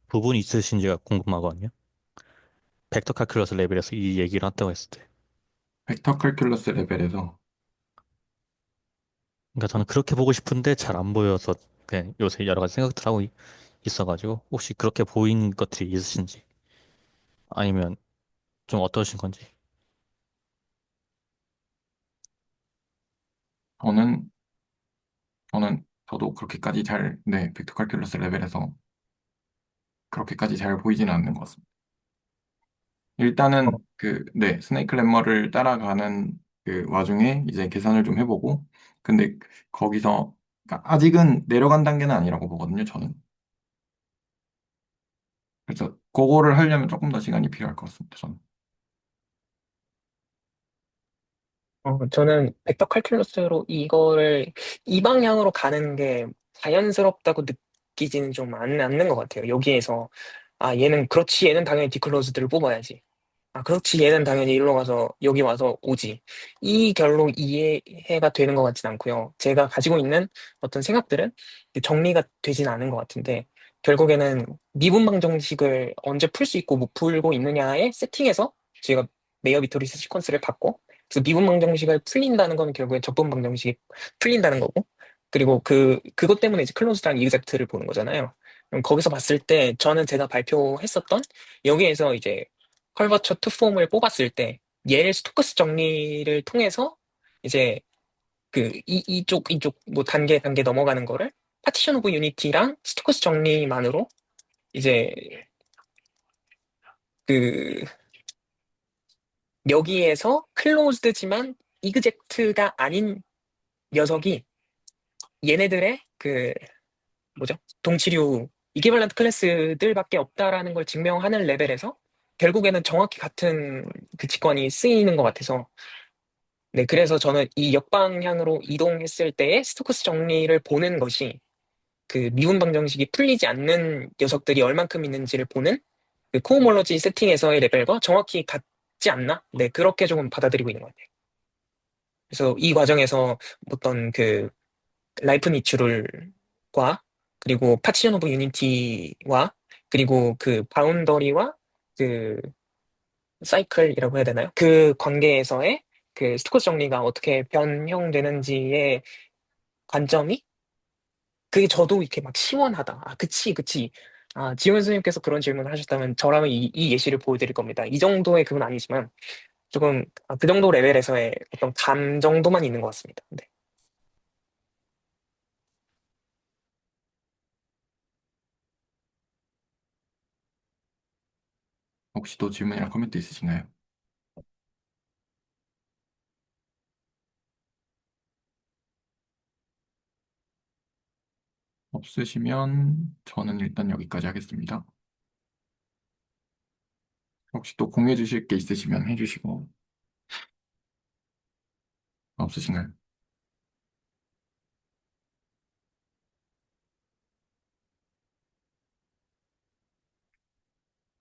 부분이 있으신지가 궁금하거든요. 벡터 칼큘러스 레벨에서 이 얘기를 한다고 했을 때. 벡터 칼큘러스 레벨에서 그러니까 저는 그렇게 보고 싶은데 잘 안 보여서 그냥 요새 여러 가지 생각들 하고 있어가지고 혹시 그렇게 보이는 것들이 있으신지 아니면 좀 어떠신 건지. 저는 저도 그렇게까지 잘, 네, 벡터 칼큘러스 레벨에서 그렇게까지 잘 보이지는 않는 것 같습니다. 일단은 네, 스네이크 lem마를 따라가는 그 와중에 이제 계산을 좀 해보고, 근데 거기서 그러니까 아직은 내려간 단계는 아니라고 보거든요, 저는. 그래서 그거를 하려면 조금 더 시간이 필요할 것 같습니다, 저는. 저는 벡터 칼큘러스로 이거를 이 방향으로 가는 게 자연스럽다고 느끼지는 좀 않는 것 같아요. 여기에서 아 얘는 그렇지 얘는 당연히 디클로즈들을 뽑아야지. 아 그렇지 얘는 당연히 일로 가서 여기 와서 오지. 이 결로 이해가 되는 것 같진 않고요. 제가 가지고 있는 어떤 생각들은 정리가 되진 않은 것 같은데 결국에는 미분방 정식을 언제 풀 수 있고 못 풀고 있느냐의 세팅에서 제가 메이어 비토리스 시퀀스를 받고 그래서 미분방 정식을 풀린다는 건 결국에 적분방 정식이 풀린다는 거고 그리고 그것 때문에 이제 클로즈랑 이그젝트를 보는 거잖아요. 그럼 거기서 봤을 때 저는 제가 발표했었던 여기에서 이제 컬버처 투폼을 뽑았을 때 얘를 스토크스 정리를 통해서 이제 이쪽 뭐 단계 넘어가는 거를 파티션 오브 유니티랑 스토크스 정리만으로 이제 그 여기에서 클로즈드지만 이그젝트가 아닌 녀석이 얘네들의 뭐죠? 동치류 이퀴발런트 클래스들밖에 없다라는 걸 증명하는 레벨에서 결국에는 정확히 같은 그 직관이 쓰이는 것 같아서 네, 그래서 저는 이 역방향으로 이동했을 때의 스토크스 정리를 보는 것이 그 미분 방정식이 풀리지 않는 녀석들이 얼만큼 있는지를 보는 그 코오몰로지 세팅에서의 레벨과 정확히 같지 않나? 네, 그렇게 조금 받아들이고 있는 것 같아요. 그래서 이 과정에서 어떤 라이프니츠룰과 그리고 파티션 오브 유니티와 그리고 그 바운더리와 그 사이클이라고 해야 되나요? 그 관계에서의 그 스토크스 정리가 어떻게 변형되는지의 관점이 그게 저도 이렇게 막 시원하다. 아, 그치, 그치. 아, 지원 선생님께서 그런 질문을 하셨다면 저라면 이 예시를 보여드릴 겁니다. 이 정도의 그건 아니지만 조금 그 정도 레벨에서의 어떤 감 정도만 있는 것 같습니다. 네. 혹시 또 질문이나 코멘트 있으신가요? 없으시면 저는 일단 여기까지 하겠습니다. 혹시 또 공유해 주실 게 있으시면 해주시고, 없으신가요?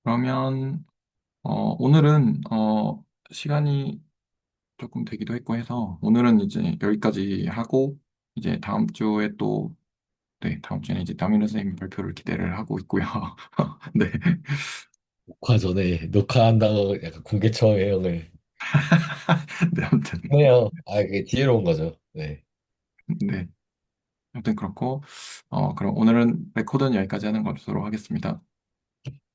그러면, 오늘은, 시간이 조금 되기도 했고 해서, 오늘은 이제 여기까지 하고, 이제 다음 주에 또, 네, 다음 주에는 이제 다미노 선생님 발표를 기대를 하고 있고요. 네. 녹화 전에 녹화한다고 약간 공개처 해영을 네, 아무튼, 해요. 아, 그게 지혜로운 거죠. 네. 네. 아무튼 그렇고, 그럼 오늘은 레코드는 여기까지 하는 것으로 하겠습니다.